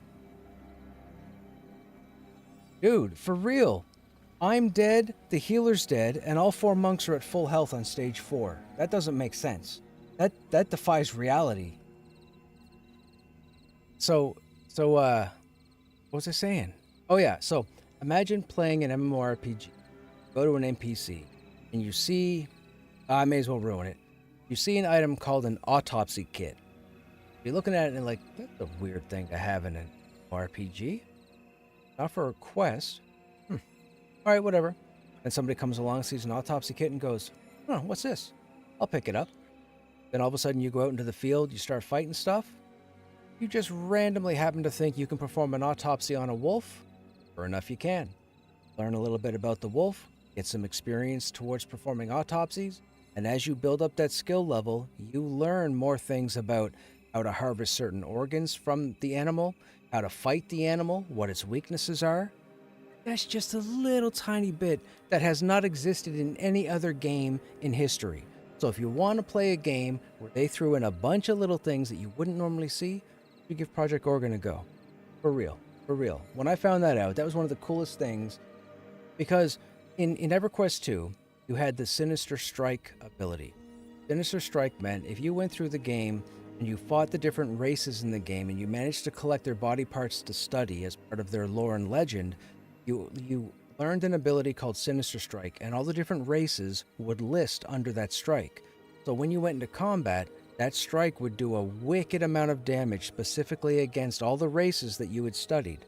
Dude, for real. I'm dead, the healer's dead, and all 4 monks are at full health on stage 4. That doesn't make sense. That defies reality. So what was I saying? Oh yeah, so imagine playing an MMORPG. Go to an NPC, and you see, I may as well ruin it. You see an item called an autopsy kit. You're looking at it and like, that's a weird thing to have in an RPG. Not for a quest. All right, whatever. And somebody comes along, sees an autopsy kit and goes, oh, what's this? I'll pick it up. Then all of a sudden you go out into the field, you start fighting stuff. You just randomly happen to think you can perform an autopsy on a wolf. Sure enough, you can. Learn a little bit about the wolf, get some experience towards performing autopsies, and as you build up that skill level, you learn more things about how to harvest certain organs from the animal, how to fight the animal, what its weaknesses are. That's just a little tiny bit that has not existed in any other game in history. So if you want to play a game where they threw in a bunch of little things that you wouldn't normally see, you give Project Oregon a go. For real. When I found that out, that was one of the coolest things, because in EverQuest 2, you had the Sinister Strike ability. Sinister Strike meant if you went through the game and you fought the different races in the game and you managed to collect their body parts to study as part of their lore and legend, you learned an ability called Sinister Strike, and all the different races would list under that strike. So when you went into combat, that strike would do a wicked amount of damage specifically against all the races that you had studied.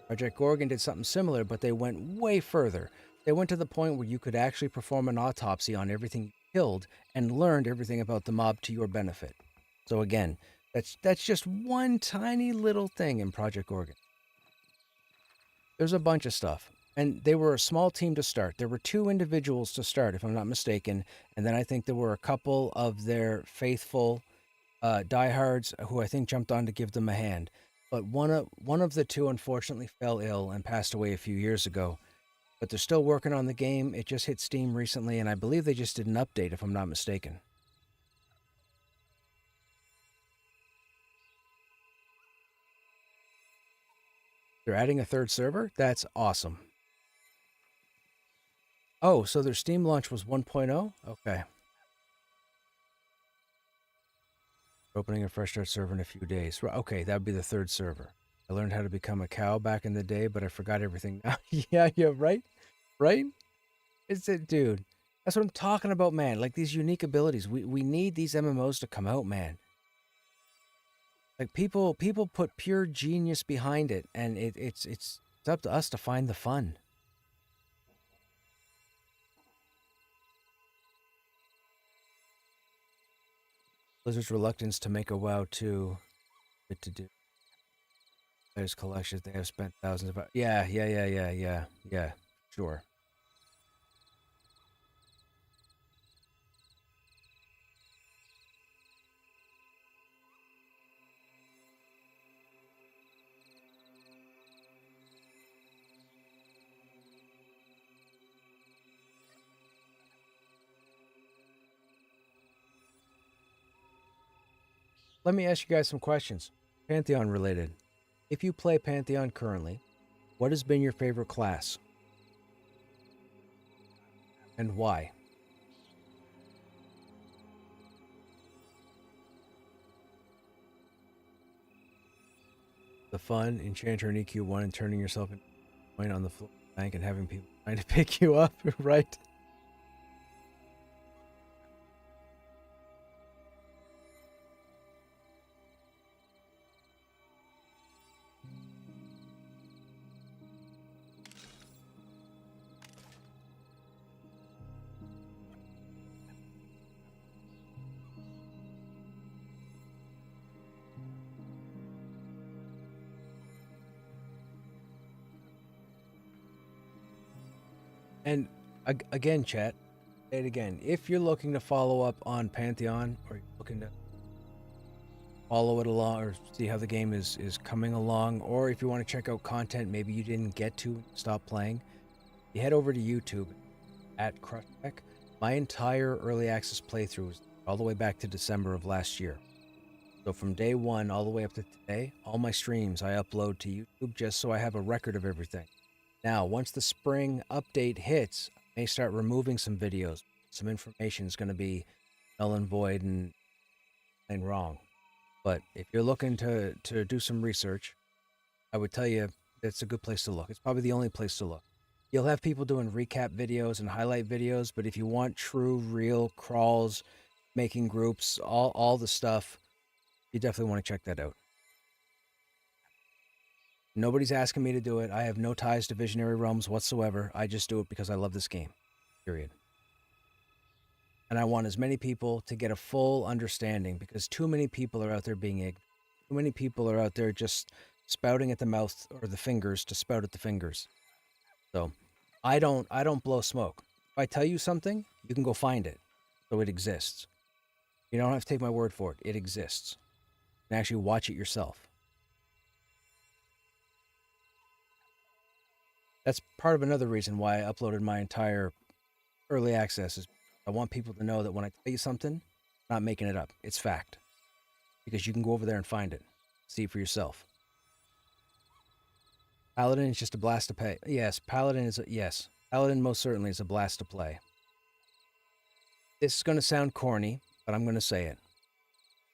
Project Oregon did something similar, but they went way further. They went to the point where you could actually perform an autopsy on everything you killed and learned everything about the mob to your benefit. So again, that's just one tiny little thing in Project Oregon. There's a bunch of stuff. And they were a small team to start. There were 2 individuals to start, if I'm not mistaken. And then I think there were a couple of their faithful diehards who I think jumped on to give them a hand. But one of the 2 unfortunately fell ill and passed away a few years ago. But they're still working on the game. It just hit Steam recently, and I believe they just did an update, if I'm not mistaken. They're adding a 3rd server? That's awesome. Oh, so their Steam launch was 1.0? Okay. Opening a fresh start server in a few days. Okay, that would be the 3rd server. I learned how to become a cow back in the day, but I forgot everything now. Yeah, right? Right? It's it, dude. That's what I'm talking about, man. Like these unique abilities. We need these MMOs to come out, man. Like people put pure genius behind it, and it's up to us to find the fun. Blizzard's reluctance to make a WoW 2 fit to do. There's collections. They have spent thousands of. Yeah. Sure. Let me ask you guys some questions. Pantheon related. If you play Pantheon currently, what has been your favorite class? And why? The fun, Enchanter and EQ1, and turning yourself into a point on the floor of the bank and having people trying to pick you up, right? And again, chat, say it again. If you're looking to follow up on Pantheon, or you're looking to follow it along or see how the game is coming along, or if you want to check out content maybe you didn't get to stop playing, you head over to YouTube at Krushnek. My entire early access playthrough was all the way back to December of last year. So from day one all the way up to today, all my streams I upload to YouTube just so I have a record of everything. Now, once the spring update hits, I may start removing some videos. Some information is going to be null and void and wrong. But if you're looking to do some research, I would tell you it's a good place to look. It's probably the only place to look. You'll have people doing recap videos and highlight videos, but if you want true, real crawls, making groups, all the stuff, you definitely want to check that out. Nobody's asking me to do it. I have no ties to Visionary Realms whatsoever. I just do it because I love this game, period. And I want as many people to get a full understanding, because too many people are out there being ignorant. Too many people are out there just spouting at the mouth or the fingers to spout at the fingers. So I don't blow smoke. If I tell you something, you can go find it. So it exists. You don't have to take my word for it. It exists. You can actually watch it yourself. That's part of another reason why I uploaded my entire early access. Is I want people to know that when I tell you something, I'm not making it up. It's fact. Because you can go over there and find it. See for yourself. Paladin is just a blast to play. Yes, Paladin is yes. Paladin most certainly is a blast to play. This is going to sound corny, but I'm going to say it.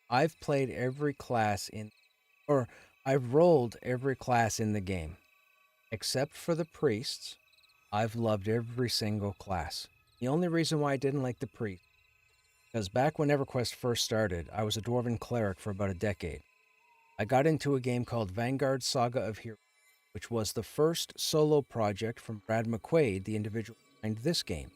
I've played every class I've rolled every class in the game. Except for the priests, I've loved every single class. The only reason why I didn't like the priest, because back when EverQuest first started, I was a Dwarven cleric for about a decade. I got into a game called Vanguard Saga of Heroes, which was the first solo project from Brad McQuaid, the individual behind this game.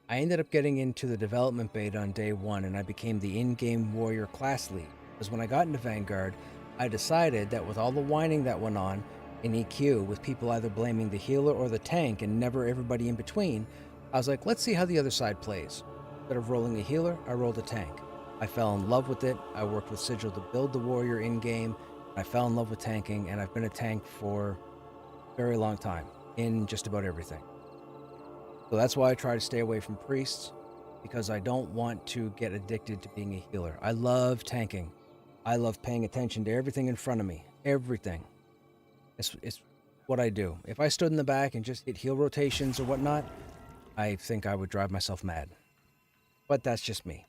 I ended up getting into the development beta on day one, and I became the in-game warrior class lead. Because when I got into Vanguard, I decided that with all the whining that went on in EQ, with people either blaming the healer or the tank and never everybody in between, I was like, let's see how the other side plays. Instead of rolling a healer, I rolled a tank. I fell in love with it. I worked with Sigil to build the warrior in-game. I fell in love with tanking, and I've been a tank for a very long time in just about everything. So that's why I try to stay away from priests, because I don't want to get addicted to being a healer. I love tanking. I love paying attention to everything in front of me. Everything. It's what I do. If I stood in the back and just hit heal rotations or whatnot, I think I would drive myself mad. But that's just me.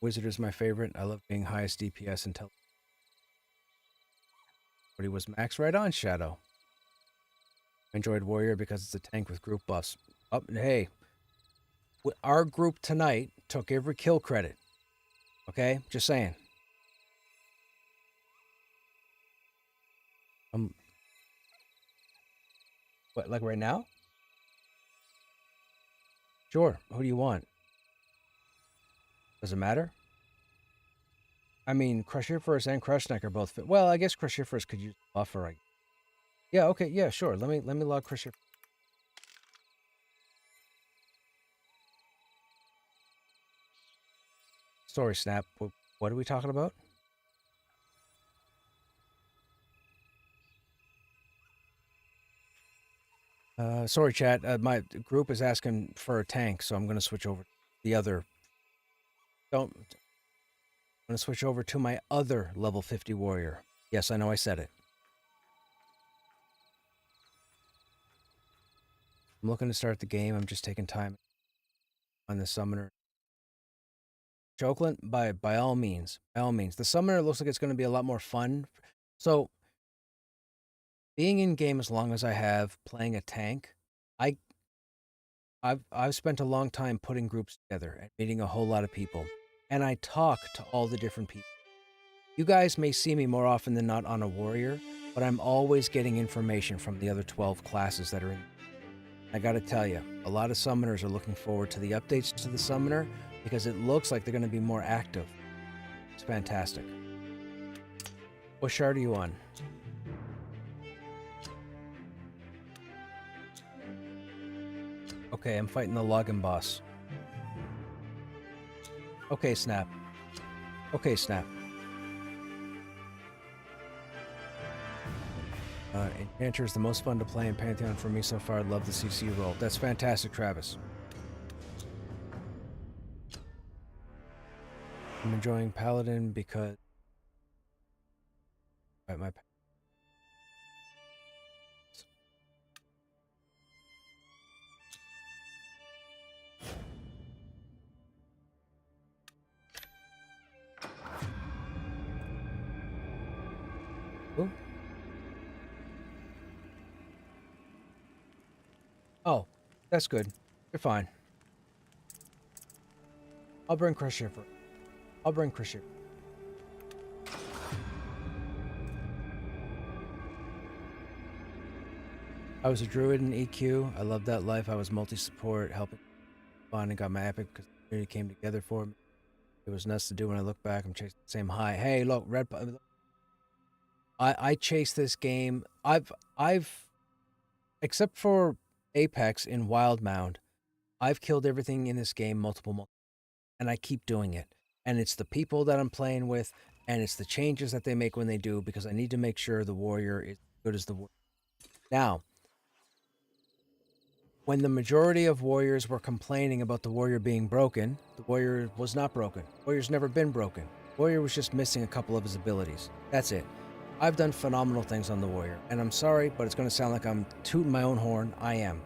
Wizard is my favorite. I love being highest DPS until. But he was max right on Shadow. I enjoyed Warrior because it's a tank with group buffs. Oh, hey, our group tonight took every kill credit. Okay, just saying. What, like right now? Sure. Who do you want? Does it matter? I mean, Crushifers and Krushnek are both fit. Well, I guess Crushifers could use buffer. Yeah. Okay. Yeah. Sure. Let me log Crushifer. Story snap. What are we talking about? Sorry, chat. My group is asking for a tank, so I'm going to switch over to the other. I'm going to switch over to my other level 50 warrior. Yes, I know I said it. I'm looking to start the game. I'm just taking time on the summoner. Chokeland, by all means. By all means. The summoner looks like it's going to be a lot more fun. So, being in game as long as I have, playing a tank, I've spent a long time putting groups together and meeting a whole lot of people. And I talk to all the different people. You guys may see me more often than not on a warrior, but I'm always getting information from the other 12 classes that are in. I gotta tell you, a lot of summoners are looking forward to the updates to the summoner because it looks like they're going to be more active. It's fantastic. What shard are you on? Okay, I'm fighting the login boss. Okay, Snap. Okay, Snap. Enchanter is the most fun to play in Pantheon for me so far. I love the CC role. That's fantastic, Travis. I'm enjoying Paladin because... Right, my... Ooh. Oh, that's good. You're fine. I'll bring Krushner. I'll bring Krushner. I was a druid in EQ. I loved that life. I was multi-support, helping fun, and got my epic because the community came together for me. It was nuts to do. When I look back, I'm chasing the same high. Hey, look, Red. I chase this game. I've except for Apex in Wildmount, I've killed everything in this game multiple, and I keep doing it. And it's the people that I'm playing with, and it's the changes that they make when they do, because I need to make sure the warrior is good as the warrior. Now, when the majority of warriors were complaining about the warrior being broken, the warrior was not broken. The warrior's never been broken. The warrior was just missing a couple of his abilities. That's it. I've done phenomenal things on the warrior, and I'm sorry, but it's going to sound like I'm tooting my own horn. I am.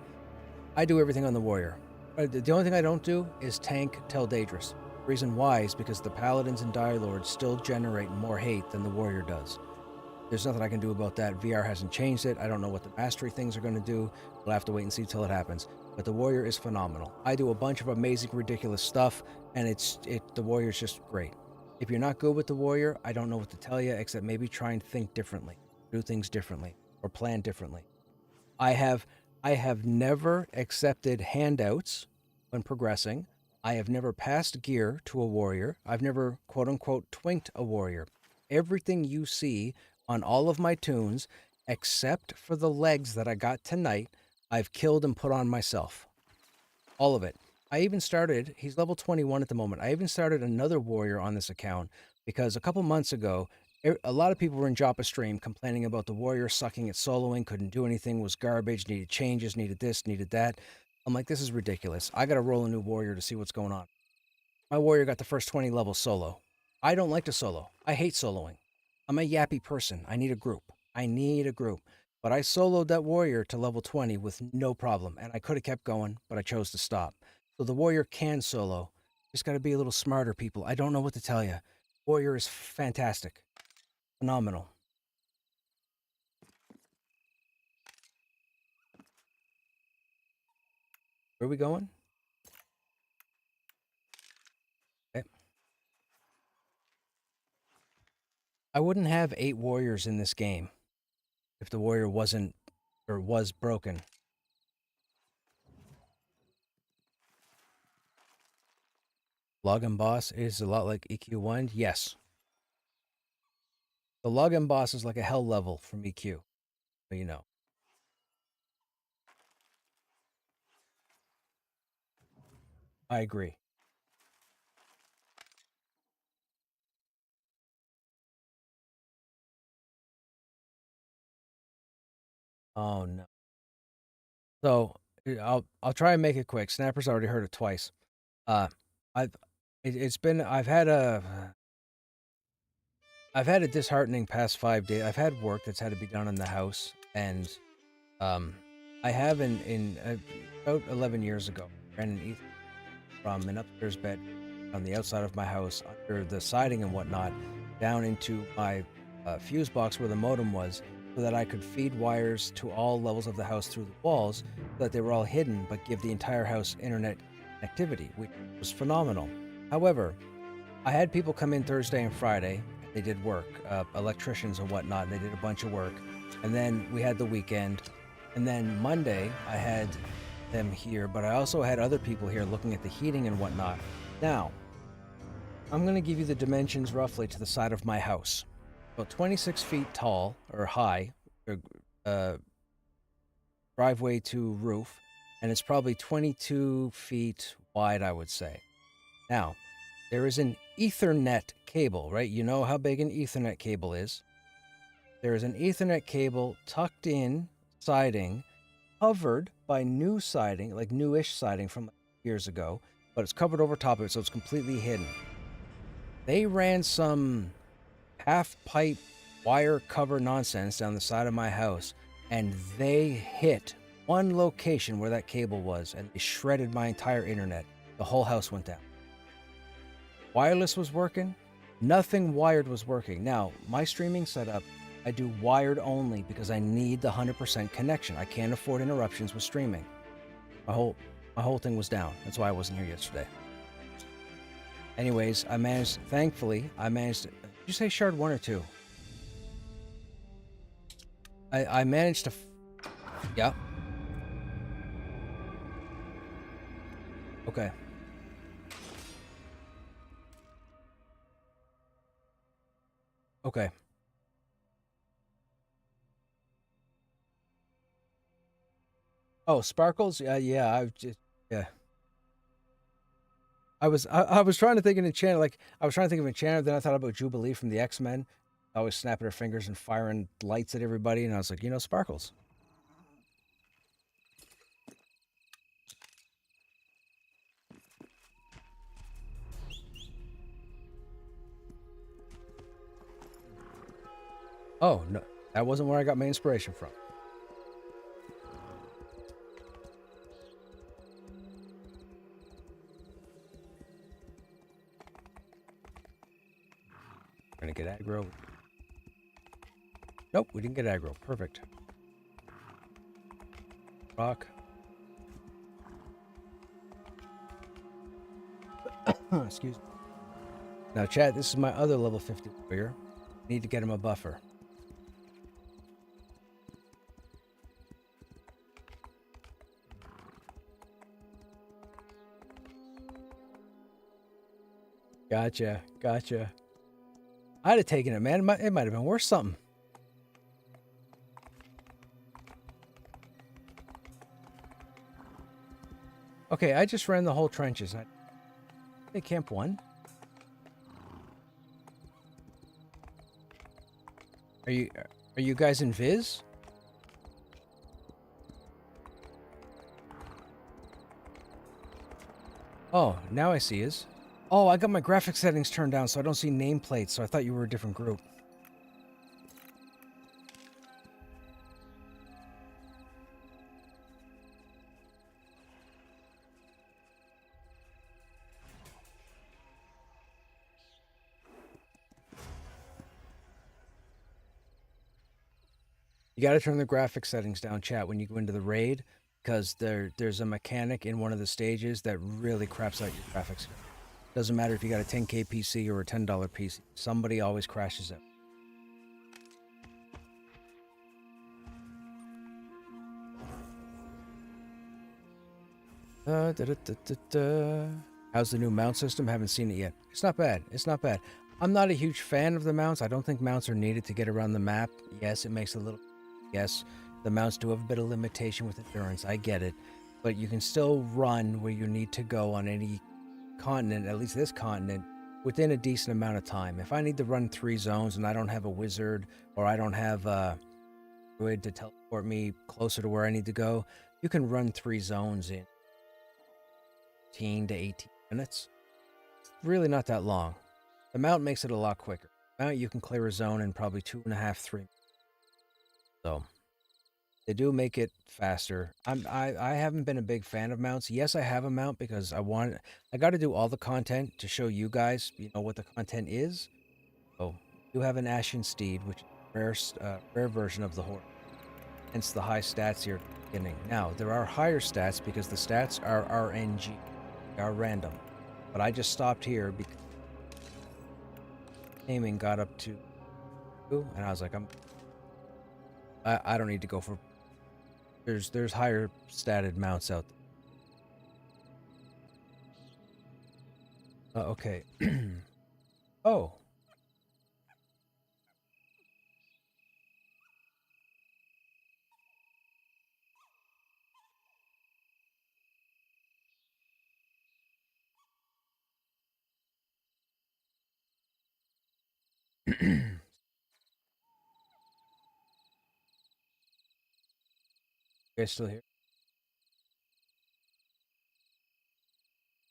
I do everything on the warrior. The only thing I don't do is tank Tell Daedrus. The reason why is because the paladins and dire lords still generate more hate than the warrior does. There's nothing I can do about that. VR hasn't changed it. I don't know what the mastery things are going to do. We'll have to wait and see till it happens. But the warrior is phenomenal. I do a bunch of amazing, ridiculous stuff, and the warrior's just great. If you're not good with the warrior, I don't know what to tell you, except maybe try and think differently, do things differently, or plan differently. I have never accepted handouts when progressing. I have never passed gear to a warrior. I've never, quote unquote, twinked a warrior. Everything you see on all of my tunes, except for the legs that I got tonight, I've killed and put on myself. All of it. I even started, he's level 21 at the moment. I even started another warrior on this account because a couple months ago, a lot of people were in Joppa stream complaining about the warrior sucking at soloing, couldn't do anything, was garbage, needed changes, needed this, needed that. I'm like, this is ridiculous. I got to roll a new warrior to see what's going on. My warrior got the first 20 levels solo. I don't like to solo. I hate soloing. I'm a yappy person. I need a group. But I soloed that warrior to level 20 with no problem, and I could have kept going, but I chose to stop. So the warrior can solo. Just got to be a little smarter, people. I don't know what to tell you. Warrior is fantastic. Phenomenal. Where are we going? Okay. I wouldn't have 8 warriors in this game if the warrior wasn't or was broken. Login boss is a lot like EQ1. Yes. The login boss is like a hell level from EQ. But you know. I agree. Oh no. So I'll try and make it quick. Snapper's already heard it twice. I've I've had a disheartening past 5 days. I've had work that's had to be done in the house, and I have in about 11 years ago ran an from an upstairs bed on the outside of my house under the siding and whatnot down into my fuse box where the modem was, so that I could feed wires to all levels of the house through the walls, so that they were all hidden but give the entire house internet connectivity, which was phenomenal. However, I had people come in Thursday and Friday. They did work, electricians and whatnot, and they did a bunch of work. And then we had the weekend. And then Monday, I had them here, but I also had other people here looking at the heating and whatnot. Now, I'm going to give you the dimensions roughly to the side of my house. About 26 feet tall, or high, driveway to roof, and it's probably 22 feet wide, I would say. Now, there is an Ethernet cable, right? You know how big an Ethernet cable is. There is an Ethernet cable tucked in siding, covered by new siding, like newish siding from years ago, but it's covered over top of it, so it's completely hidden. They ran some half-pipe wire cover nonsense down the side of my house, and they hit one location where that cable was, and they shredded my entire internet. The whole house went down. Wireless was working. Nothing wired was working. Now, my streaming setup, I do wired only because I need the 100% connection. I can't afford interruptions with streaming. My whole thing was down. That's why I wasn't here yesterday. Anyways, thankfully, I managed did you say shard 1 or 2? I managed to, yeah. Okay. Okay. Oh, sparkles? Yeah, yeah. I was trying to think of an enchanter, then I thought about Jubilee from the X-Men. Always snapping her fingers and firing lights at everybody, and I was like, sparkles. Oh, no, that wasn't where I got my inspiration from. We're gonna get aggro. Nope, we didn't get aggro. Perfect. Rock. Excuse me. Now, chat, this is my other level 50 warrior. Need to get him a buffer. Gotcha. I'd have taken it, man. It might have been worth something. Okay, I just ran the whole trenches. Hey, Camp 1? Are you guys in Viz? Oh, now I see his. Oh, I got my graphics settings turned down, so I don't see nameplates, so I thought you were a different group. You got to turn the graphics settings down, chat, when you go into the raid, because there's a mechanic in one of the stages that really craps out your graphics. Doesn't matter if you got a 10K PC or a $10 PC. Somebody always crashes it. How's the new mount system? Haven't seen it yet. It's not bad. It's not bad. I'm not a huge fan of the mounts. I don't think mounts are needed to get around the map. Yes, it makes a little... Yes, the mounts do have a bit of limitation with endurance. I get it. But you can still run where you need to go on any continent, at least this continent, within a decent amount of time. If I need to run 3 zones and I don't have a wizard or I don't have a druid to teleport me closer to where I need to go, you can run 3 zones in 15 to 18 minutes. It's really not that long. The mount makes it a lot quicker. Mount, you can clear a zone in probably 2.5, 3 minutes. So they do make it faster. I haven't been a big fan of mounts. Yes, I have a mount because I got to do all the content to show you guys, what the content is. So you have an Ashen Steed, which is a rare version of the horse. Hence the high stats here at the beginning. Now, there are higher stats because the stats are RNG. They are random. But I just stopped here because aiming got up to 2, and I was like, I don't need to go for... There's higher statted mounts out there. Okay. Oh. You guys still here?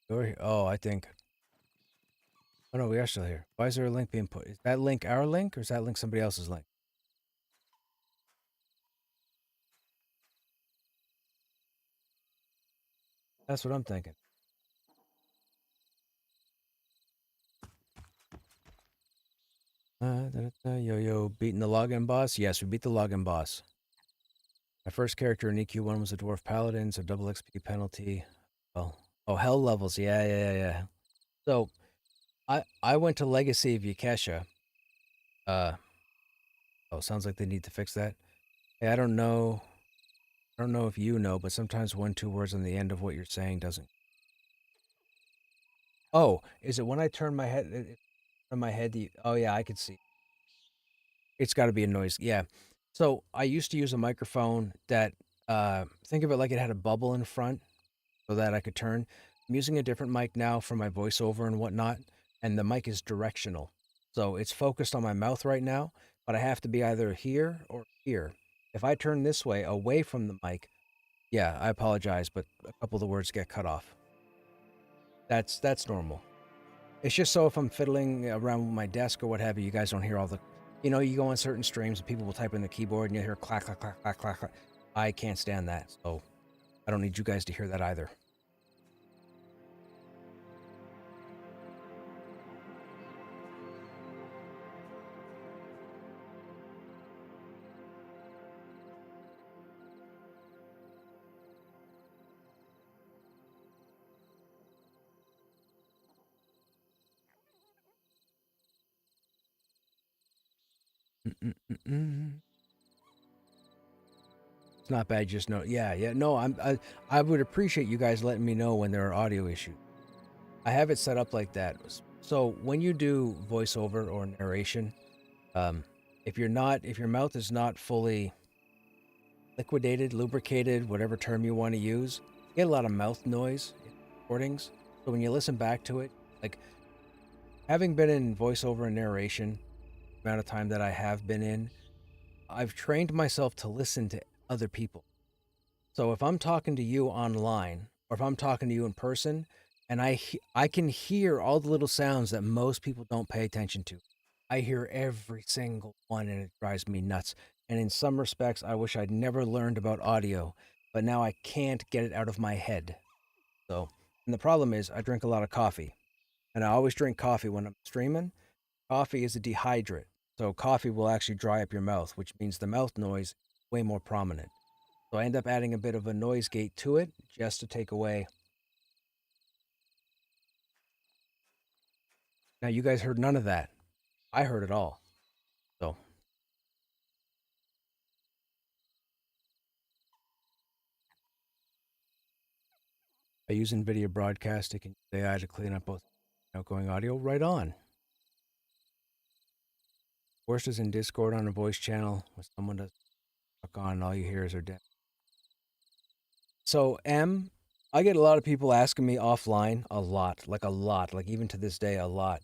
You're here? Oh, I think... Oh, no, we are still here. Why is there a link being put? Is that link our link, or is that link somebody else's link? That's what I'm thinking. Yo, beating the login boss? Yes, we beat the login boss. My first character in EQ1 was a Dwarf Paladin, so double XP penalty. Oh, hell levels. Yeah. So, I went to Legacy of Yakesha. Sounds like they need to fix that. Hey, I don't know if you know, but sometimes 1-2 words on the end of what you're saying doesn't. Oh, is it when I turn my head? On my head, oh yeah, I could see. It's got to be a noise. Yeah. So I used to use a microphone that, think of it like it had a bubble in front so that I could turn. I'm using a different mic now for my voiceover and whatnot, and the mic is directional. So it's focused on my mouth right now, but I have to be either here or here. If I turn this way, away from the mic, yeah, I apologize, but a couple of the words get cut off. That's normal. It's just so if I'm fiddling around with my desk or what have you, you guys don't hear all the... you go on certain streams and people will type in the keyboard and you hear clack, clack, clack, clack, clack, clack. I can't stand that, so I don't need you guys to hear that either. It's not bad, just no. Yeah. No, I would appreciate you guys letting me know when there are audio issues. I have it set up like that. So when you do voiceover or narration, if your mouth is not fully liquidated, lubricated, whatever term you want to use, you get a lot of mouth noise in recordings. So when you listen back to it, like having been in voiceover and narration, the amount of time that I have been in, I've trained myself to listen to other people. So if I'm talking to you online, or if I'm talking to you in person, and I can hear all the little sounds that most people don't pay attention to. I hear every single one, and it drives me nuts. And in some respects, I wish I'd never learned about audio, but now I can't get it out of my head. So, and the problem is I drink a lot of coffee, and I always drink coffee when I'm streaming. Coffee is a dehydrant, so coffee will actually dry up your mouth, which means the mouth noise way more prominent. So I end up adding a bit of a noise gate to it just to take away. Now, you guys heard none of that. I heard it all. So I use NVIDIA Broadcasting and AI to clean up both outgoing audio. Right on. Worst is in Discord on a voice channel when someone does talk on and all you hear is their death. So I get a lot of people asking me offline a lot, like even to this day, a lot.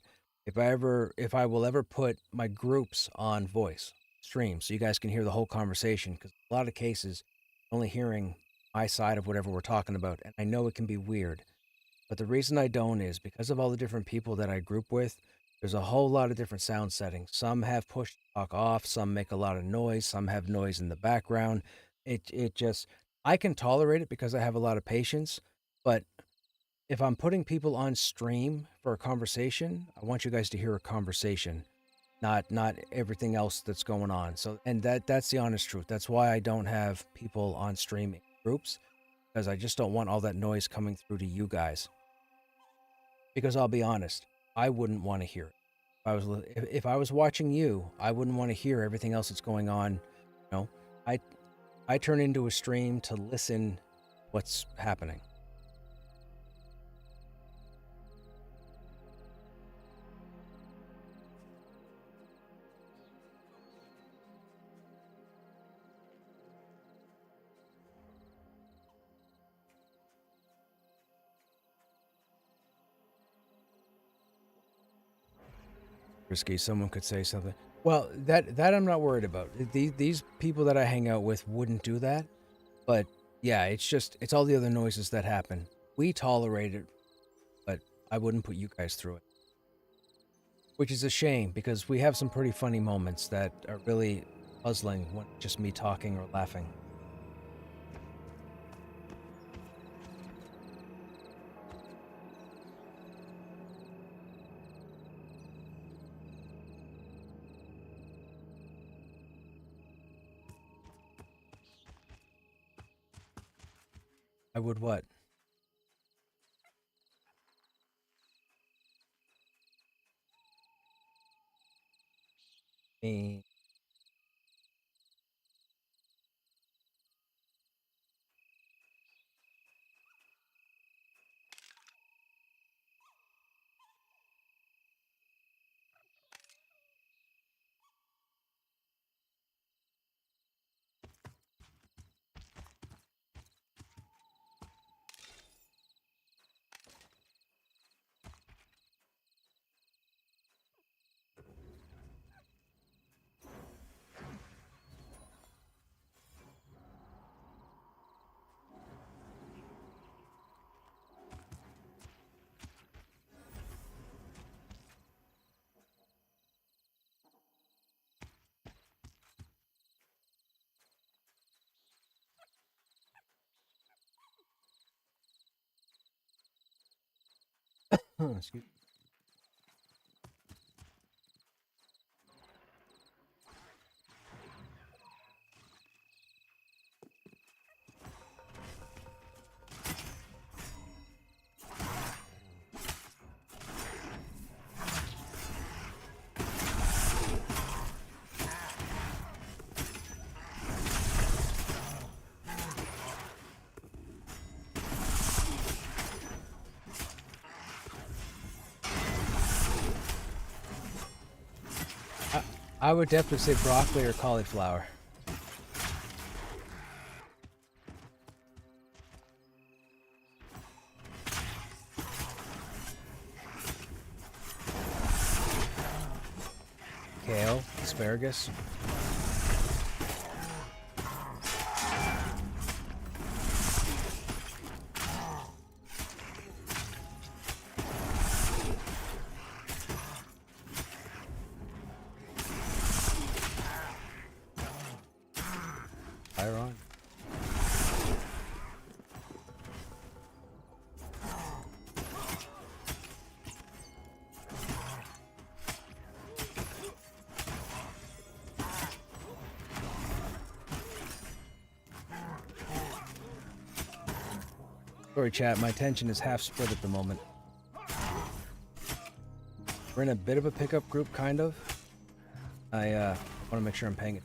If I will ever put my groups on voice stream so you guys can hear the whole conversation, because a lot of cases, only hearing my side of whatever we're talking about, and I know it can be weird. But the reason I don't is because of all the different people that I group with, there's a whole lot of different sound settings. Some have push talk off, some make a lot of noise, some have noise in the background. It just, I can tolerate it because I have a lot of patience, but if I'm putting people on stream for a conversation, I want you guys to hear a conversation, not everything else that's going on. So, and that's the honest truth. That's why I don't have people on streaming groups, because I just don't want all that noise coming through to you guys. Because I'll be honest, I wouldn't want to hear it. If I was watching you, I wouldn't want to hear everything else that's going on. You know, I turn into a stream to listen what's happening. Risky, someone could say something. Well, that I'm not worried about. These people that I hang out with wouldn't do that. But yeah, it's all the other noises that happen. We tolerate it, but I wouldn't put you guys through it. Which is a shame, because we have some pretty funny moments that are really puzzling when just me talking or laughing. I would what? Me. Excuse me. I would definitely say broccoli or cauliflower. Kale, asparagus. Fire on. Sorry, chat. My attention is half split at the moment. We're in a bit of a pickup group, kind of. I want to make sure I'm paying it.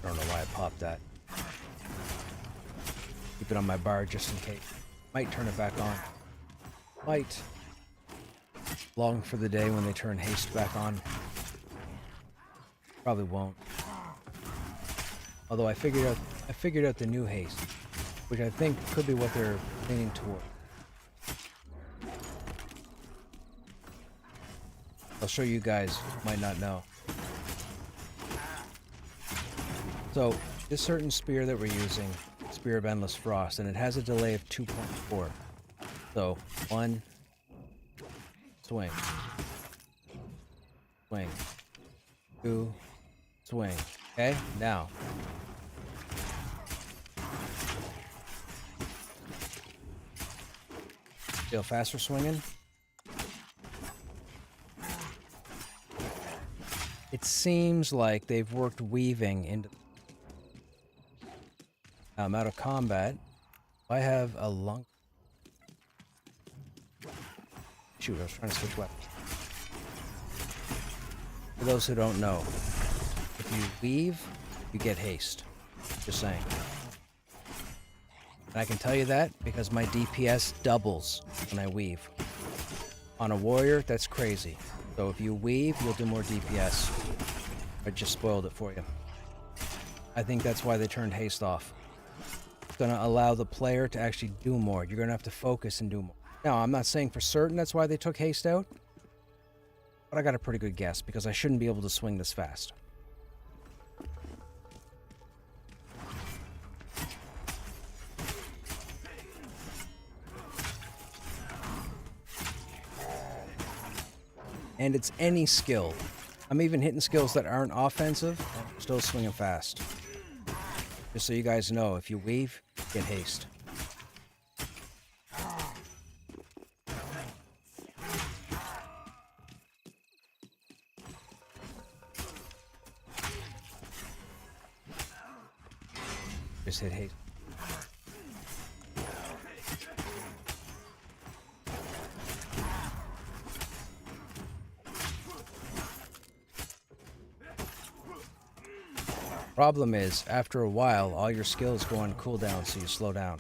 I don't know why I popped that. Keep it on my bar just in case. Might turn it back on. Might. Long for the day when they turn haste back on. Probably won't. Although I figured out the new haste, which I think could be what they're leaning toward. I'll show you guys who might not know. So, this certain spear that we're using, Spear of Endless Frost, and it has a delay of 2.4. So, 1, swing, swing, 2, swing. Okay, now. See how fast we're swinging? It seems like they've worked weaving into... I'm out of combat. I have a lung... Shoot, I was trying to switch weapons. For those who don't know, if you weave, you get haste. Just saying. And I can tell you that because my DPS doubles when I weave. On a warrior, that's crazy. So if you weave, you'll do more DPS. I just spoiled it for you. I think that's why they turned haste off. It's going to allow the player to actually do more. You're going to have to focus and do more. Now, I'm not saying for certain that's why they took haste out, but I got a pretty good guess because I shouldn't be able to swing this fast. And it's any skill. I'm even hitting skills that aren't offensive, and I'm still swinging fast. Just so you guys know, if you weave, get haste. Just hit haste. Problem is, after a while, all your skills go on cooldown, so you slow down.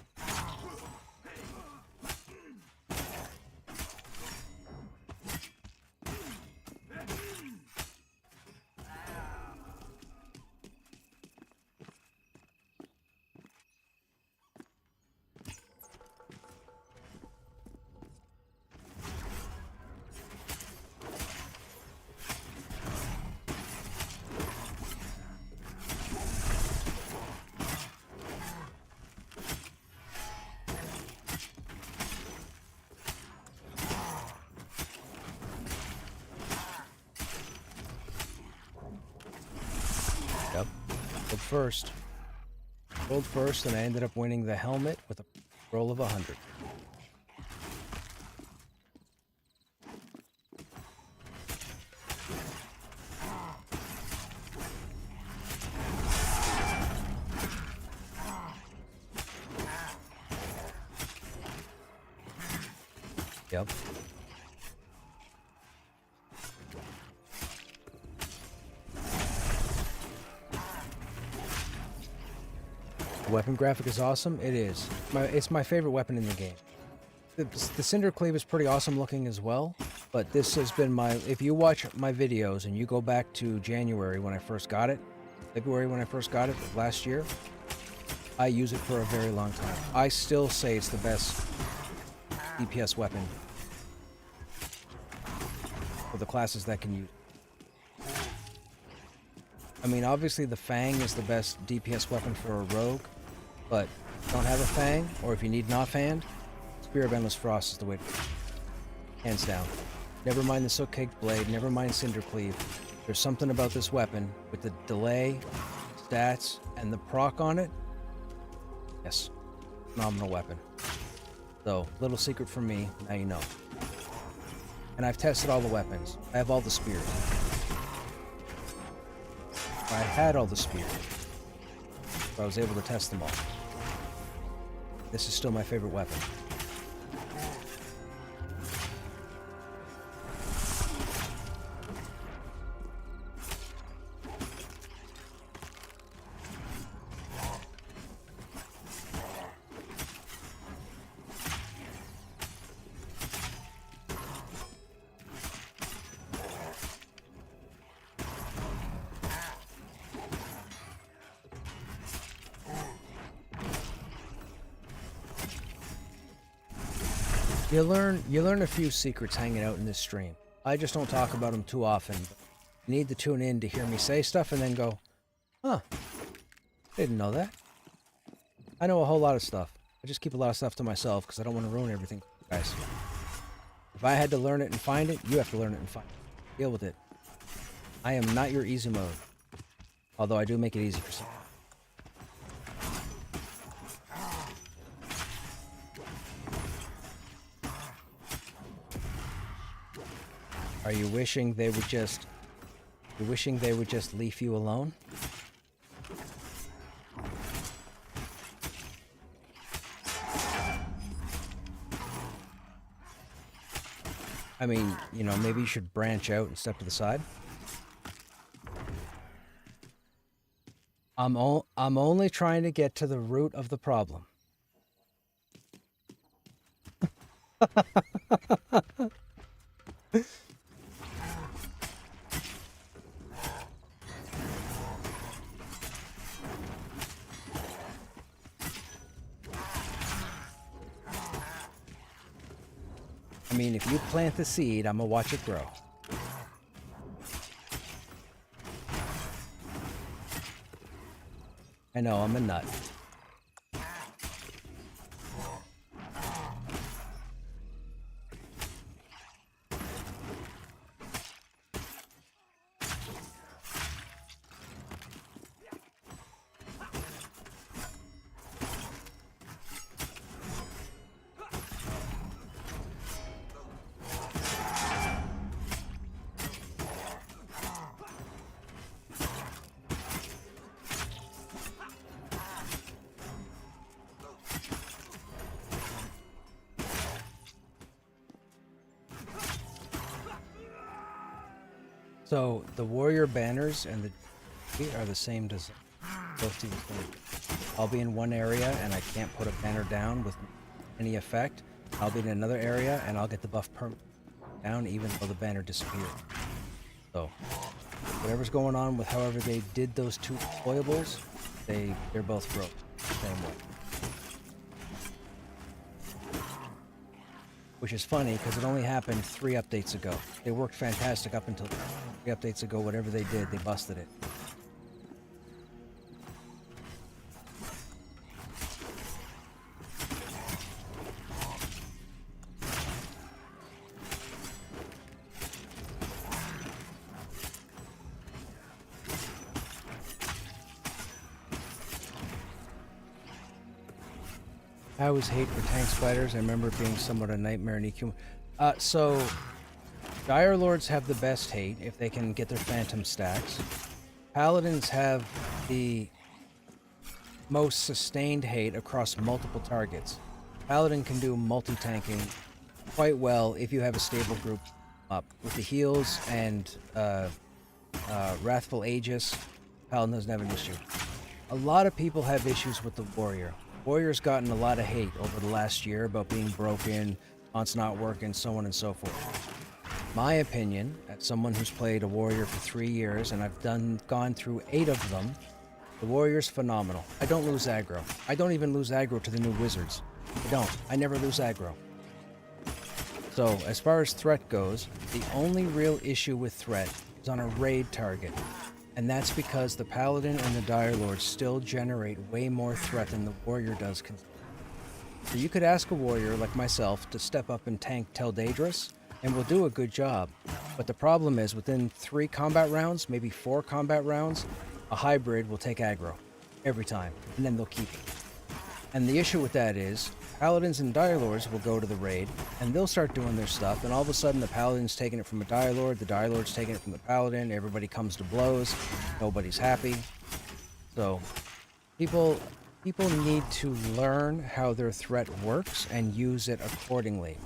Yep. Rolled first, and I ended up winning the helmet with a roll of 100. Yep. The weapon graphic is awesome. It is. It's my favorite weapon in the game. the Cinder Cleave is pretty awesome looking as well, but this has been my... If you watch my videos and you go back to January when I first got it, February when I first got it, last year, I use it for a very long time. I still say it's the best DPS weapon for the classes that can use it. I mean, obviously the Fang is the best DPS weapon for a rogue, but if you don't have a Fang, or if you need an offhand, Spear of Endless Frost is the way to go. Hands down. Never mind the Soot-Caked Blade, never mind Cinder Cleave. There's something about this weapon with the delay, stats, and the proc on it. Yes, phenomenal weapon. So, little secret from me, now you know. And I've tested all the weapons. I have all the spears. I had all the spears. So I was able to test them all. This is still my favorite weapon. You learn a few secrets hanging out in this stream. I just don't talk about them too often. But you need to tune in to hear me say stuff and then go, huh, didn't know that. I know a whole lot of stuff. I just keep a lot of stuff to myself because I don't want to ruin everything for you guys. If I had to learn it and find it, you have to learn it and find it. Deal with it. I am not your easy mode. Although I do make it easy for some. Are you wishing they would just... You're wishing they would just leave you alone? I mean, you know, maybe you should branch out and step to the side. I'm only trying to get to the root of the problem. I mean, if you plant the seed, I'm gonna watch it grow. I know, I'm a nut. So the warrior banners and the are the same design. Both do the same. I'll be in one area and I can't put a banner down with any effect. I'll be in another area and I'll get the buff down even though the banner disappeared. So whatever's going on with however they did those two deployables, they're both broke the same way. Which is funny, because it only happened 3 updates ago. They worked fantastic up until 3 updates ago. Whatever they did, they busted it. I always hate for tank spiders. I remember it being somewhat a nightmare in EQ. So, Dire Lords have the best hate if they can get their phantom stacks. Paladins have the most sustained hate across multiple targets. Paladin can do multi-tanking quite well if you have a stable group up. With the heals and Wrathful Aegis, Paladin doesn't have an issue. A lot of people have issues with the warrior. Warrior's gotten a lot of hate over the last year about being broken, fonts not working, so on and so forth. My opinion, as someone who's played a Warrior for 3 years, and I've gone through 8 of them, the Warrior's phenomenal. I don't lose aggro. I don't even lose aggro to the new Wizards. I don't. I never lose aggro. So, as far as threat goes, the only real issue with threat is on a raid target. And that's because the Paladin and the Dire Lord still generate way more threat than the Warrior does. So you could ask a Warrior like myself to step up and tank Tel Daedrus, and we'll do a good job. But the problem is, within 3 combat rounds, maybe 4 combat rounds, a hybrid will take aggro. Every time. And then they'll keep it. And the issue with that is, Paladins and Dire Lords will go to the raid, and they'll start doing their stuff, and all of a sudden the Paladin's taking it from a Dire Lord, the Dire Lord's taking it from the Paladin, everybody comes to blows, nobody's happy. So, people need to learn how their threat works and use it accordingly.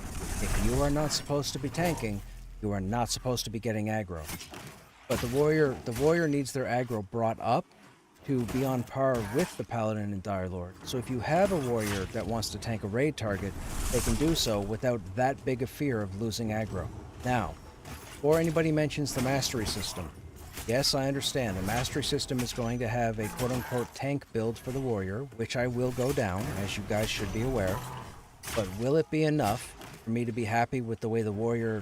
If you are not supposed to be tanking, you are not supposed to be getting aggro. But the warrior needs their aggro brought up to be on par with the Paladin and Dire Lord. So if you have a warrior that wants to tank a raid target, they can do so without that big a fear of losing aggro. Now, before anybody mentions the mastery system, yes, I understand the mastery system is going to have a quote-unquote tank build for the warrior, which I will go down, as you guys should be aware. But will it be enough for me to be happy with the way the warrior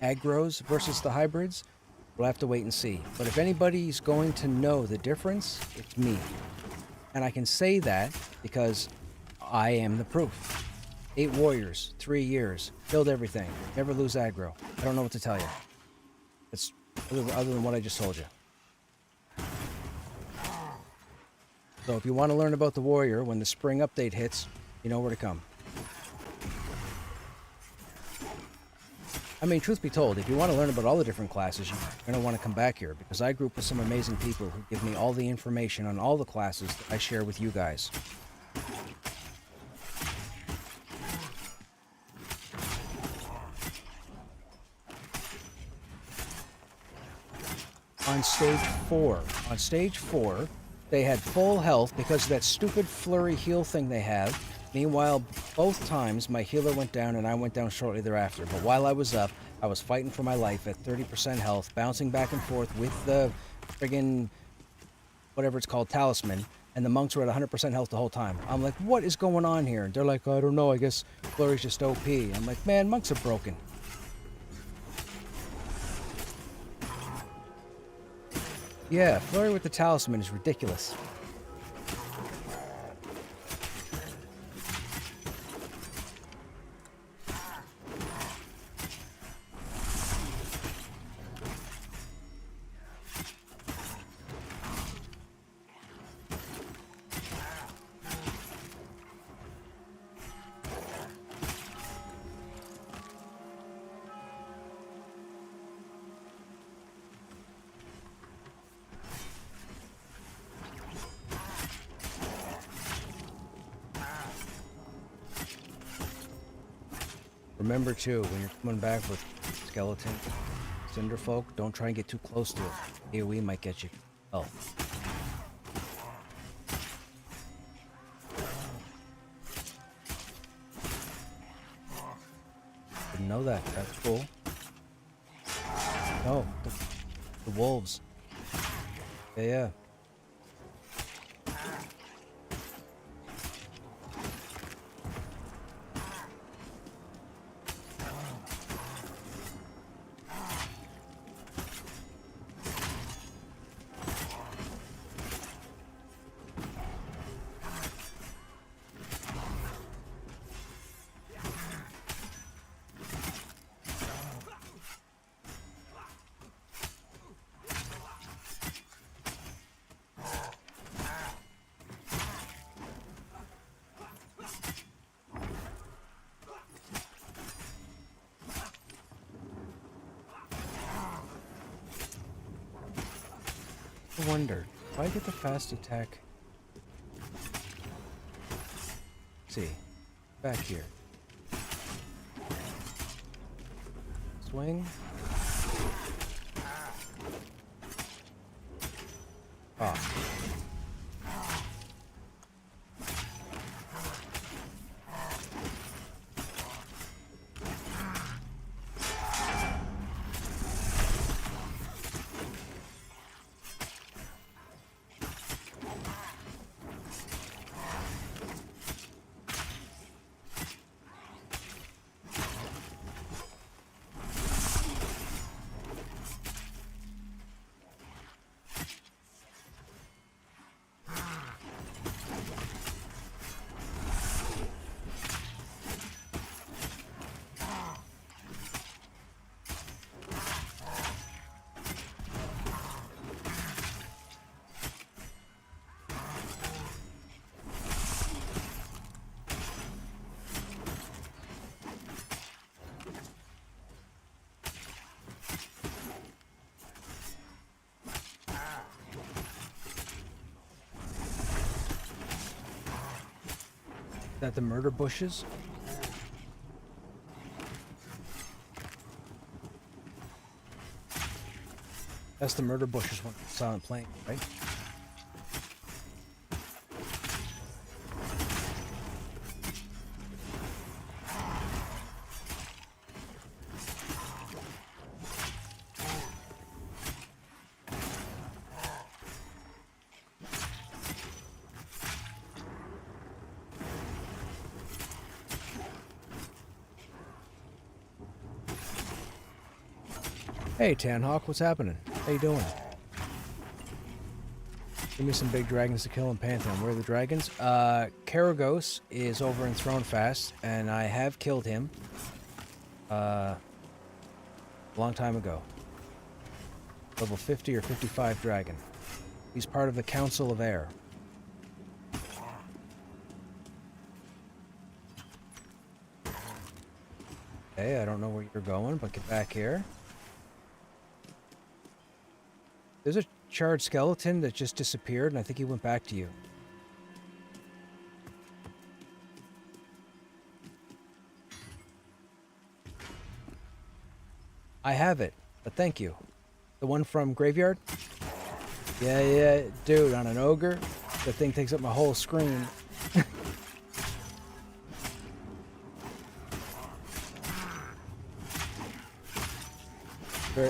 aggros versus the hybrids? We'll have to wait and see. But if anybody's going to know the difference, it's me. And I can say that because I am the proof. 8 warriors, 3 years, killed everything, never lose aggro. I don't know what to tell you. It's other than what I just told you. So if you want to learn about the warrior when the spring update hits, you know where to come. I mean, truth be told, if you want to learn about all the different classes, you're going to want to come back here, because I group with some amazing people who give me all the information on all the classes that I share with you guys. On stage 4, they had full health because of that stupid flurry heal thing they have. Meanwhile, both times my healer went down and I went down shortly thereafter. But while I was up, I was fighting for my life at 30% health, bouncing back and forth with the friggin' whatever it's called, talisman, and the monks were at 100% health the whole time. I'm like, what is going on here? And they're like, I don't know, I guess flurry's just OP. I'm like, man, monks are broken. Yeah, flurry with the talisman is ridiculous. Remember too, when you're coming back with skeleton, cinderfolk, don't try and get too close to it. AoE might get you. Oh. Didn't know that. That's cool. Oh, the wolves. Yeah. I wonder, if I get the fast attack... see, back here. Swing. Ah. that the murder bushes? That's the murder bushes one silent playing, right? Hey, Tanhawk, what's happening? How you doing? Give me some big dragons to kill in Pantheon. Where are the dragons? Karagos is over in Thronefast, and I have killed him a long time ago. Level 50 or 55 dragon. He's part of the Council of Air. Okay, I don't know where you're going, but get back here. There's a charred skeleton that just disappeared, and I think he went back to you. I have it, but thank you. The one from Graveyard? Yeah, dude, on an ogre, the thing takes up my whole screen.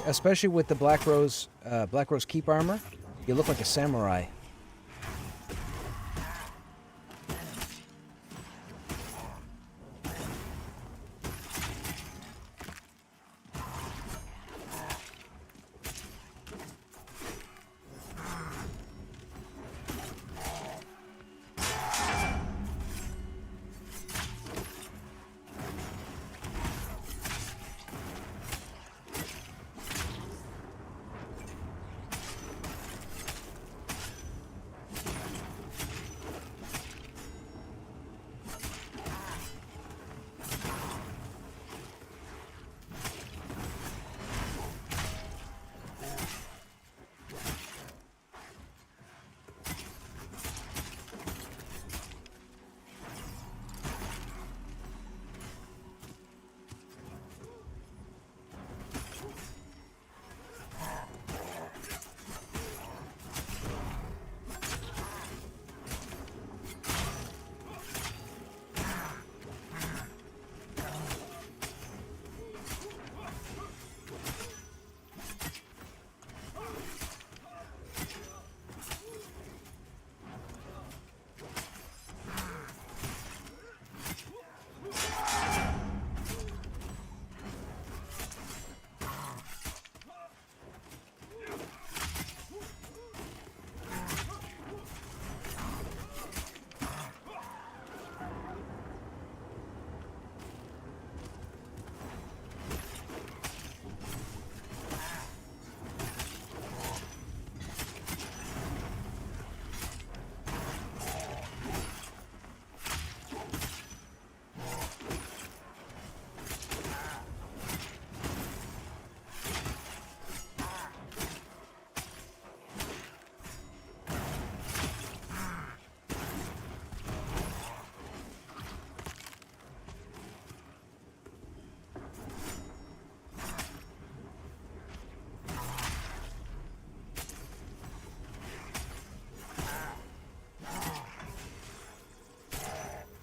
Especially with the Black Rose Keep armor, you look like a samurai.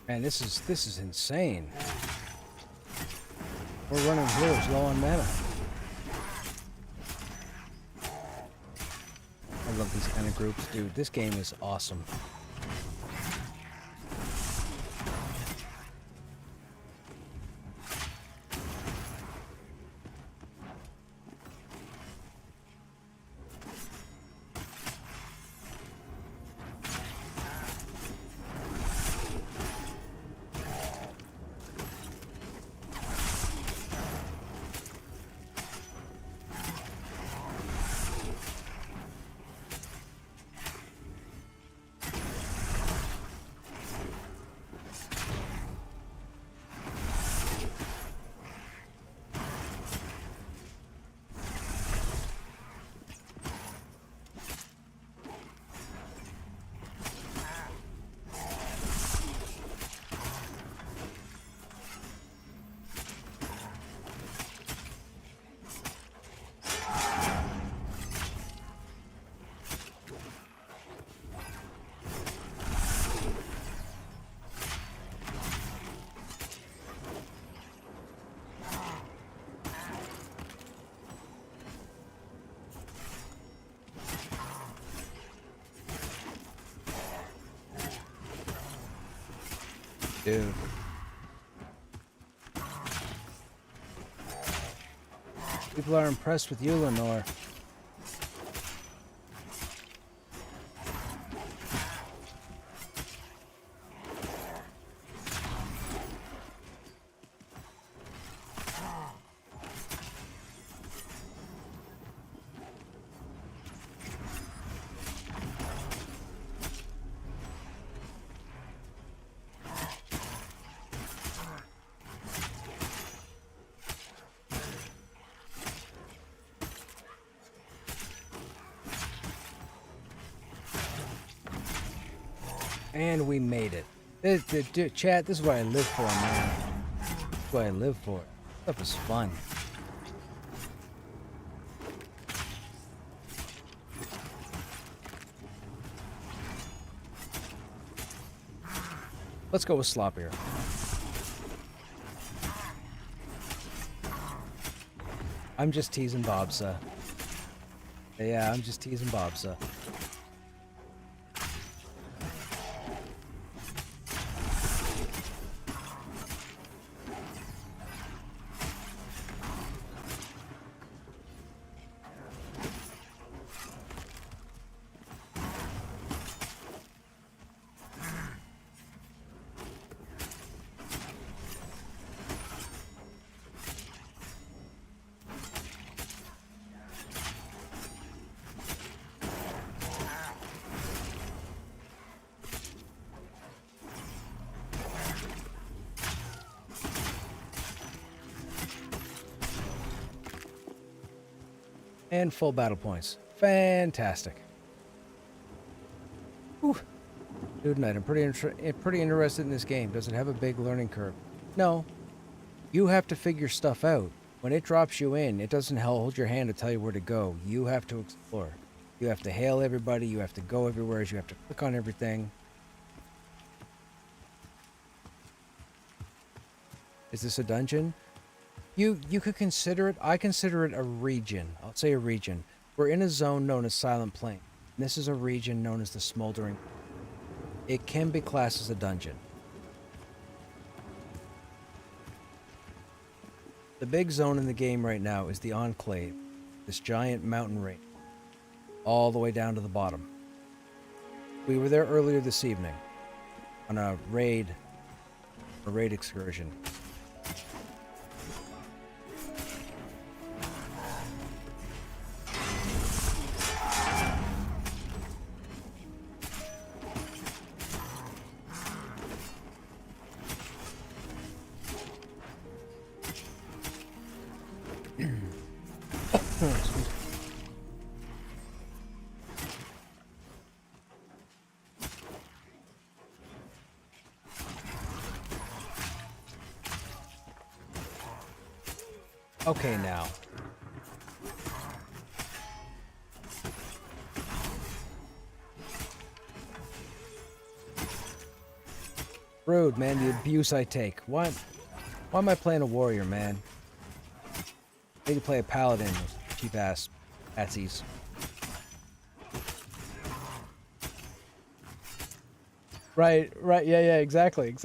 Man, this is insane. We're running healers low on mana. I love these kind of groups, dude. This game is awesome. Dude. People are impressed with you, Lenore. And we made it. Chat, this is what I live for, man. This is what I live for. Stuff is fun. Let's go with Sloppier. I'm just teasing Bobsa. Yeah, I'm just teasing Bobsa. And full battle points. Fantastic. Whew. Dude Knight, I'm pretty interested in this game. Does it have a big learning curve? No. You have to figure stuff out. When it drops you in, it doesn't hold your hand to tell you where to go. You have to explore. You have to hail everybody. You have to go everywhere. You have to click on everything. Is this a dungeon? You could consider it. I consider it a region. I'll say a region. We're in a zone known as Silent Plain. This is a region known as the Smoldering. It can be classed as a dungeon. The big zone in the game right now is the Enclave, this giant mountain range, all the way down to the bottom. We were there earlier this evening on a raid excursion. Okay, now. Rude, man, the abuse I take. Why am I playing a warrior, man? I need to play a paladin with cheap-ass patsies. Right, yeah, exactly.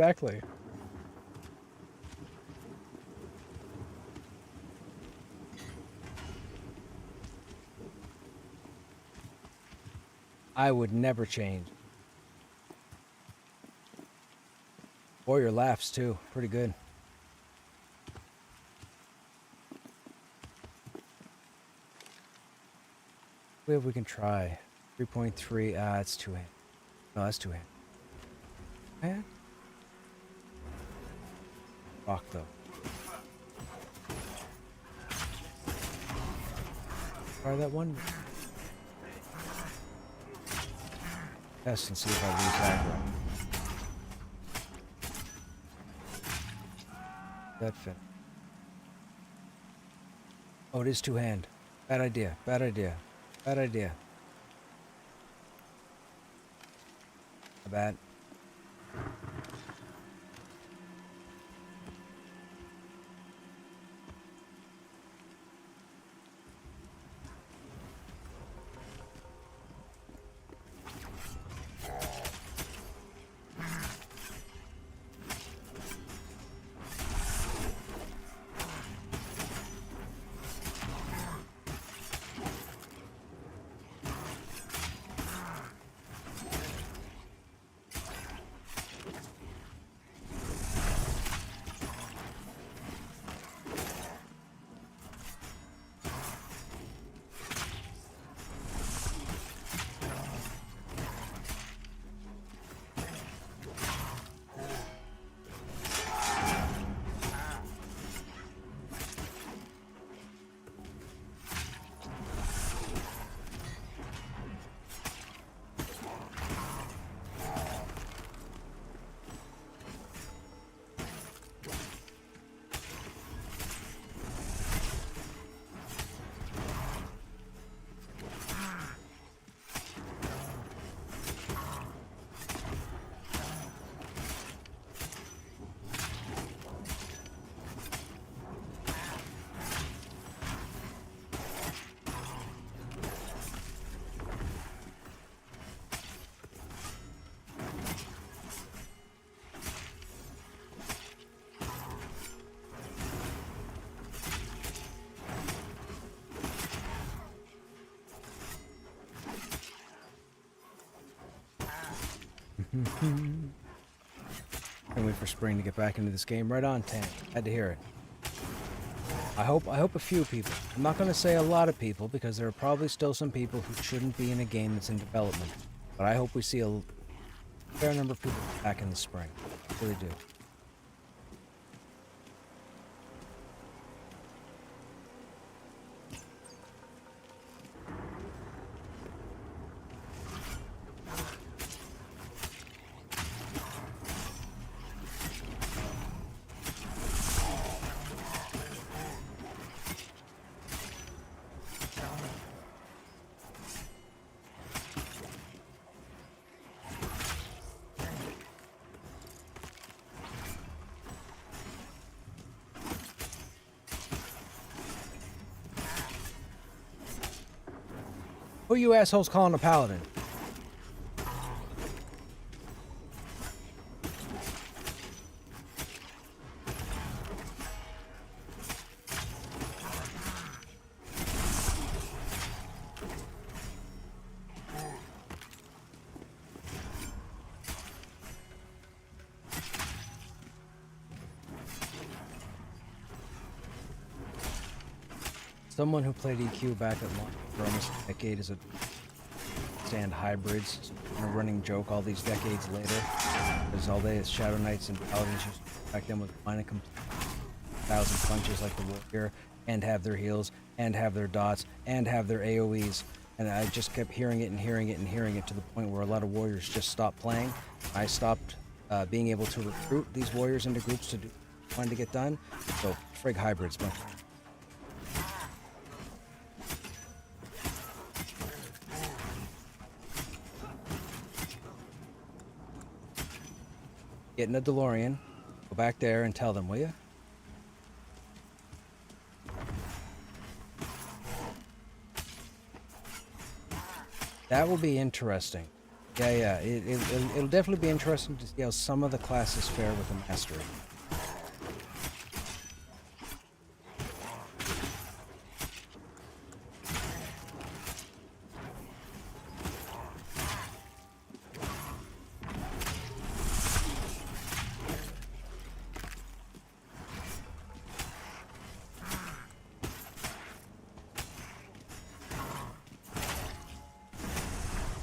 I would never change. Warrior laughs too. Pretty good. If we can try 3.3. It's two hand. No, that's two hand. Man. Rock though. Try that one. Test and see if I lose aggro. That fit. Oh, it is two hand. Bad idea. My bad. Can't wait for spring to get back into this game. Right on, Tan. Had to hear it. I hope a few people. I'm not going to say a lot of people because there are probably still some people who shouldn't be in a game that's in development. But I hope we see a fair number of people back in the spring. I really do. Who you assholes calling a paladin? Someone who played EQ back at launch for almost a decade is a stand hybrids. A running joke all these decades later. Because all day it's Shadow Knights and Paladins used to attack them with minor 1,000 punches like the warrior, and have their heals, and have their dots, and have their AoEs. And I just kept hearing it and hearing it and hearing it to the point where a lot of warriors just stopped playing. I stopped being able to recruit these warriors into groups to do wanted to get done. So frig hybrids, my friend. Get in a DeLorean, go back there and tell them, will you? That will be interesting. Yeah, it'll definitely be interesting to see how some of the classes fare with the mastery.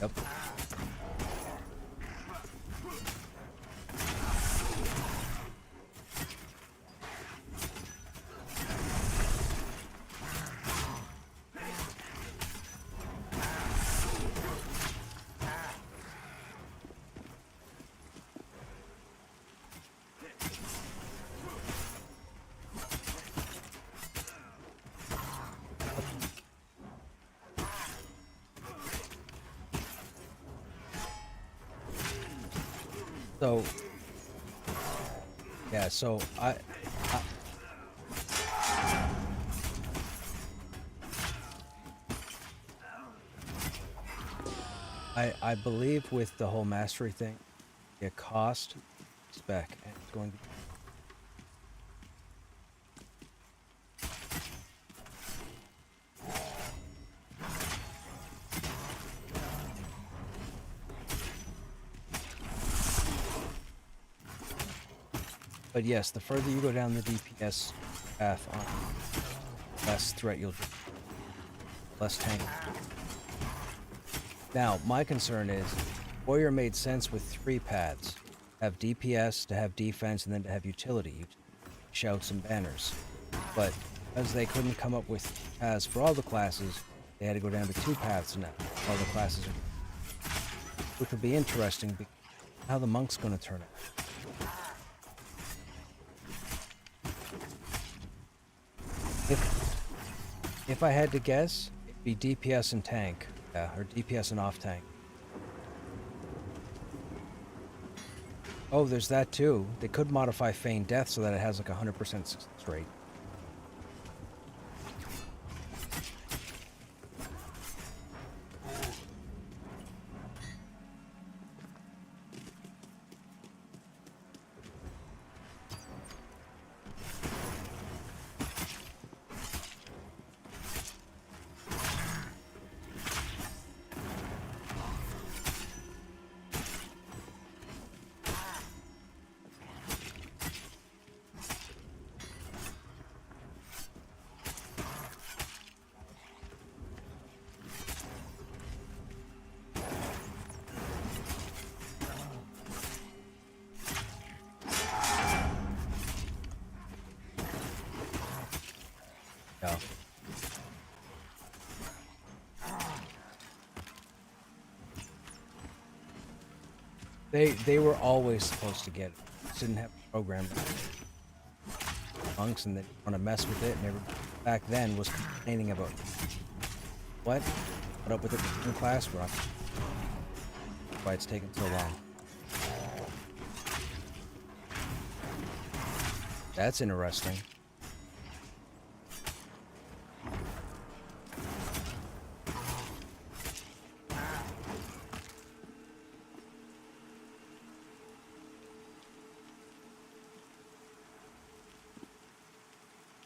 Yep. So, yeah, so I believe with the whole mastery thing, it cost spec, and it's going to. But yes, the further you go down the DPS path, less threat you'll do, less tank. Now, my concern is, Warrior made sense with 3 paths. Have DPS, to have defense, and then to have utility, shouts and banners. But as they couldn't come up with paths for all the classes, they had to go down to 2 paths now. All the classes are, which would be interesting, because how the monk's going to turn out. If I had to guess, it'd be DPS and tank. Yeah, or DPS and off tank. Oh, there's that too. They could modify Feign Death so that it has like 100% success rate. Yeah. They were always supposed to get it. Just didn't have a program. Monks, and they want to mess with it, and everybody back then was complaining about what? Put up with it in class, bro. Why it's taking so long. That's interesting.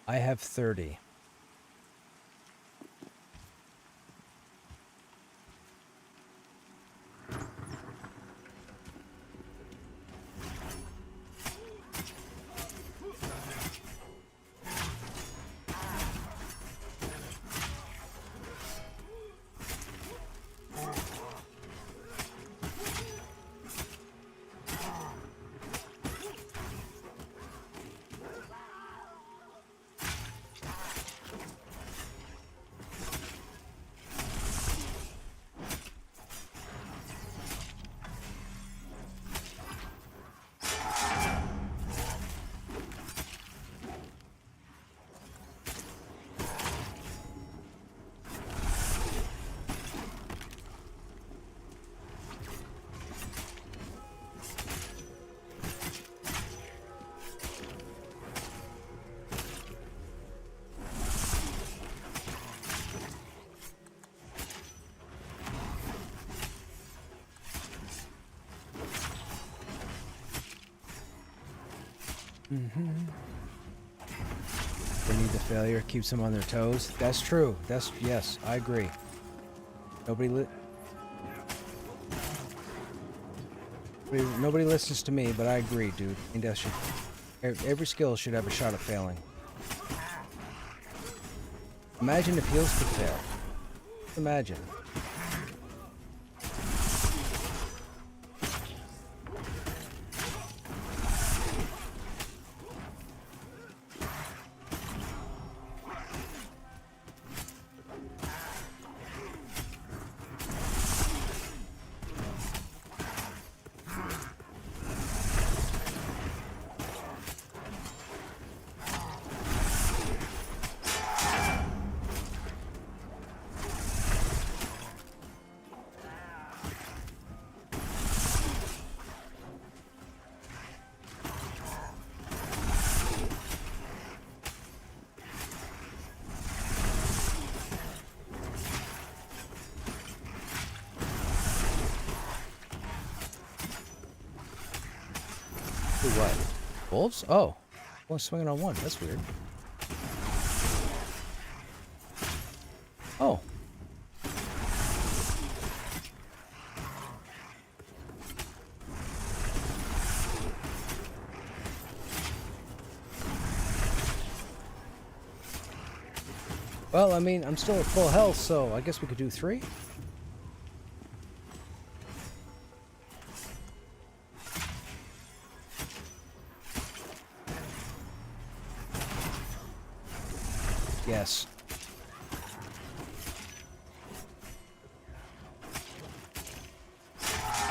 I have 30. Beneath the failure keeps them on their toes. That's true. Yes, I agree. Nobody listens to me, but I agree, dude. I think that every skill should have a shot at failing. Imagine if heals could fail. Imagine. What? Wolves? Oh. Only swinging on one. That's weird. Oh. Well, I mean, I'm still at full health, so I guess we could do 3. Yes.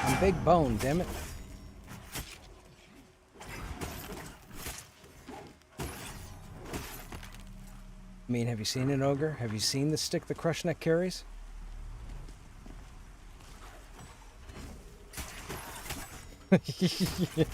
I'm big bone, damn it. I mean, have you seen an ogre? Have you seen the stick the Krushnek carries? Yeah.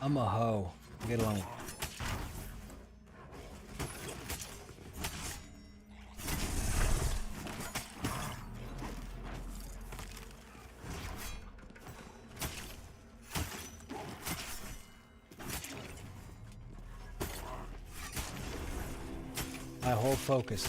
I'm a hoe. Get along. My whole focus.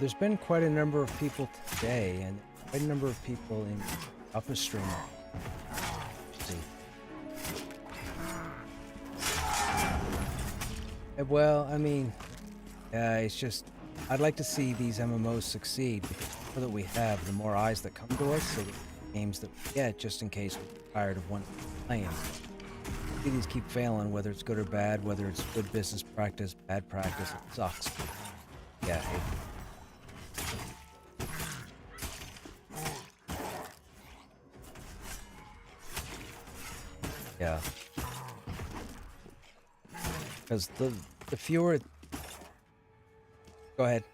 There's been quite a number of people today, and quite a number of people in upper stream. Well, I mean, it's just I'd like to see these MMOs succeed because the more that we have, the more eyes that come to us, so the games that we get, just in case we're tired of one playing. See these keep failing, whether it's good or bad, whether it's good business practice, bad practice, it sucks. Yeah. Yeah. Because the fewer... Go ahead.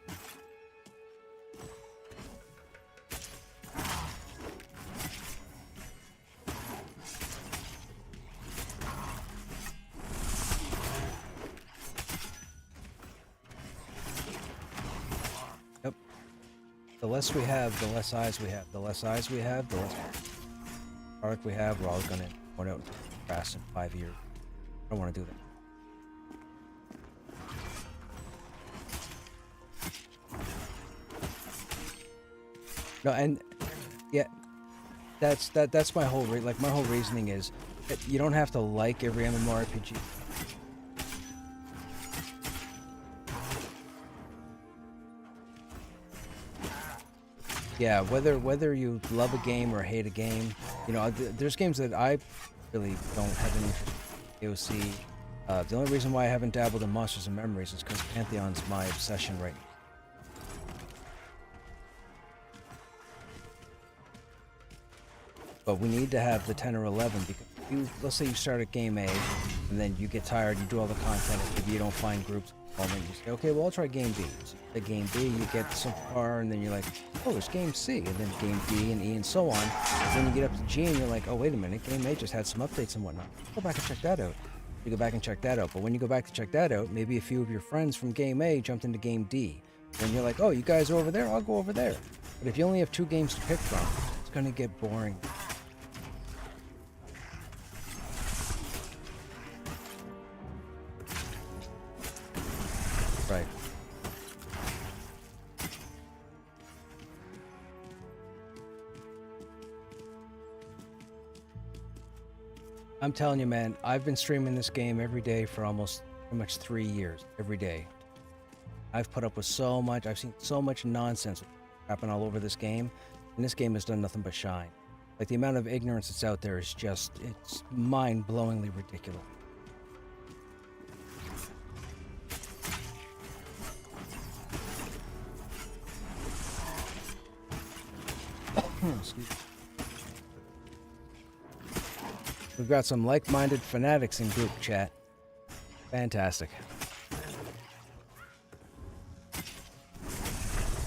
Yep. The less we have, the less eyes we have. The less eyes we have, the less product we have. We're all going to point out grass in 5 years. I don't want to do that. No, and yeah, that's my whole my whole reasoning is that you don't have to like every MMORPG. Yeah, whether you love a game or hate a game, you know, there's games that I really don't have any interest in. AOC. The only reason why I haven't dabbled in Monsters and Memories is because Pantheon's my obsession right now. But we need to have the 10 or 11 because let's say you start at game A and then you get tired, you do all the content, and maybe you don't find groups, and then you say, okay, well, I'll try game B. So at game B, you get so far, and then you're like, oh, there's game C, and then game D and E and so on. And then you get up to G and you're like, oh, wait a minute, game A just had some updates and whatnot. Go back and check that out. You go back and check that out. But when you go back to check that out, maybe a few of your friends from game A jumped into game D. And you're like, oh, you guys are over there? I'll go over there. But if you only have 2 games to pick from, it's going to get boring. Right. I'm telling you, man, I've been streaming this game every day for almost pretty much 3 years, every day. I've put up with so much, I've seen so much nonsense happen all over this game, and this game has done nothing but shine. Like, the amount of ignorance that's out there is just, it's mind-blowingly ridiculous. Excuse me. We've got some like-minded fanatics in group chat. Fantastic.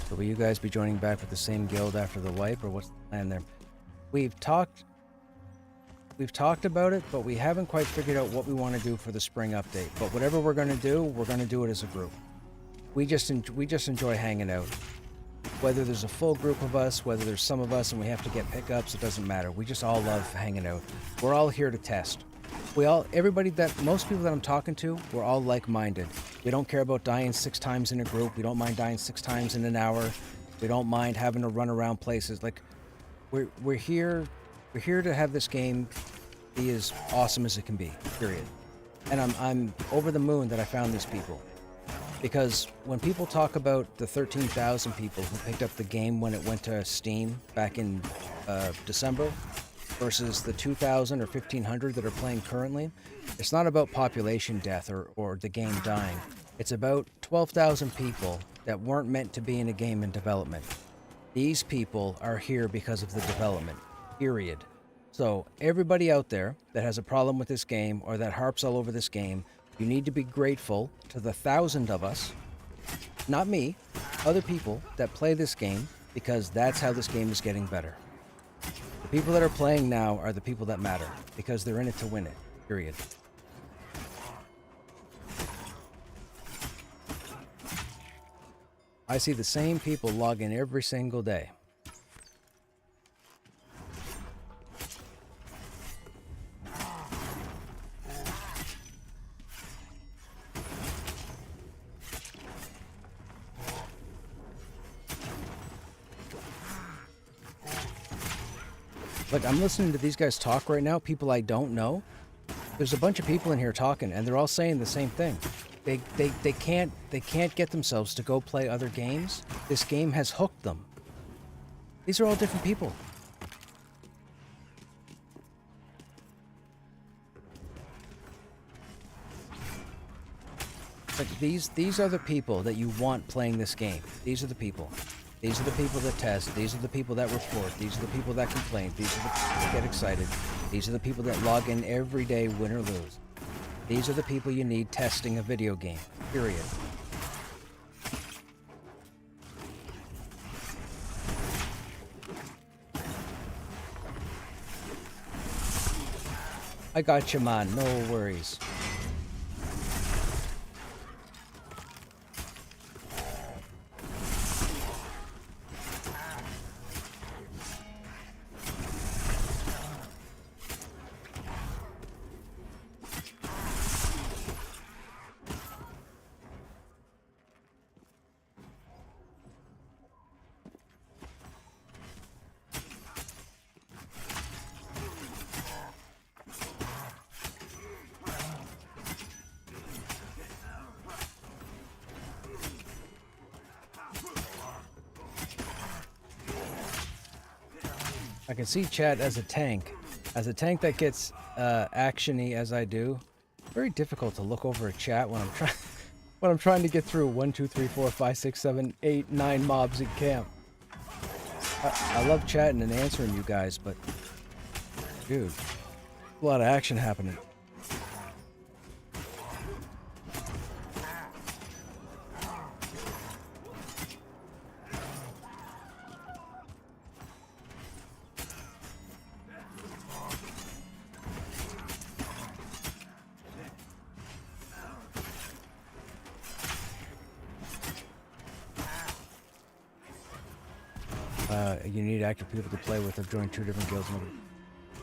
So will you guys be joining back with the same guild after the wipe, or what's the plan there? We've talked about it, but we haven't quite figured out what we want to do for the spring update. But whatever we're going to do it as a group. We just enjoy hanging out. Whether there's a full group of us, whether there's some of us and we have to get pickups, it doesn't matter. We just all love hanging out. We're all here to test. Most people that I'm talking to, we're all like-minded. We don't care about dying 6 times in a group. We don't mind dying 6 times in an hour. We don't mind having to run around places. Like, we're here to have this game be as awesome as it can be. Period. And I'm over the moon that I found these people, because when people talk about the 13,000 people who picked up the game when it went to Steam back in December versus the 2,000 or 1,500 that are playing currently, it's not about population death or the game dying. It's about 12,000 people that weren't meant to be in a game in development. These people are here because of the development, period. So everybody out there that has a problem with this game or that harps all over this game, you need to be grateful to the 1,000 of us, not me, other people that play this game, because that's how this game is getting better. The people that are playing now are the people that matter, because they're in it to win it, period. I see the same people log in every single day. Like, I'm listening to these guys talk right now, people I don't know. There's a bunch of people in here talking, and they're all saying the same thing. They can't get themselves to go play other games. This game has hooked them. These are all different people. Like, these are the people that you want playing this game. These are the people. These are the people that test. These are the people that report. These are the people that complain. These are the people that get excited. These are the people that log in every day, win or lose. These are the people you need testing a video game, period. I got you, man. No worries. I can see chat as a tank. As a tank that gets action-y as I do, very difficult to look over a chat when I'm trying to get through 1, 2, 3, 4, 5, 6, 7, 8, 9 mobs in camp. I love chatting and answering you guys, but dude, a lot of action happening. You need active people to play with or join 2 different guilds.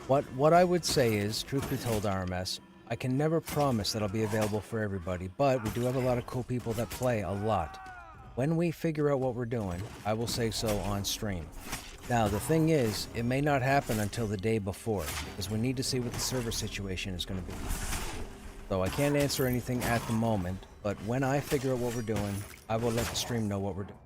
What I would say is, truth be told, RMS, I can never promise that I'll be available for everybody, but we do have a lot of cool people that play a lot. When we figure out what we're doing, I will say so on stream. Now, the thing is, it may not happen until the day before, because we need to see what the server situation is going to be. So I can't answer anything at the moment, but when I figure out what we're doing, I will let the stream know what we're doing.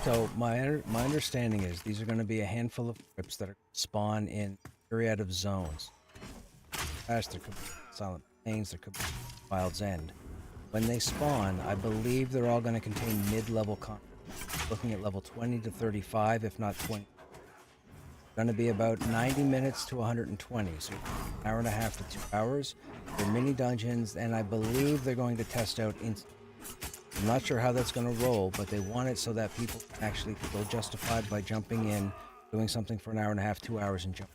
So my understanding is these are going to be a handful of crypts that are spawn in myriad of zones. Gosh, there could be Silent Plains, there could be Wild's End. When they spawn, I believe they're all going to contain mid-level content. Looking at level 20 to 35, if not 20. Going to be about 90 minutes to 120, so an hour and a half to 2 hours. They're mini dungeons, and I believe they're going to test out I'm not sure how that's going to roll, but they want it so that people can actually feel justified by jumping in, doing something for an hour and a half, 2 hours, and jumping.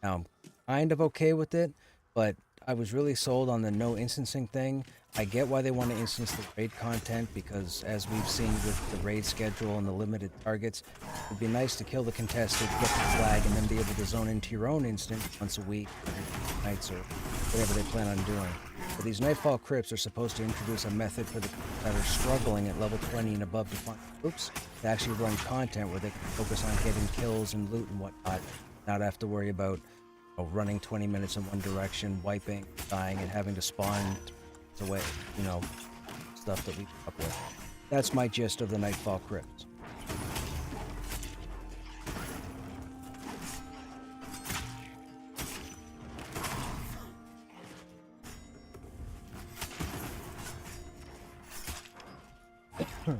Now, I'm kind of okay with it, but I was really sold on the no instancing thing. I get why they want to instance the raid content, because as we've seen with the raid schedule and the limited targets, it'd be nice to kill the contested, get the flag, and then be able to zone into your own instance once a week, every few nights, or whatever they plan on doing. But these Nightfall Crypts are supposed to introduce a method for the people that are struggling at level 20 and above to find groups to actually run content where they can focus on getting kills and loot and whatnot, not have to worry about running 20 minutes in one direction, wiping, dying, and having to spawn away, stuff that we come up with. That's my gist of the Nightfall Crypts.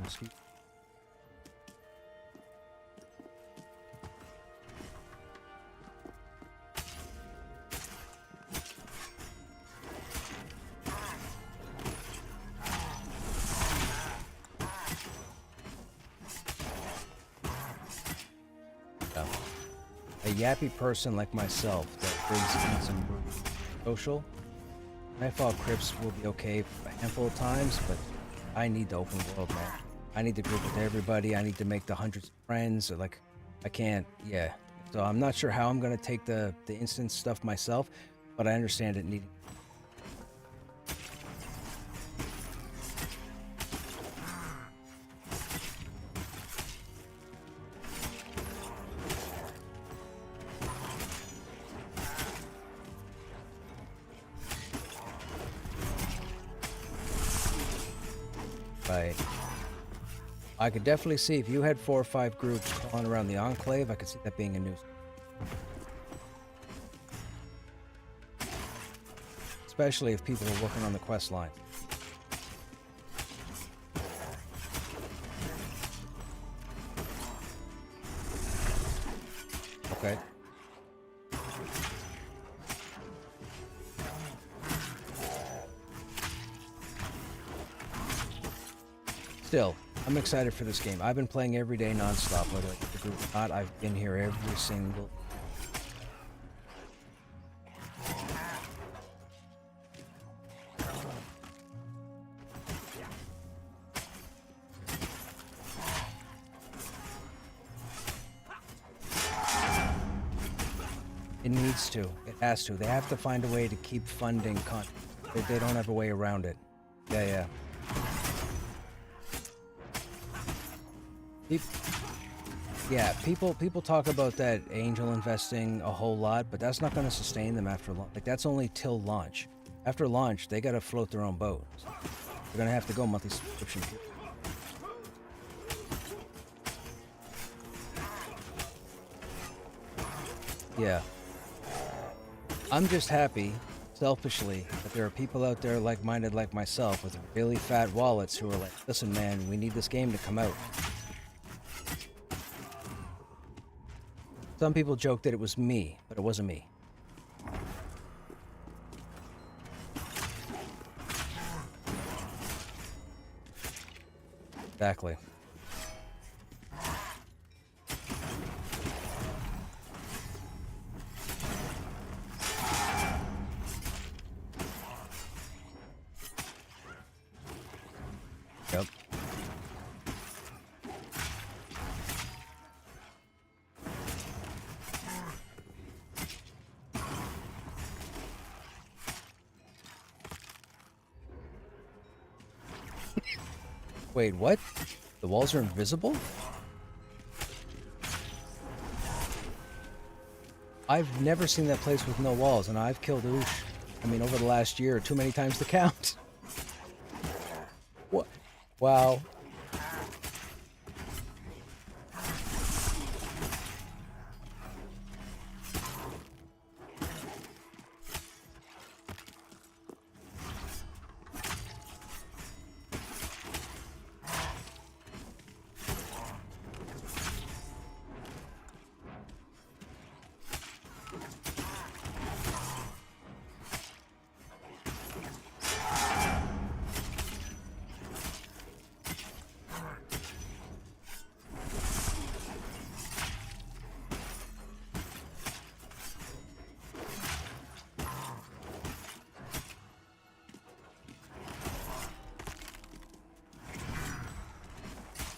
Excuse me. A yappy person like myself that brings in some social, Nightfall Crypts will be okay a handful of times, but I need the open world, man. I need to group with everybody. I need to make the hundreds of friends. I can't, yeah. So I'm not sure how I'm going to take the instance stuff myself, but I understand it needing. Right. I could definitely see if you had 4 or 5 groups crawling around the Enclave, I could see that being a nuisance. Especially if people are working on the quest line. Okay. Still, I'm excited for this game. I've been playing every day nonstop, whether the group or not. I've been here every single. It needs to. It has to. They have to find a way to keep funding content. They don't have a way around it. Yeah. People talk about that angel investing a whole lot, but that's not going to sustain them after launch. Like, that's only till launch. After launch, they got to float their own boat. So they're going to have to go monthly subscription. Yeah. I'm just happy, selfishly, that there are people out there like-minded like myself with really fat wallets who are like, listen, man, we need this game to come out. Some people joke that it was me, but it wasn't me. Exactly. Yep. Wait, what? The walls are invisible? I've never seen that place with no walls, and I've killed Oosh. I mean, over the last year, too many times to count. What? Wow.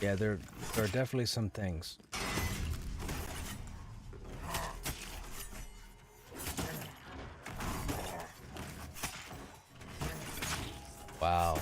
Yeah, there are definitely some things. Wow.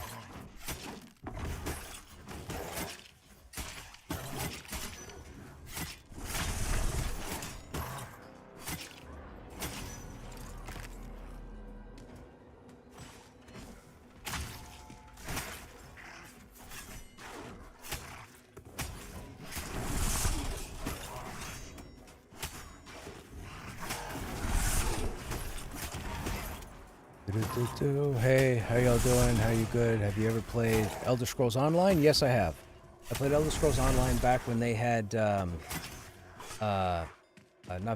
Hey, how y'all doing? How you good? Have you ever played Elder Scrolls Online? Yes, I have. I played Elder Scrolls Online back when they had, not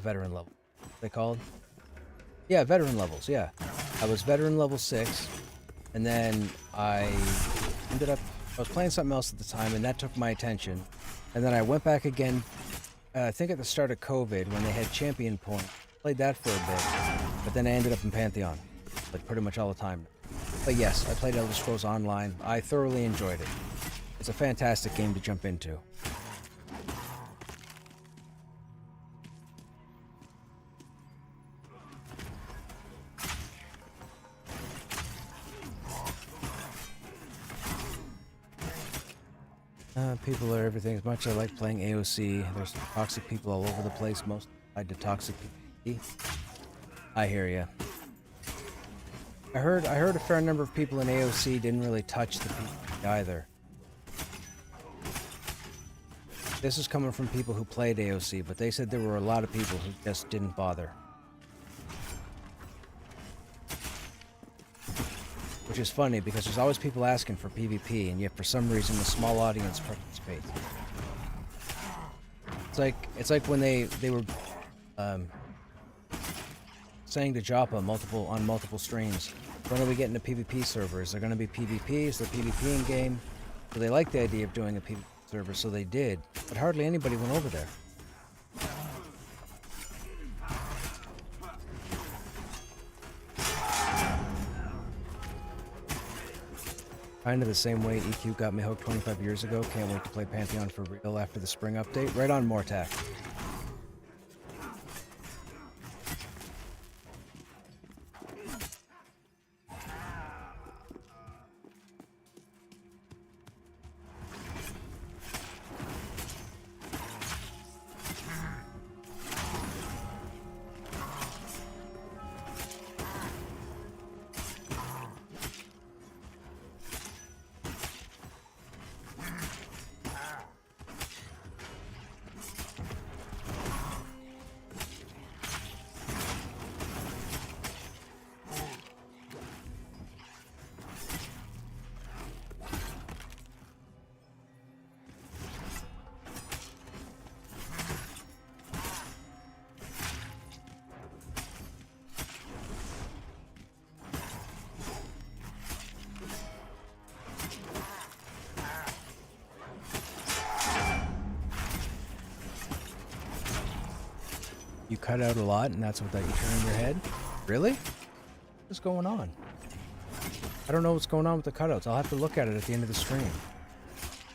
veteran level. What's they called? Yeah, veteran levels, yeah. I was veteran level 6, and then I was playing something else at the time, and that took my attention. And then I went back again, I think at the start of COVID, when they had Champion Point. Played that for a bit, but then I ended up in Pantheon, like pretty much all the time. But yes, I played Elder Scrolls Online. I thoroughly enjoyed it. It's a fantastic game to jump into. People are everything. As much as I like playing AOC, there's toxic people all over the place, most tied to toxic people. I hear ya. I heard a fair number of people in AOC didn't really touch the PvP either. This is coming from people who played AOC, but they said there were a lot of people who just didn't bother. Which is funny, because there's always people asking for PvP, and yet for some reason a small audience participates. It's like when they were saying to Joppa on multiple streams, when are we getting to PvP servers? They're going to be PvP, is there PvP in game? So they liked the idea of doing a PvP server, so they did, but hardly anybody went over there. Kind of the same way EQ got me hooked 25 years ago. Can't wait to play Pantheon for real after the spring update. Right on, Mortak. You cut out a lot, and that's what you turn in your head? Really? What's going on? I don't know what's going on with the cutouts. I'll have to look at it at the end of the stream.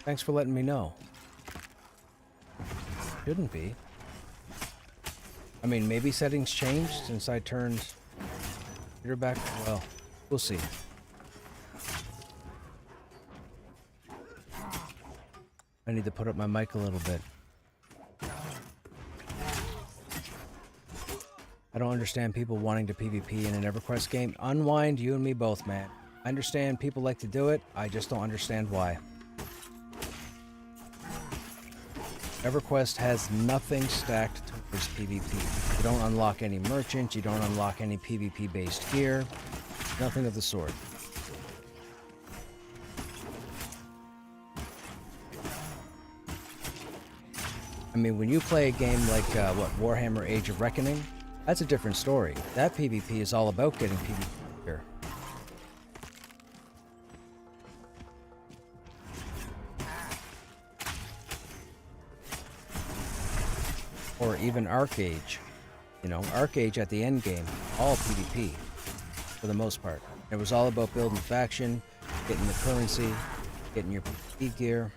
Thanks for letting me know. Shouldn't be. I mean, maybe settings changed since I turned computer back. Well, we'll see. I need to put up my mic a little bit. I don't understand people wanting to PvP in an EverQuest game. Unwind, you and me both, man. I understand people like to do it. I just don't understand why. EverQuest has nothing stacked towards PvP. You don't unlock any merchants. You don't unlock any PvP-based gear. Nothing of the sort. I mean, when you play a game like, Warhammer Age of Reckoning, that's a different story. That PvP is all about getting PvP here. Or even Arcage. You know, Arcage at the end game, all PvP, for the most part. It was all about building faction, getting the currency, getting your PvP gear.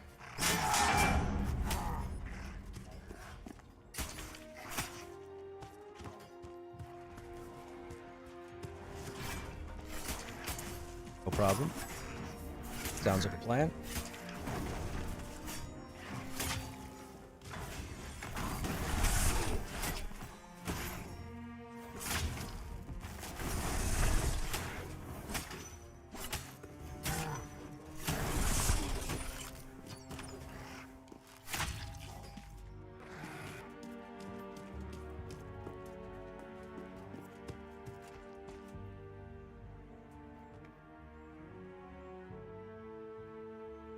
problem. Sounds like a plan.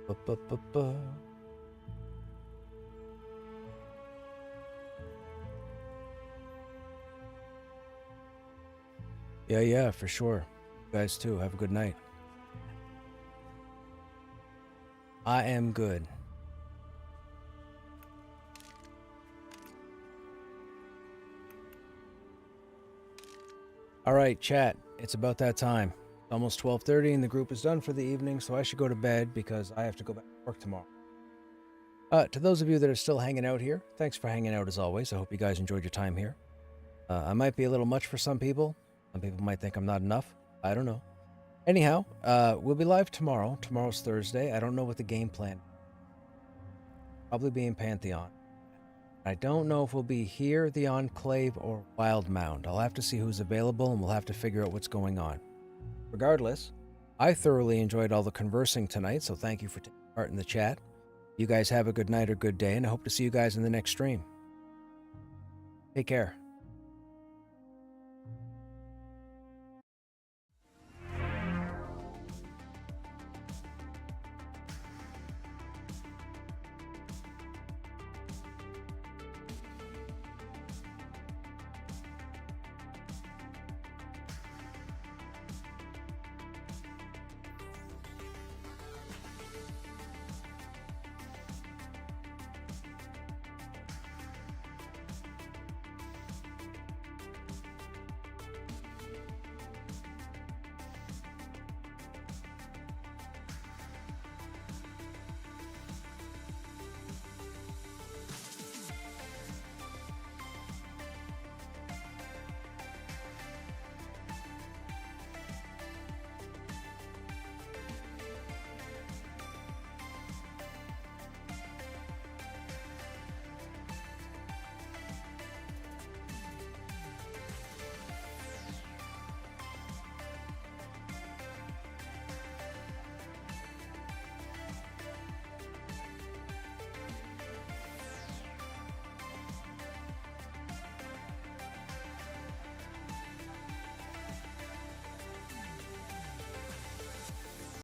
Ba-ba-ba-ba. Yeah, for sure. You guys too. Have a good night. I am good. All right, chat. It's about that time. It's almost 12:30 and the group is done for the evening, so I should go to bed because I have to go back to work tomorrow. To those of you that are still hanging out here, thanks for hanging out as always. I hope you guys enjoyed your time here. I might be a little much for some people. Some people might think I'm not enough. I don't know. Anyhow, we'll be live tomorrow. Tomorrow's Thursday. I don't know what the game plan. Probably be in Pantheon. I don't know if we'll be here, the Enclave, or Wildmound. I'll have to see who's available, and we'll have to figure out what's going on. Regardless, I thoroughly enjoyed all the conversing tonight, so thank you for taking part in the chat. You guys have a good night or good day, and I hope to see you guys in the next stream. Take care.